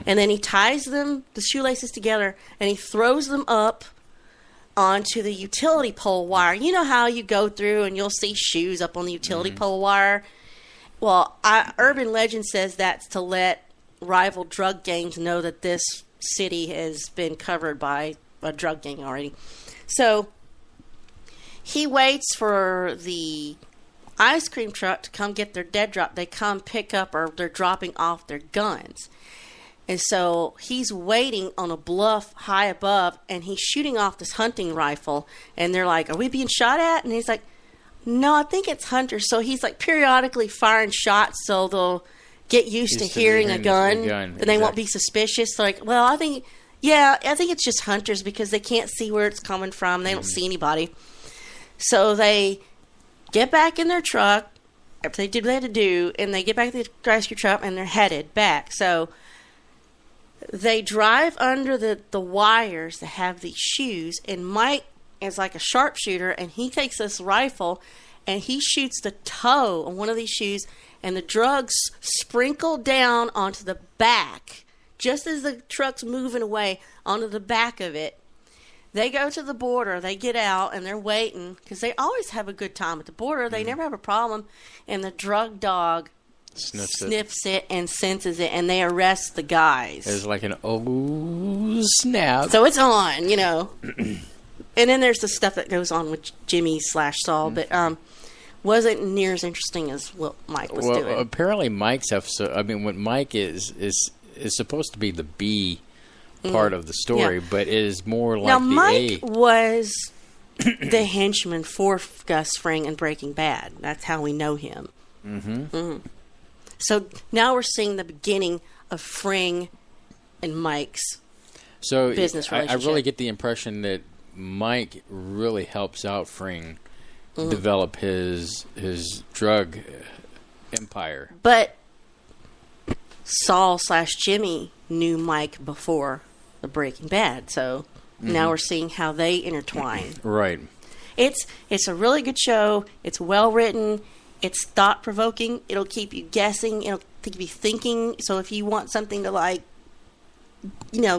And then he ties the shoelaces together, and he throws them up onto the utility pole wire. You know how you go through and you'll see shoes up on the utility pole wire? Well, urban legend says that's to let rival drug gangs know that this city has been covered by a drug gang already. So he waits for the ice cream truck to come get their dead drop. They come pick up, or they're dropping off their guns. And so he's waiting on a bluff high above, and he's shooting off this hunting rifle. And they're like, are we being shot at? And he's like, no, I think it's hunters. So he's like periodically firing shots so they'll get used to hearing a gun. And they won't be suspicious. They're like, well, I think it's just hunters because they can't see where it's coming from. They don't see anybody. So they get back in their truck, after they did what they had to do, and they get back to the rescue truck, and they're headed back. So they drive under the wires that have these shoes, and Mike is like a sharpshooter, and he takes this rifle, and he shoots the toe on one of these shoes, and the drugs sprinkle down onto the back, just as the truck's moving away, onto the back of it. They go to the border, they get out, and they're waiting, because they always have a good time at the border. They never have a problem. And the drug dog sniffs it and senses it, and they arrest the guys. It's like an, oh, snap. So it's on, And then there's the stuff that goes on with Jimmy/Saul, but wasn't near as interesting as what Mike was doing. Well, apparently Mike's episode, what Mike is supposed to be the B part of the story, but it is more like now, the Mike A. was the henchman for Gus Fring in Breaking Bad. That's how we know him. So now we're seeing the beginning of Fring and Mike's business relationship. I really get the impression that Mike really helps out Fring develop his drug empire. But Saul/Jimmy knew Mike before the Breaking Bad, so now we're seeing how they intertwine. Right. It's a really good show. It's well written. It's thought provoking. It'll keep you guessing. It'll keep you thinking. So if you want something to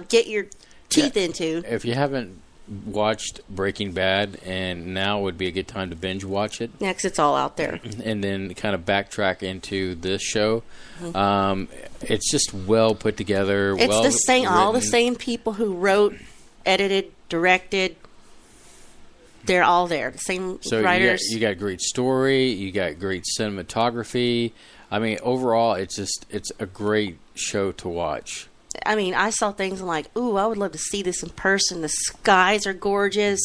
get your teeth into. If you haven't watched Breaking Bad, and now would be a good time to binge watch it. Next, it's all out there. And then kind of backtrack into this show. It's just well put together. It's the same, all the same people who wrote, edited, directed. They're all there. The same So writers. you got great story. You got great cinematography. I mean, overall, it's a great show to watch. I mean, I saw things I'm like, ooh, I would love to see this in person. The skies are gorgeous.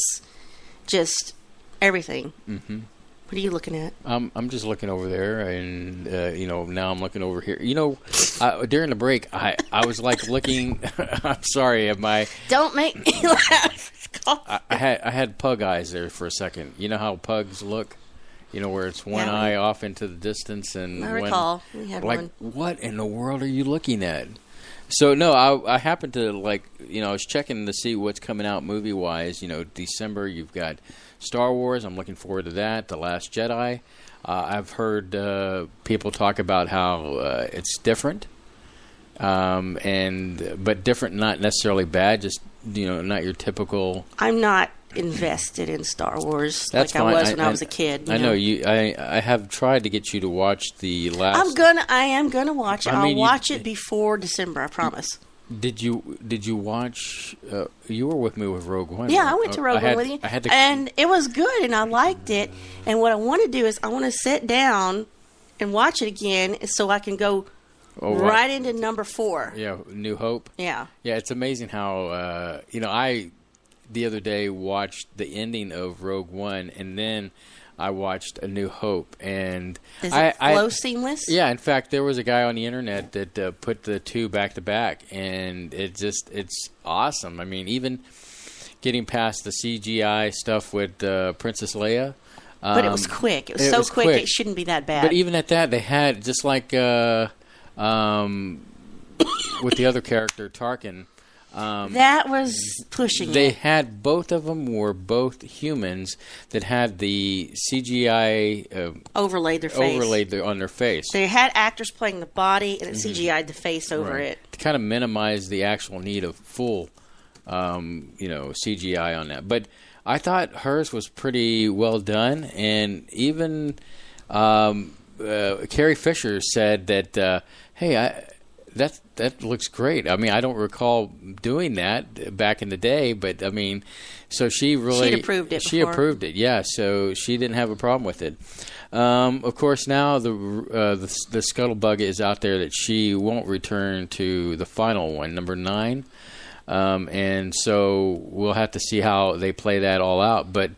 Just everything. Mm-hmm. What are you looking at? I'm just looking over there, and now I'm looking over here. During the break, I was like looking. I'm sorry, Don't make me laugh. I had pug eyes there for a second. You know how pugs look? Where it's one eye off into the distance, and I recall we had like, one. What in the world are you looking at? So no, I happened to I was checking to see what's coming out movie wise. December you've got Star Wars. I'm looking forward to that. The Last Jedi. I've heard people talk about how it's different, but different, not necessarily bad. Just not your typical. I'm not invested in Star Wars That's like fine. I was when I was a kid. I know you. I have tried to get you to watch the last. I am gonna watch it. I'll watch it before December. I promise. Did you watch? You were with me with Rogue One. Yeah, right? I went to Rogue One with you, and it was good, and I liked it. And what I want to do is I want to sit down and watch it again, so I can go right into number 4. Yeah, New Hope. Yeah. Yeah, it's amazing how I the other day watched the ending of Rogue One, and then I watched A New Hope, and does it flow seamless? Yeah, in fact, there was a guy on the internet that put the two back to back, and it's awesome. I mean, even getting past the CGI stuff with Princess Leia. But it was quick. It was so quick it shouldn't be that bad. But even at that, they had, just like with the other character, Tarkin. That was pushing They it. had, both of them were both humans that had the CGI overlaid their face. On their face. They had actors playing the body, and it CGI'd the face over it. To kind of minimize the actual need of full, CGI on that. But I thought hers was pretty well done, and even Carrie Fisher said that, hey, that looks great. I mean, I don't recall doing that back in the day, but I mean, so she'd approved it. She approved it, yeah. So she didn't have a problem with it. Of course, now the scuttlebutt is out there that she won't return to the final one, number 9, and so we'll have to see how they play that all out. But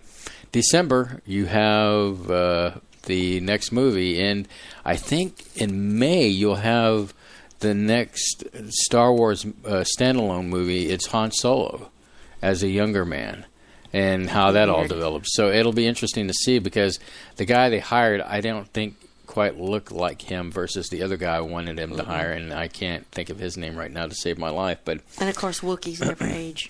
December, you have the next movie, and I think in May you'll have the next Star Wars standalone movie. It's Han Solo as a younger man, and how that all develops. So it'll be interesting to see, because the guy they hired, I don't think quite looked like him, versus the other guy I wanted him to hire, and I can't think of his name right now to save my life. But and of course, Wookiees never age.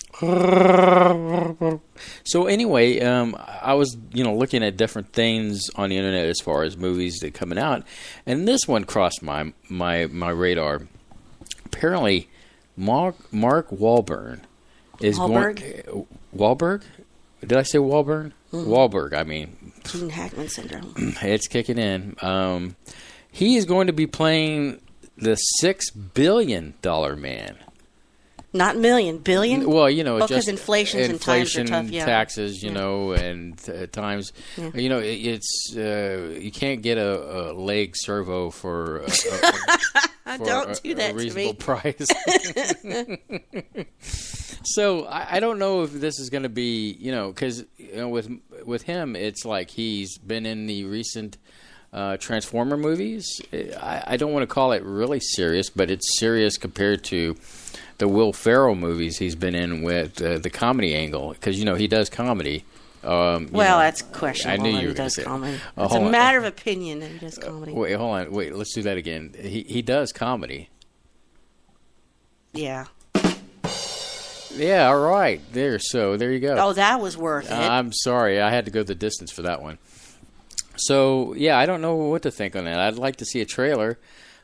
So anyway, I was looking at different things on the internet as far as movies that are coming out, and this one crossed my radar. Apparently, Mark Wahlberg is Wahlberg? Did I say Wahlberg? Mm-hmm. Wahlberg. I mean, Gene Hackman syndrome. It's kicking in. He is going to be playing the $6 billion man. Not million, billion? Well, because inflation and times are tough, yeah. Taxes, and times, it's you can't get a leg servo for don't do that a reasonable to me. price. So I don't know if this is going to be, because with him, it's like he's been in the recent Transformer movies. I don't want to call it really serious, but it's serious compared to the Will Ferrell movies he's been in with the comedy angle, because he does comedy. That's questionable. I knew you were going to say comedy. It's a matter of opinion that he does comedy. Wait, hold on. Wait, let's do that again. He does comedy. Yeah. Yeah. All right. There you go. Oh, that was worth it. I'm sorry. I had to go the distance for that one. So yeah, I don't know what to think on that. I'd like to see a trailer.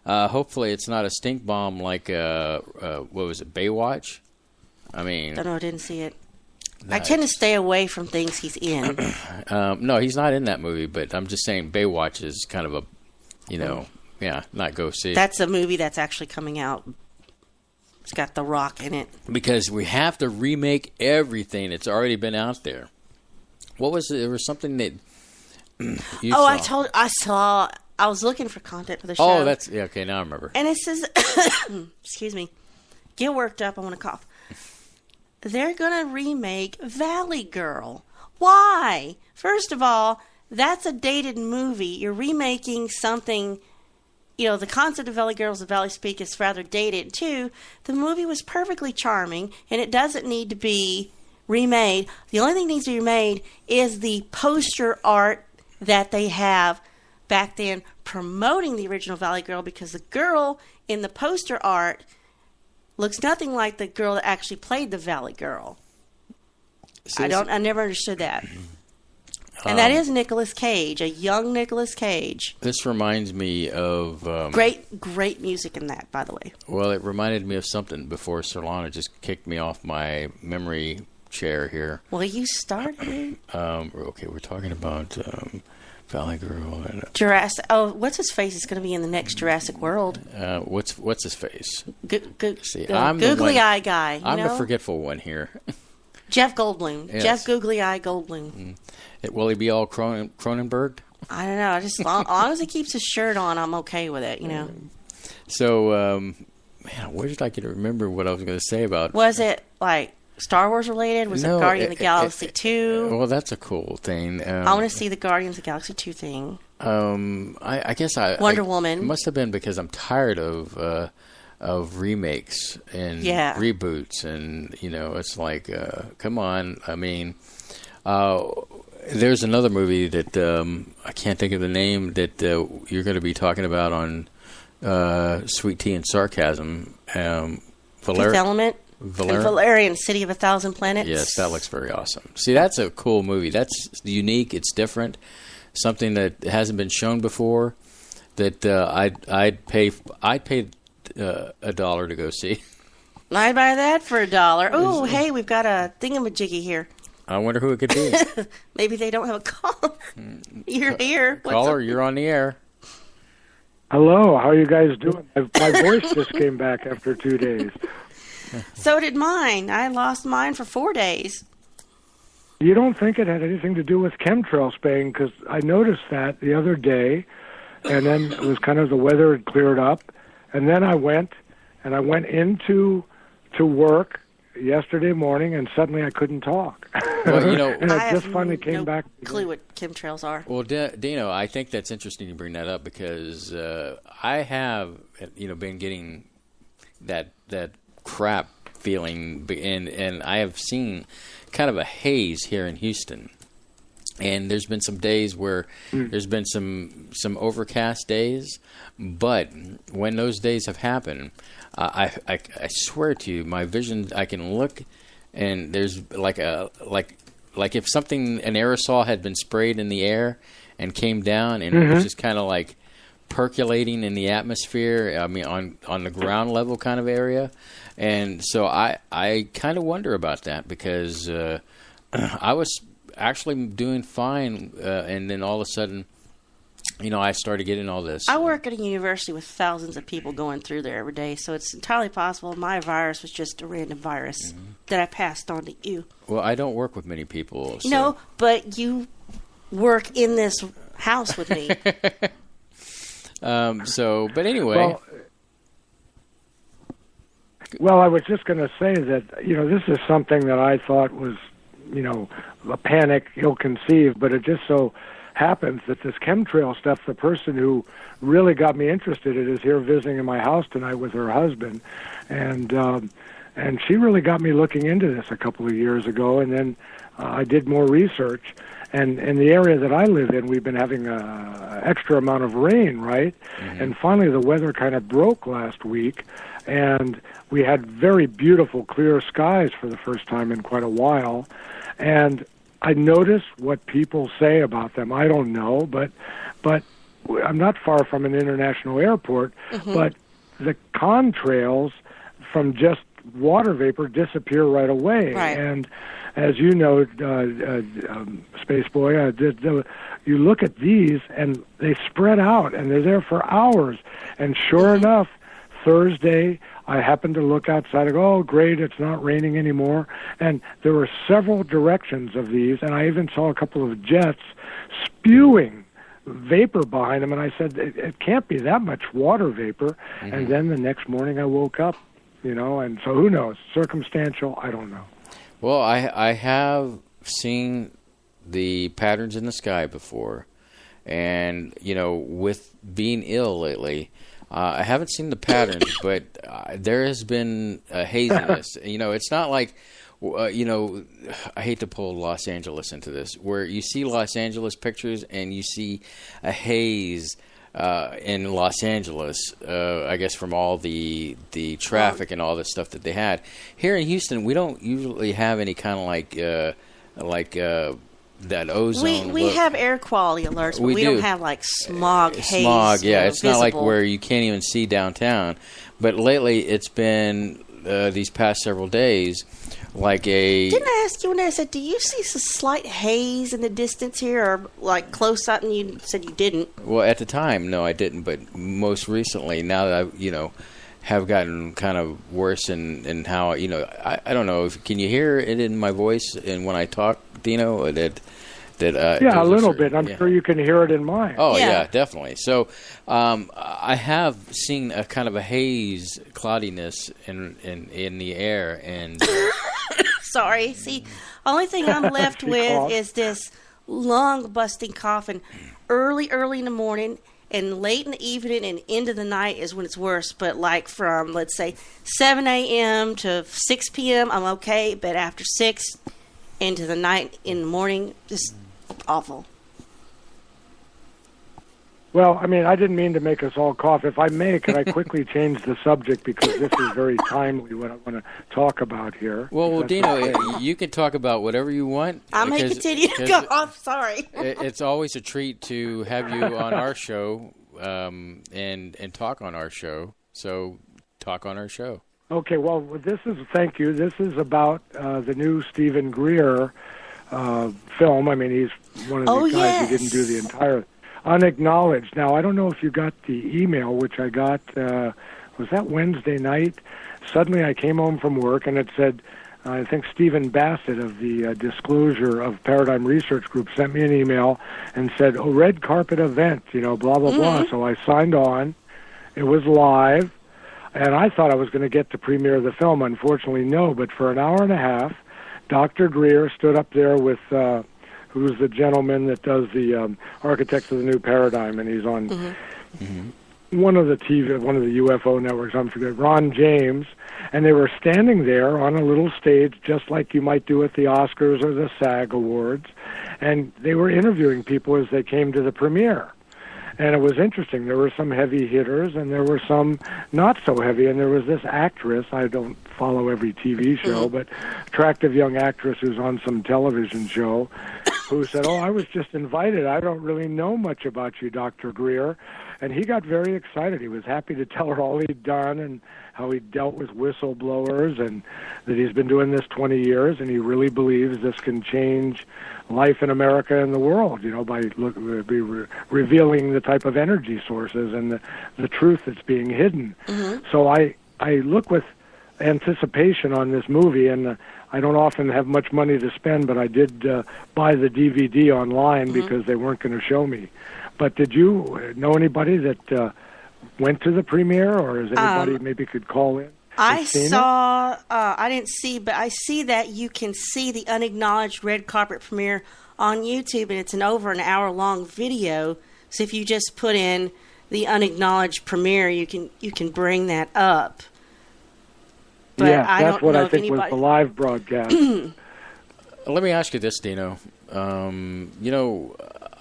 Hopefully, it's not a stink bomb like what was it, Baywatch? I mean, don't know. I didn't see it. I tend to stay away from things he's in. No, he's not in that movie, but I'm just saying Baywatch is kind of a, not go see. That's a movie that's actually coming out. It's got The Rock in it. Because we have to remake everything that's already been out there. What was it? There was something that you saw. I was looking for content for the show. Oh, that's yeah. Okay, now I remember. And it says, excuse me, get worked up. I want to cough. They're gonna remake Valley Girl. Why? First of all, that's a dated movie. You're remaking something. You know, the concept of Valley Girls and Valley Speak is rather dated. Two, the movie was perfectly charming, and it doesn't need to be remade. The only thing that needs to be remade is the poster art that they have back then promoting the original Valley Girl, because the girl in the poster art looks nothing like the girl that actually played the Valley Girl. I never understood that. And that is Nicolas Cage, a young Nicolas Cage. This reminds me of... great music in that, by the way. Well, it reminded me of something before Surlana just kicked me off my memory chair here. Well, you started. Okay, we're talking about Valley Girl. And, Jurassic... Oh, what's his face is going to be in the next Jurassic World? What's his face? See, I'm Googly Eye guy. I'm the forgetful one here. Jeff Goldblum. Yes. Jeff Googly Eye Goldblum. Will he be all Cronenberg? I don't know. Just as long as he keeps his shirt on, I'm okay with it, you know. So, man, where did I get to remember what I was going to say about... Was it, like, Star Wars related? Was it Guardians of the Galaxy 2? Well, that's a cool thing. I want to see the Guardians of the Galaxy 2 thing. I guess Wonder Woman. It must have been because I'm tired of remakes and reboots, and you know, it's like, come on. I mean, there's another movie that I can't think of the name that you're going to be talking about on Sweet Tea and Sarcasm. Fifth Element. Valerian, City of a Thousand Planets. Yes, that looks very awesome. See, that's a cool movie. That's unique. It's different. Something that hasn't been shown before. That I'd pay $1 to go see. I'd buy that for $1. Oh, hey, we've got a thingamajiggy here. I wonder who it could be. Maybe they don't have a caller. You're here. Caller, you're on the air. Hello, how are you guys doing? My voice just came back after 2 days. So did mine. I lost mine for 4 days. You don't think it had anything to do with chemtrail spraying? Because I noticed that the other day, and then it was kind of the weather had cleared up, and then I went into work yesterday morning, and suddenly I couldn't talk. Well, you know, and I just finally came back. Clue what chemtrails are. Well, Dino, I think that's interesting you bring that up, because I have, been getting that crap feeling, and I have seen kind of a haze here in Houston. And there's been some days where there's been some overcast days, but when those days have happened, I swear to you, my vision, I can look, and there's like if an aerosol had been sprayed in the air and came down, and it was just kind of like percolating in the atmosphere. I mean, on the ground level kind of area, and so I kind of wonder about that, because I was actually doing fine, and then all of a sudden, I started getting all this. I work at a university with thousands of people going through there every day, so it's entirely possible my virus was just a random virus that I passed on to you. Well, I don't work with many people. So. No, but you work in this house with me. But anyway. Well, I was just going to say that, this is something that I thought was, a panic ill-conceived, but it just so happens that this chemtrail stuff, the person who really got me interested in it is here visiting in my house tonight with her husband, and she really got me looking into this a couple of years ago, and then I did more research, and in the area that I live in, we've been having an extra amount of rain, right? And finally the weather kind of broke last week, and we had very beautiful clear skies for the first time in quite a while, and I notice what people say about them. I don't know, but I'm not far from an international airport, but the contrails from just water vapor disappear right away. Right. And as you know, Spaceboy, you look at these and they spread out and they're there for hours. And sure enough, Thursday, I happened to look outside. I go, oh, great, it's not raining anymore. And there were several directions of these, and I even saw a couple of jets spewing vapor behind them. And I said, it can't be that much water vapor. Mm-hmm. And then the next morning I woke up, and so who knows? Circumstantial, I don't know. Well, I have seen the patterns in the sky before. And, with being ill lately, I haven't seen the patterns, but there has been a haziness. It's not like, I hate to pull Los Angeles into this, where you see Los Angeles pictures and you see a haze in Los Angeles, I guess from all the traffic and all the stuff that they had. Here in Houston, we don't usually have any kind of like that ozone. We have air quality alerts, but we don't have like smog, haze. Smog, yeah. It's visible. not like where you can't even see downtown. But lately, it's been these past several days like a. Didn't I ask you when I said, do you see some slight haze in the distance here, or like close up? And you said you didn't. Well, at the time, no, I didn't. But most recently, now that I, have gotten kind of worse in how I don't know. Can you hear it in my voice and when I talk, Dino? Yeah, a little bit. I'm sure you can hear it in mine. Oh yeah, definitely. So I have seen a kind of a haze, cloudiness in the air, and sorry. See, only thing I'm left with is this lung busting cough, and early in the morning. And late in the evening and into the night is when it's worse. But like from, let's say, 7 a.m. to 6 p.m., I'm okay. But after 6 into the night, in the morning, just awful. Well, I mean, I didn't mean to make us all cough. If I may, could I quickly change the subject because this is very timely what I want to talk about here. Well, Dino, you can talk about whatever you want. I may continue to cough. Sorry. It's always a treat to have you on our show and talk on our show. So talk on our show. Okay. Well, thank you. This is about the new Stephen Greer film. I mean, he's one of the guys who didn't do the entire. Unacknowledged. Now, I don't know if you got the email, which I got, was that Wednesday night? Suddenly I came home from work and it said, I think Stephen Bassett of the Disclosure of Paradigm Research Group sent me an email and said, red carpet event, blah, blah, blah. So I signed on. It was live. And I thought I was going to get to premiere the film. Unfortunately, no. But for an hour and a half, Dr. Greer stood up there with... who's the gentleman that does the Architects of the New Paradigm, and he's on one of the UFO networks, I'm forgetting, Ron James, and they were standing there on a little stage just like you might do at the Oscars or the SAG Awards, and they were interviewing people as they came to the premiere. And it was interesting. There were some heavy hitters, and there were some not so heavy. And there was this actress, I don't follow every TV show, but attractive young actress who's on some television show, who said, I was just invited. I don't really know much about you, Dr. Greer. And he got very excited. He was happy to tell her all he'd done and how he dealt with whistleblowers and that he's been doing this 20 years, and he really believes this can change life in America and the world, by revealing the type of energy sources and the truth that's being hidden. So I look with anticipation on this movie, and I don't often have much money to spend, but I did buy the DVD online because they weren't going to show me. But did you know anybody that went to the premiere, or is anybody maybe could call in? I saw, I didn't see, but I see that you can see the unacknowledged red carpet premiere on YouTube, and it's an over an hour long video. So if you just put in the unacknowledged premiere, you can bring that up. But yeah, that's what I think was the live broadcast. Let me ask you this, Dino.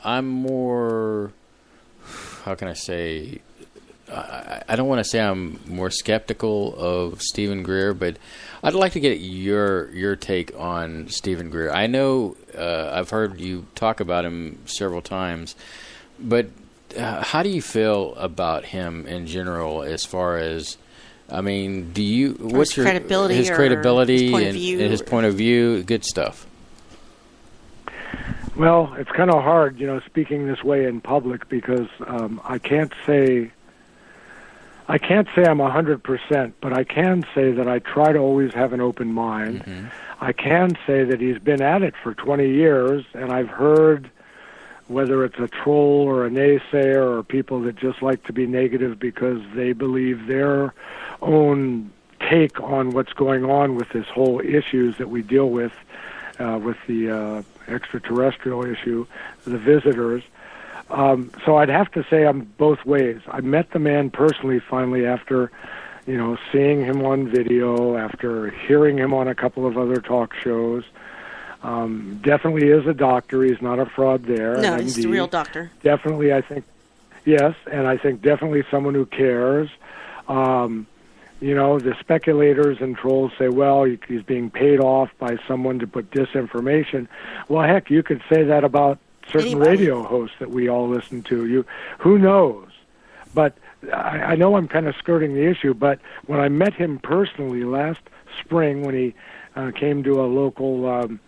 I'm more, how can I say, I don't want to say I'm more skeptical of Stephen Greer, but I'd like to get your take on Stephen Greer. I know I've heard you talk about him several times, but how do you feel about him in general as far as, I mean, what's his credibility and his point of view? Good stuff. Well, it's kind of hard, speaking this way in public because I can't say I can't say I'm 100%, but I can say that I try to always have an open mind. Mm-hmm. I can say that he's been at it for 20 years, and I've heard, whether it's a troll or a naysayer or people that just like to be negative because they believe their own take on what's going on with this whole issues that we deal with the extraterrestrial issue, the visitors. So I'd have to say I'm both ways. I met the man personally finally after, seeing him on video, after hearing him on a couple of other talk shows. Definitely is a doctor. He's not a fraud there. No, he's a real doctor. Definitely, I think, yes, and I think definitely someone who cares. The speculators and trolls say, well, he's being paid off by someone to put disinformation. Well, heck, you could say that about certain radio hosts that we all listen to. Who knows? But I know I'm kind of skirting the issue, but when I met him personally last spring when he came to a local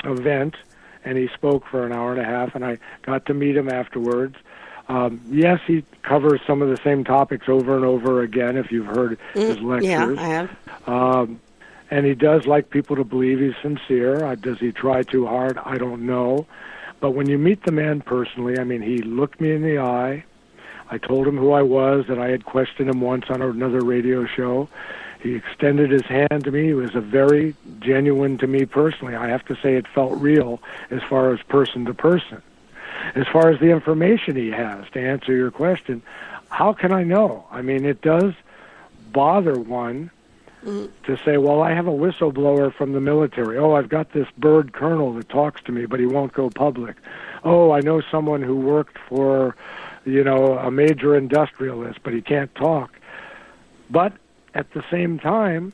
event and he spoke for an hour and a half, and I got to meet him afterwards. Yes, he covers some of the same topics over and over again, if you've heard his lectures. Yeah, I have. And he does like people to believe he's sincere. Does he try too hard? I don't know. But when you meet the man personally, I mean, he looked me in the eye. I told him who I was, that I had questioned him once on another radio show. He extended his hand to me. He was a very genuine to me personally. I have to say it felt real as far as person to person. As far as the information he has, to answer your question, how can I know? I mean, it does bother one to say, well, I have a whistleblower from the military. Oh, I've got this bird colonel that talks to me, but he won't go public. Oh, I know someone who worked for, a major industrialist, but he can't talk. But at the same time,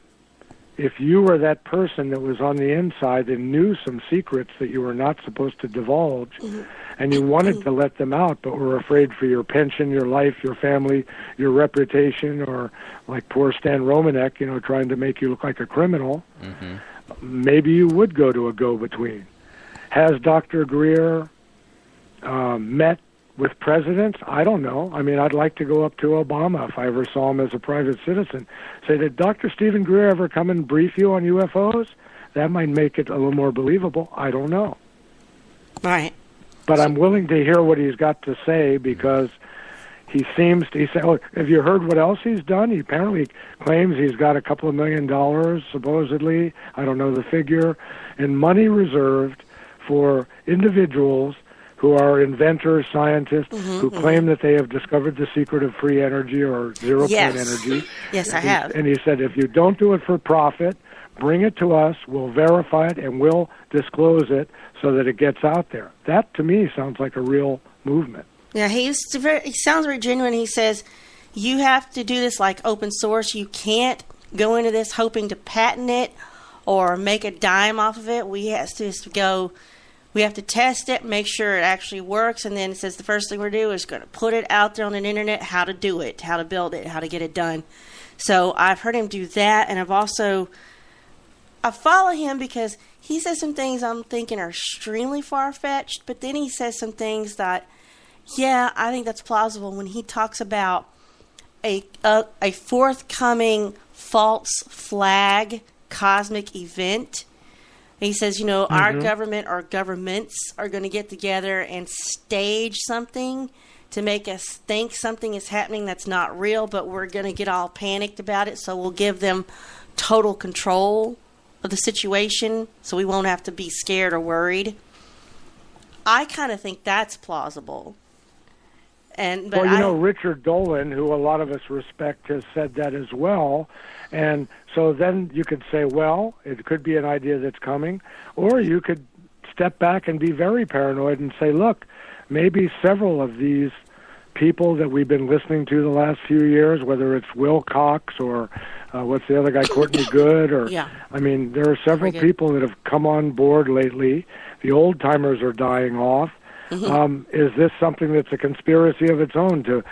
if you were that person that was on the inside and knew some secrets that you were not supposed to divulge, and you wanted to let them out, but were afraid for your pension, your life, your family, your reputation, or like poor Stan Romanek, trying to make you look like a criminal, maybe you would go to a go-between. Has Dr. Greer met with presidents? I don't know. I mean, I'd like to go up to Obama if I ever saw him as a private citizen. Say, did Dr. Stephen Greer ever come and brief you on UFOs? That might make it a little more believable. I don't know. Right. But I'm willing to hear what he's got to say because he said, oh, have you heard what else he's done? He apparently claims he's got a couple of $1 million, supposedly, I don't know the figure, in money reserved for individuals who are inventors, scientists, who claim that they have discovered the secret of free energy or zero-point energy. Yes, I have. And he said, if you don't do it for profit, bring it to us, we'll verify it, and we'll disclose it so that it gets out there. That, to me, sounds like a real movement. Yeah, he sounds very genuine. He says, you have to do this like open source. You can't go into this hoping to patent it or make a dime off of it. We have to test it, make sure it actually works, and then it says the first thing we're going to do is going to put it out there on the internet, how to do it, how to build it, how to get it done. So I've heard him do that, and I follow him because he says some things I'm thinking are extremely far-fetched, but then he says some things that, yeah, I think that's plausible when he talks about a forthcoming false flag cosmic event. He says, our government or governments are going to get together and stage something to make us think something is happening that's not real, but we're going to get all panicked about it, so we'll give them total control of the situation so we won't have to be scared or worried. I kind of think that's plausible. Richard Dolan, who a lot of us respect, has said that as well. And so then you could say, well, it could be an idea that's coming. Or you could step back and be very paranoid and say, look, maybe several of these people that we've been listening to the last few years, whether it's Will Cox or what's the other guy, Courtney Good, or I mean, there are several people that have come on board lately. The old timers are dying off. Is this something that's a conspiracy of its own to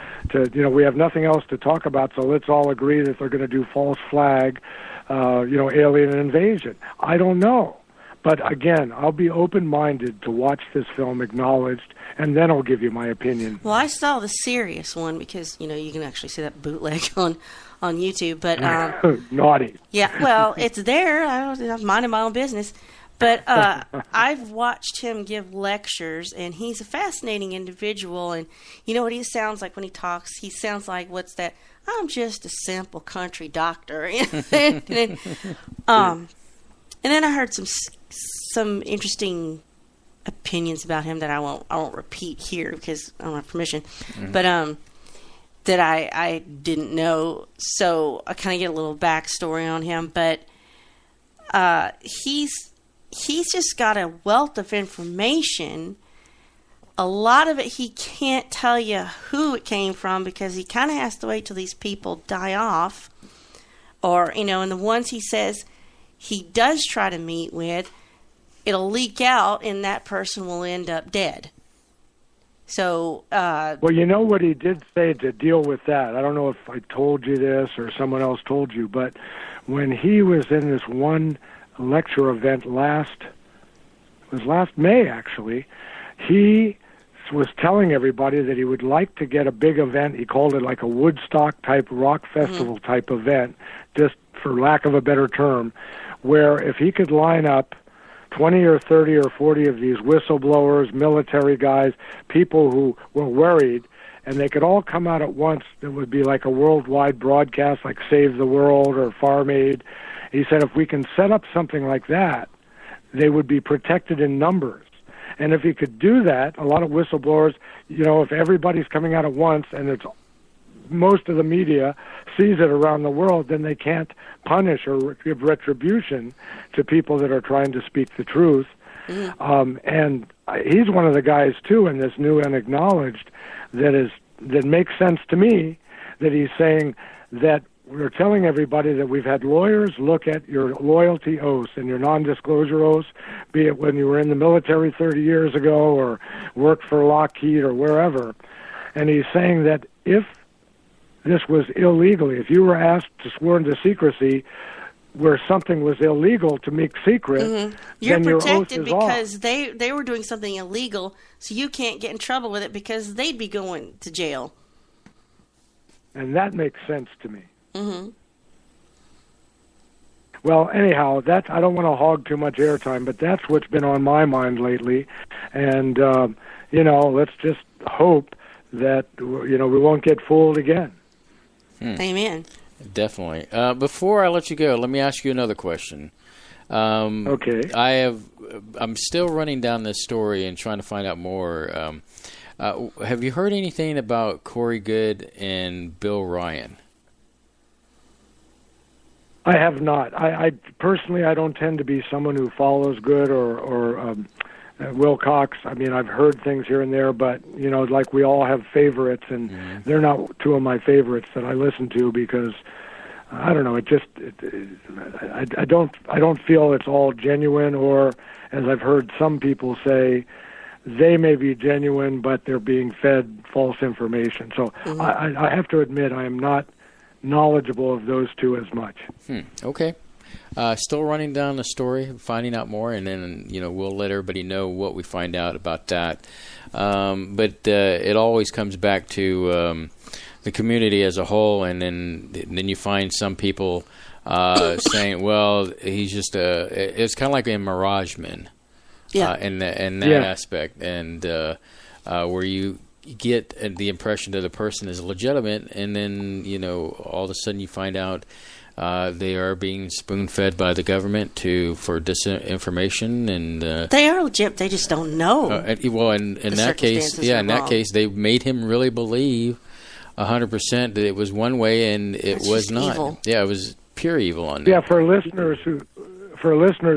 we have nothing else to talk about, so let's all agree that they're going to do false flag, alien invasion? I don't know. But again, I'll be open-minded to watch this film acknowledged, and then I'll give you my opinion. Well, I saw the serious one because, you know, you can actually see that bootleg on YouTube. But Naughty. Yeah, well, it's there. I'm minding my own business. But I've watched him give lectures, and he's a fascinating individual. And you know what he sounds like when he talks? He sounds like, what's that? I'm just a simple country doctor. And then I heard some interesting opinions about him that I won't repeat here because I don't have permission. Mm-hmm. But that I didn't know. So I kind of get a little backstory on him. But he's just got a wealth of information. A lot of it he can't tell you who it came from because he kind of has to wait till these people die off. Or, you know, and the ones he says he does try to meet with, it'll leak out and that person will end up dead. So, well, you know what he did say to deal with that? I don't know if I told you this or someone else told you, but when he was in this one lecture event last May, actually, he was telling everybody that he would like to get a big event. He called it like a Woodstock-type rock festival-type event, just for lack of a better term, where if he could line up 20 or 30 or 40 of these whistleblowers, military guys, people who were worried, and they could all come out at once, it would be like a worldwide broadcast like Save the World or Farm Aid. He said if we can set up something like that, they would be protected in numbers. And if he could do that, a lot of whistleblowers, you know, if everybody's coming out at once and it's most of the media sees it around the world, then they can't punish or give retribution to people that are trying to speak the truth. And he's one of the guys, too, in this new and acknowledged that makes sense to me, that he's saying that we're telling everybody that we've had lawyers look at your loyalty oaths and your non-disclosure oaths, be it when you were in the military 30 years ago or worked for Lockheed or wherever. And he's saying that if this was illegally, if you were asked to swear into secrecy where something was illegal to make secret, you're then your oath protected is because off. they were doing something illegal, so you can't get in trouble with it because they'd be going to jail. And that makes sense to me. Mm-hmm. Well, anyhow, I don't want to hog too much airtime, but that's what's been on my mind lately. And, you know, let's just hope that, you know, we won't get fooled again. Amen. Definitely. Before I let you go, let me ask you another question. Okay. I'm still running down this story and trying to find out more. Have you heard anything about Corey Goode and Bill Ryan? I have not. I personally, I don't tend to be someone who follows Goode or Wilcox. I mean, I've heard things here and there, but you know, like we all have favorites, and they're not two of my favorites that I listen to because I don't know. I don't feel it's all genuine, or as I've heard some people say, they may be genuine, but they're being fed false information. So I have to admit, I am not knowledgeable of those two as much. Okay. Still running down the story, finding out more, and then, you know, we'll let everybody know what we find out about that. But it always comes back to the community as a whole, and then you find some people saying, well, he's just it's kind of like a Mirage Man. Yeah. In that aspect, and where you get the impression that the person is legitimate, and then, you know, all of a sudden you find out they are being spoon-fed by the government for disinformation, and they are legit. They just don't know. Well, in that case, they made him really believe 100% that it was one way, and it was not. Evil. Yeah, it was pure evil on that. Yeah, for listeners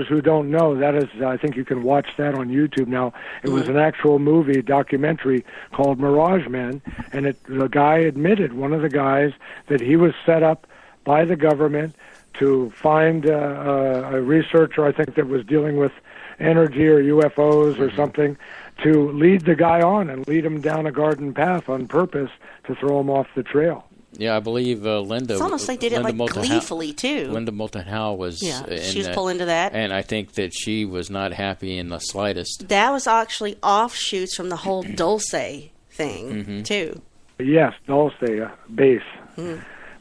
who don't know, that is, I think you can watch that on YouTube now. It was an actual movie, documentary called Mirage Man, and the guy admitted, one of the guys, that he was set up by the government to find a researcher, I think, that was dealing with energy or UFOs or something, to lead the guy on and lead him down a garden path on purpose to throw him off the trail. Yeah, I believe Linda. It's almost like they did it like gleefully too. Linda Moulton Howe was. Yeah, she was pulling into that, and I think that she was not happy in the slightest. That was actually offshoots from the whole Dulce thing too. Yes, Dulce base,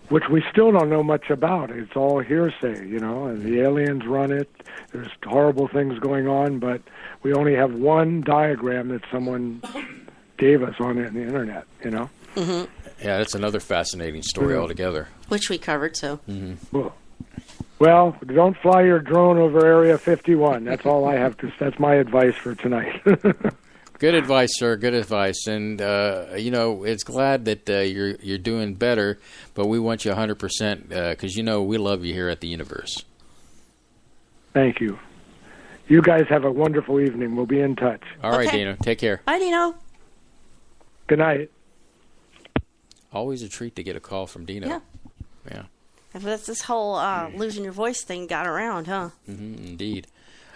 which we still don't know much about. It's all hearsay, you know. And the aliens run it. There's horrible things going on, but we only have one diagram that someone gave us on the internet, you know. Mm-hmm. Yeah, that's another fascinating story altogether. Which we covered, so. Well, don't fly your drone over Area 51. That's all I have to. That's my advice for tonight. Good advice, sir. Good advice. And you know, it's glad that you're doing better. But we want you 100% because you know we love you here at the Universe. Thank you. You guys have a wonderful evening. We'll be in touch. All right, Dino. Take care. Bye, Dino. Good night. Always a treat to get a call from Dino. Yeah. That's this whole losing your voice thing got around, huh? Indeed.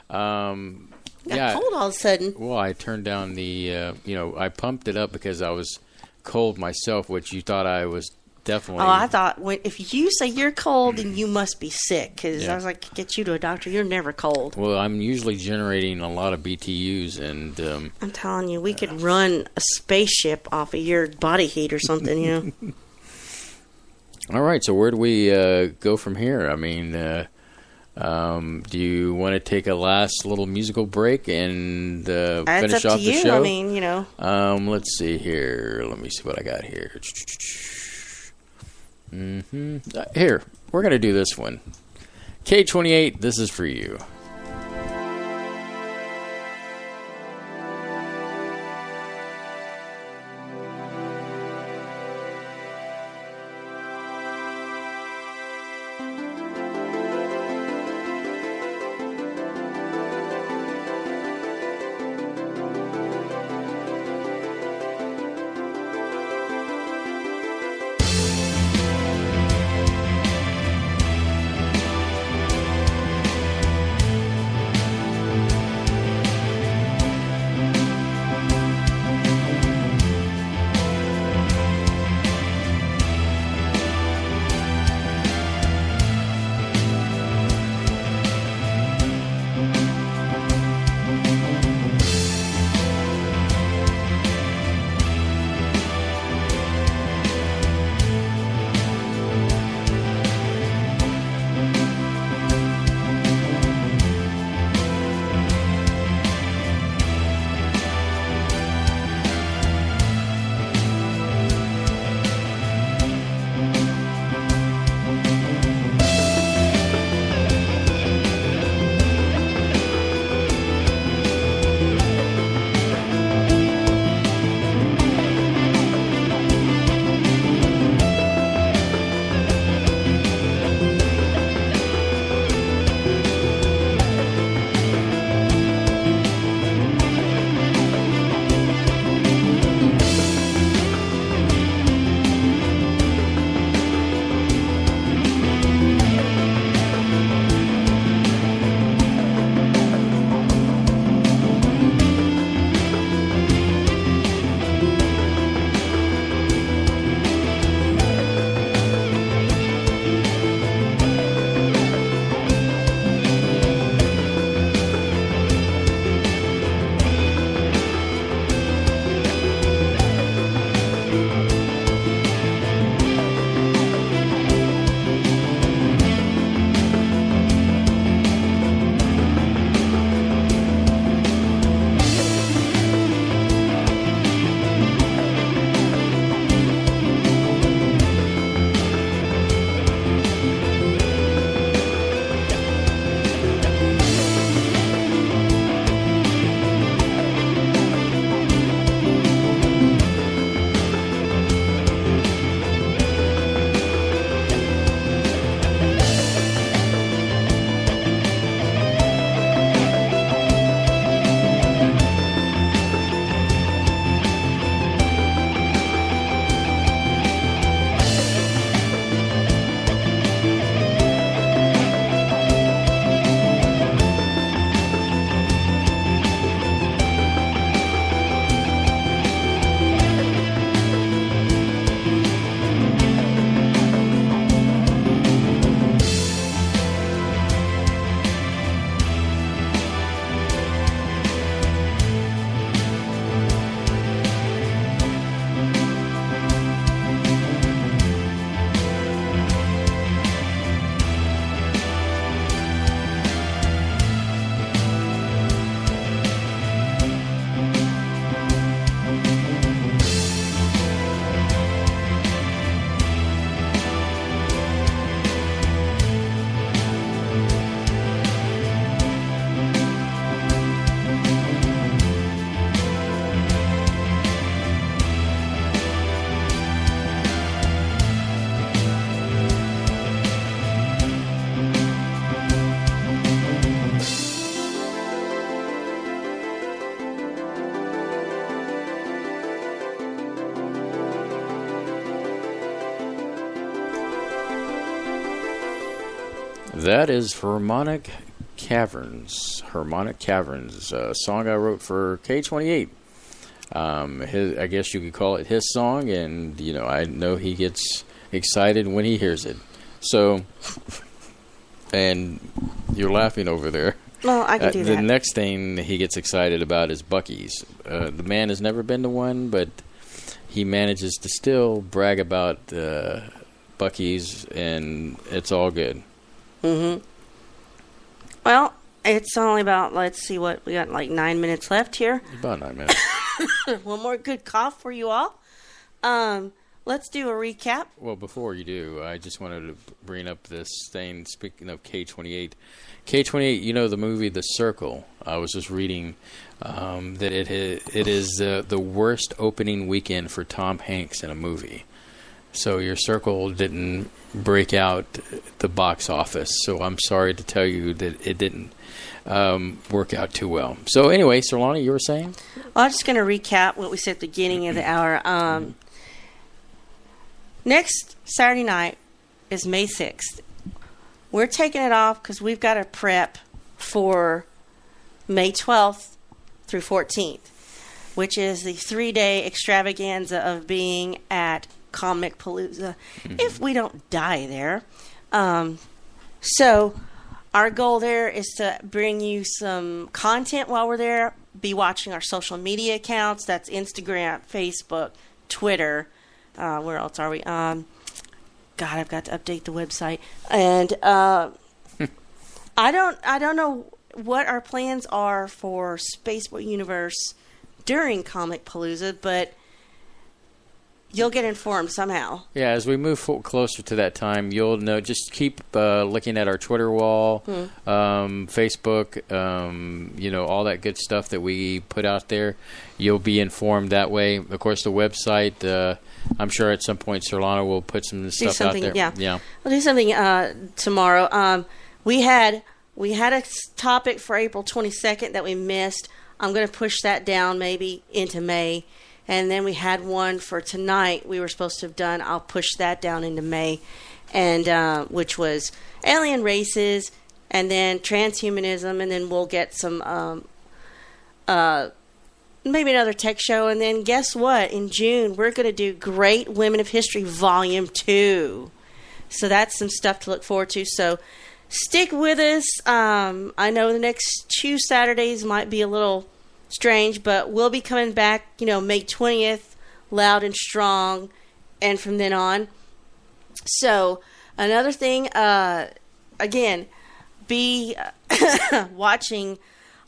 Got cold all of a sudden. Well, I turned down the, I pumped it up because I was cold myself, which you thought I was definitely. Oh, I thought if you say you're cold, then you must be sick. Because I was like, get you to a doctor. You're never cold. Well, I'm usually generating a lot of BTUs, and I'm telling you, we could run a spaceship off of your body heat or something, you know. All right, so where do we go from here? I mean, do you want to take a last little musical break and finish off the show? I mean, you know. Let's see here. Let me see what I got here. Here, we're going to do this one. K28, this is for you. That is Harmonic Caverns. Harmonic Caverns, a song I wrote for K28. I guess you could call it his song, and I know he gets excited when he hears it. So, and you're laughing over there. Well, I can do that. The next thing he gets excited about is Buc-ee's. The man has never been to one, but he manages to still brag about Buc-ee's, and it's all good. Mm-hmm. Well, it's only about, let's see what, we got like 9 minutes left here. About 9 minutes. One more good cough for you all. Let's do a recap. Well, before you do, I just wanted to bring up this thing, speaking of K28. K28, the movie The Circle. I was just reading that it is the worst opening weekend for Tom Hanks in a movie. So your Circle didn't break out the box office. So I'm sorry to tell you that it didn't work out too well. So anyway, Surlana, you were saying? Well, I'm just going to recap what we said at the beginning of the hour. Next Saturday night is May 6th. We're taking it off because we've got to prep for May 12th through 14th, which is the 3-day extravaganza of being at Comic Palooza, if we don't die there. So our goal there is to bring you some content while we're there. Be watching our social media accounts. That's Instagram, Facebook, Twitter. Where else are we? God, I've got to update the website. And I don't know what our plans are for Spaceboy Universe during Comic Palooza, but you'll get informed somehow. Yeah, as we move closer to that time, you'll know. Just keep looking at our Twitter wall, Facebook, all that good stuff that we put out there. You'll be informed that way. Of course, the website, I'm sure at some point Surlana will put some stuff out there. Yeah. We'll do something tomorrow. We had a topic for April 22nd that we missed. I'm going to push that down maybe into May. And then we had one for tonight we were supposed to have done. I'll push that down into May, and which was alien races, and then transhumanism, and then we'll get some maybe another tech show. And then guess what? In June, we're going to do Great Women of History Volume 2. So that's some stuff to look forward to. So stick with us. I know the next 2 Saturdays might be a little strange, but we'll be coming back, May 20th, loud and strong, and from then on. So, another thing, again, be watching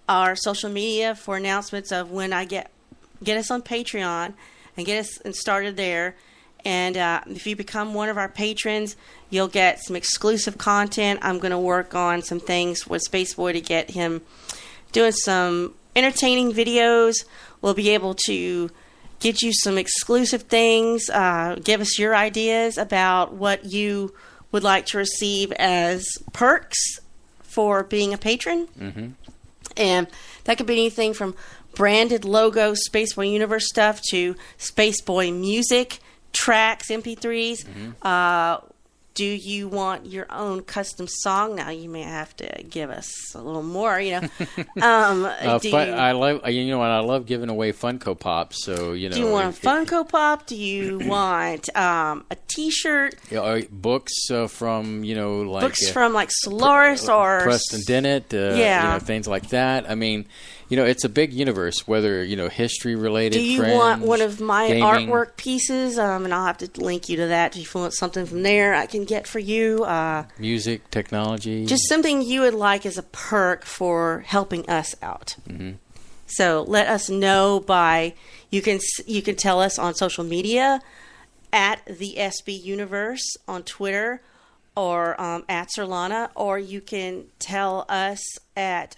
our social media for announcements of when I get us on Patreon and get us started there. And if you become one of our patrons, you'll get some exclusive content. I'm going to work on some things with Spaceboy to get him doing some entertaining videos. We'll be able to get you some exclusive things. Give us your ideas about what you would like to receive as perks for being a patron. Mm-hmm. And that could be anything from branded logo Spaceboy Universe stuff to Spaceboy music, tracks, MP3s. Mm-hmm. Do you want your own custom song? Now you may have to give us a little more. I love giving away Funko Pops. So do you want a Funko Pop? Do you want a T-shirt? Books from books from Solaris or Preston Dennett. Things like that. I mean, it's a big universe. Whether history related. Do you want one of my gaming artwork pieces? And I'll have to link you to that. If you want something from there, I can get for you. Music, technology. Just something you would like as a perk for helping us out. Mm-hmm. So let us know by you can tell us on social media at the SB Universe on Twitter or at Surlana, or you can tell us at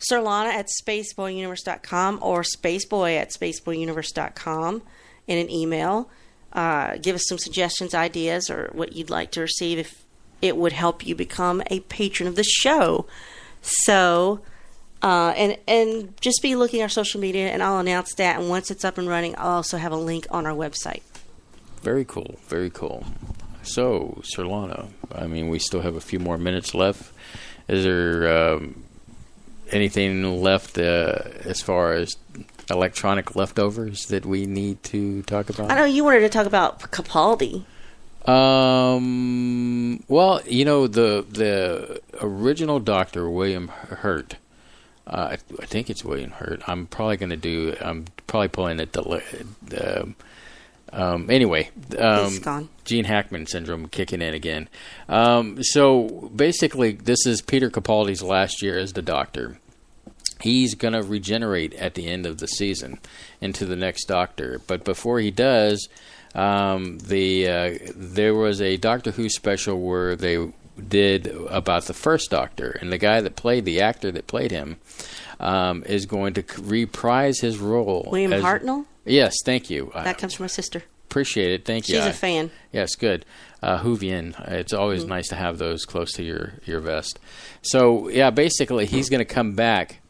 Surlana at spaceboyuniverse.com or spaceboy at spaceboyuniverse.com in an email. Give us some suggestions, ideas, or what you'd like to receive if it would help you become a patron of the show. So, and just be looking at our social media, and I'll announce that. And once it's up and running, I'll also have a link on our website. Very cool. Very cool. So, Surlana, I mean, we still have a few more minutes left. Is there anything left as far as electronic leftovers that we need to talk about? I know you wanted to talk about Capaldi. Well, you know, the original Doctor, William Hurt, I think it's William Hurt. I'm probably pulling it anyway, he's gone. Gene Hackman syndrome kicking in again. So basically, this is Peter Capaldi's last year as the Doctor. He's going to regenerate at the end of the season into the next Doctor. But before he does, there was a Doctor Who special where they did about the first Doctor, and the actor that played him, is going to reprise his role. William Hartnell? Yes, thank you. That comes from my sister. Appreciate it. Thank you. She's a fan. Yes, good. Whovian. It's always nice to have those close to your vest. So, yeah, basically, he's going to come back,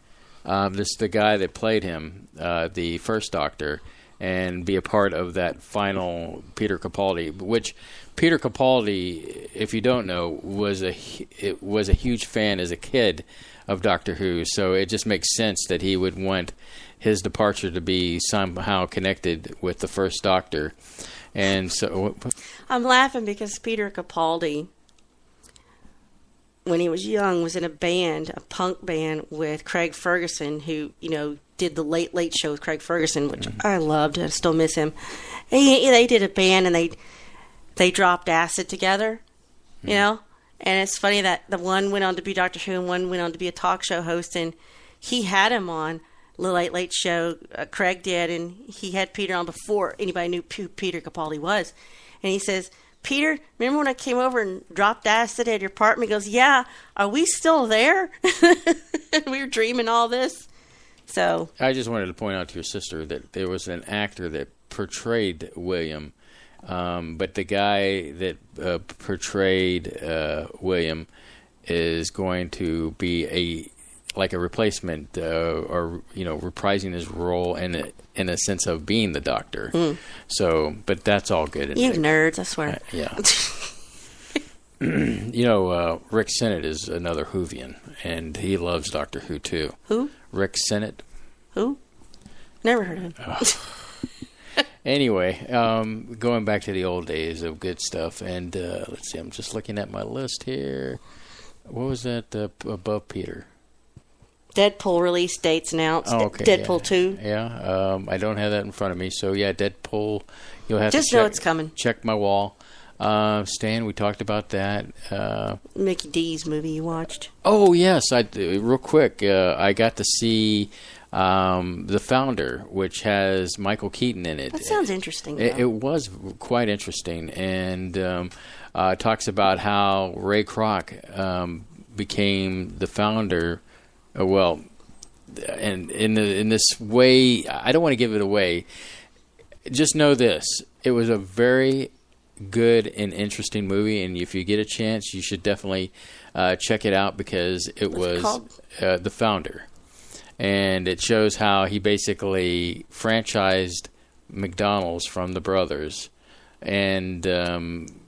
the guy that played him, the first Doctor, and be a part of that final Peter Capaldi, which Peter Capaldi, if you don't know, was a huge fan as a kid of Doctor Who, so it just makes sense that he would want his departure to be somehow connected with the first Doctor. And so I'm laughing because Peter Capaldi, when he was young, was in a punk band with Craig Ferguson, who, did the Late Late Show with Craig Ferguson, which I loved. I still miss him. They did a band, and they dropped acid together, And it's funny that the one went on to be Doctor Who and one went on to be a talk show host, and he had him on the Late Late Show, Craig did, and he had Peter on before anybody knew who Peter Capaldi was. And he says, Peter, remember when I came over and dropped acid at your apartment? He goes, yeah, are we still there? We were dreaming all this. So I just wanted to point out to your sister that there was an actor that portrayed William, but the guy that portrayed William is going to be a replacement, or reprising his role in a sense of being the Doctor. So, but that's all good. You nerds, I swear. Yeah. Rick Sennett is another Whovian, and he loves Doctor Who too. Who? Rick Sennett. Who? Never heard of him. Anyway, going back to the old days of good stuff, and let's see, I'm just looking at my list here. What was that above Peter? Deadpool release dates announced. Oh, okay, Deadpool 2. Yeah, I don't have that in front of me. So, yeah, Deadpool, you'll have just to check, know it's coming. Check my wall. Stan, we talked about that. Mickey D's movie you watched. Oh, yes. Real quick, I got to see The Founder, which has Michael Keaton in it. That sounds interesting. It was quite interesting, and talks about how Ray Kroc became the founder. And in this way, I don't want to give it away. Just know this: it was a very good and interesting movie, and if you get a chance, you should definitely check it out because it was The Founder, and it shows how he basically franchised McDonald's from the brothers, and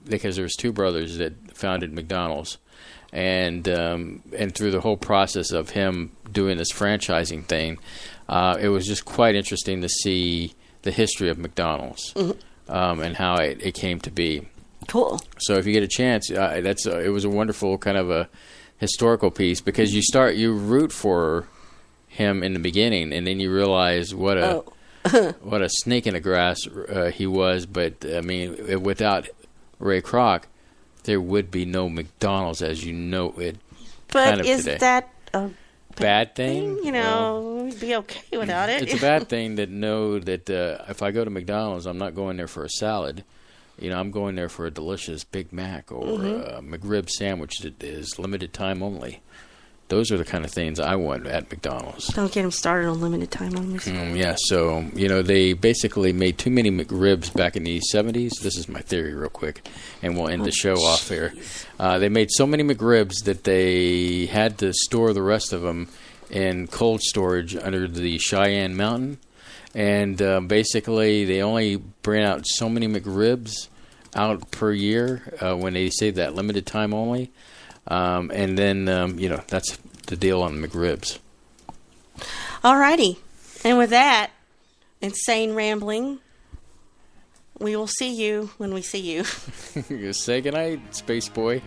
because there was two brothers that founded McDonald's. And through the whole process of him doing this franchising thing, it was just quite interesting to see the history of McDonald's and how it came to be. Cool. So if you get a chance, it was a wonderful kind of a historical piece because you root for him in the beginning, and then you realize what a snake in the grass he was. But I mean, without Ray Kroc, there would be no McDonald's as you know it. But kind of is today. that a bad thing? We'd be okay without it. It's a bad thing that if I go to McDonald's, I'm not going there for a salad. I'm going there for a delicious Big Mac or a McRib sandwich that is limited time only. Those are the kind of things I want at McDonald's. Don't get them started on limited time only. Yeah, so, they basically made too many McRibs back in the 70s. This is my theory real quick, and we'll end the show off here. They made so many McRibs that they had to store the rest of them in cold storage under the Cheyenne Mountain. And basically, they only bring out so many McRibs out per year when they say that limited time only. And then, that's the deal on McRibs. Alrighty. And with that insane rambling, we will see you when we see you. Say goodnight, Space Boy.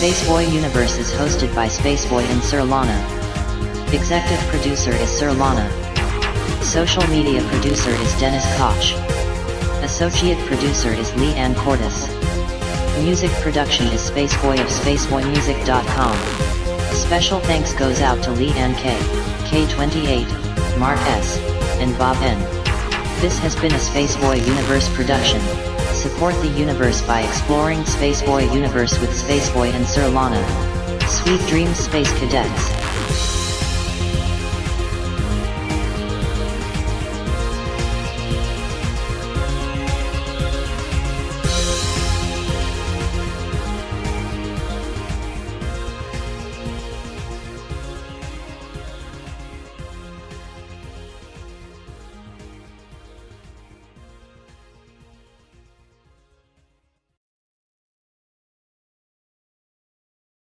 Spaceboy Universe is hosted by Spaceboy and Surlana. Executive producer is Surlana. Social media producer is Dennis Koch. Associate producer is Lee Ann Cordes. Music production is Spaceboy of SpaceboyMusic.com. Special thanks goes out to Lee Ann K, K28, Mark S, and Bob N. This has been a Spaceboy Universe production. Support the universe by exploring Spaceboy Universe with Spaceboy and Surlana. Sweet dreams, Space Cadets.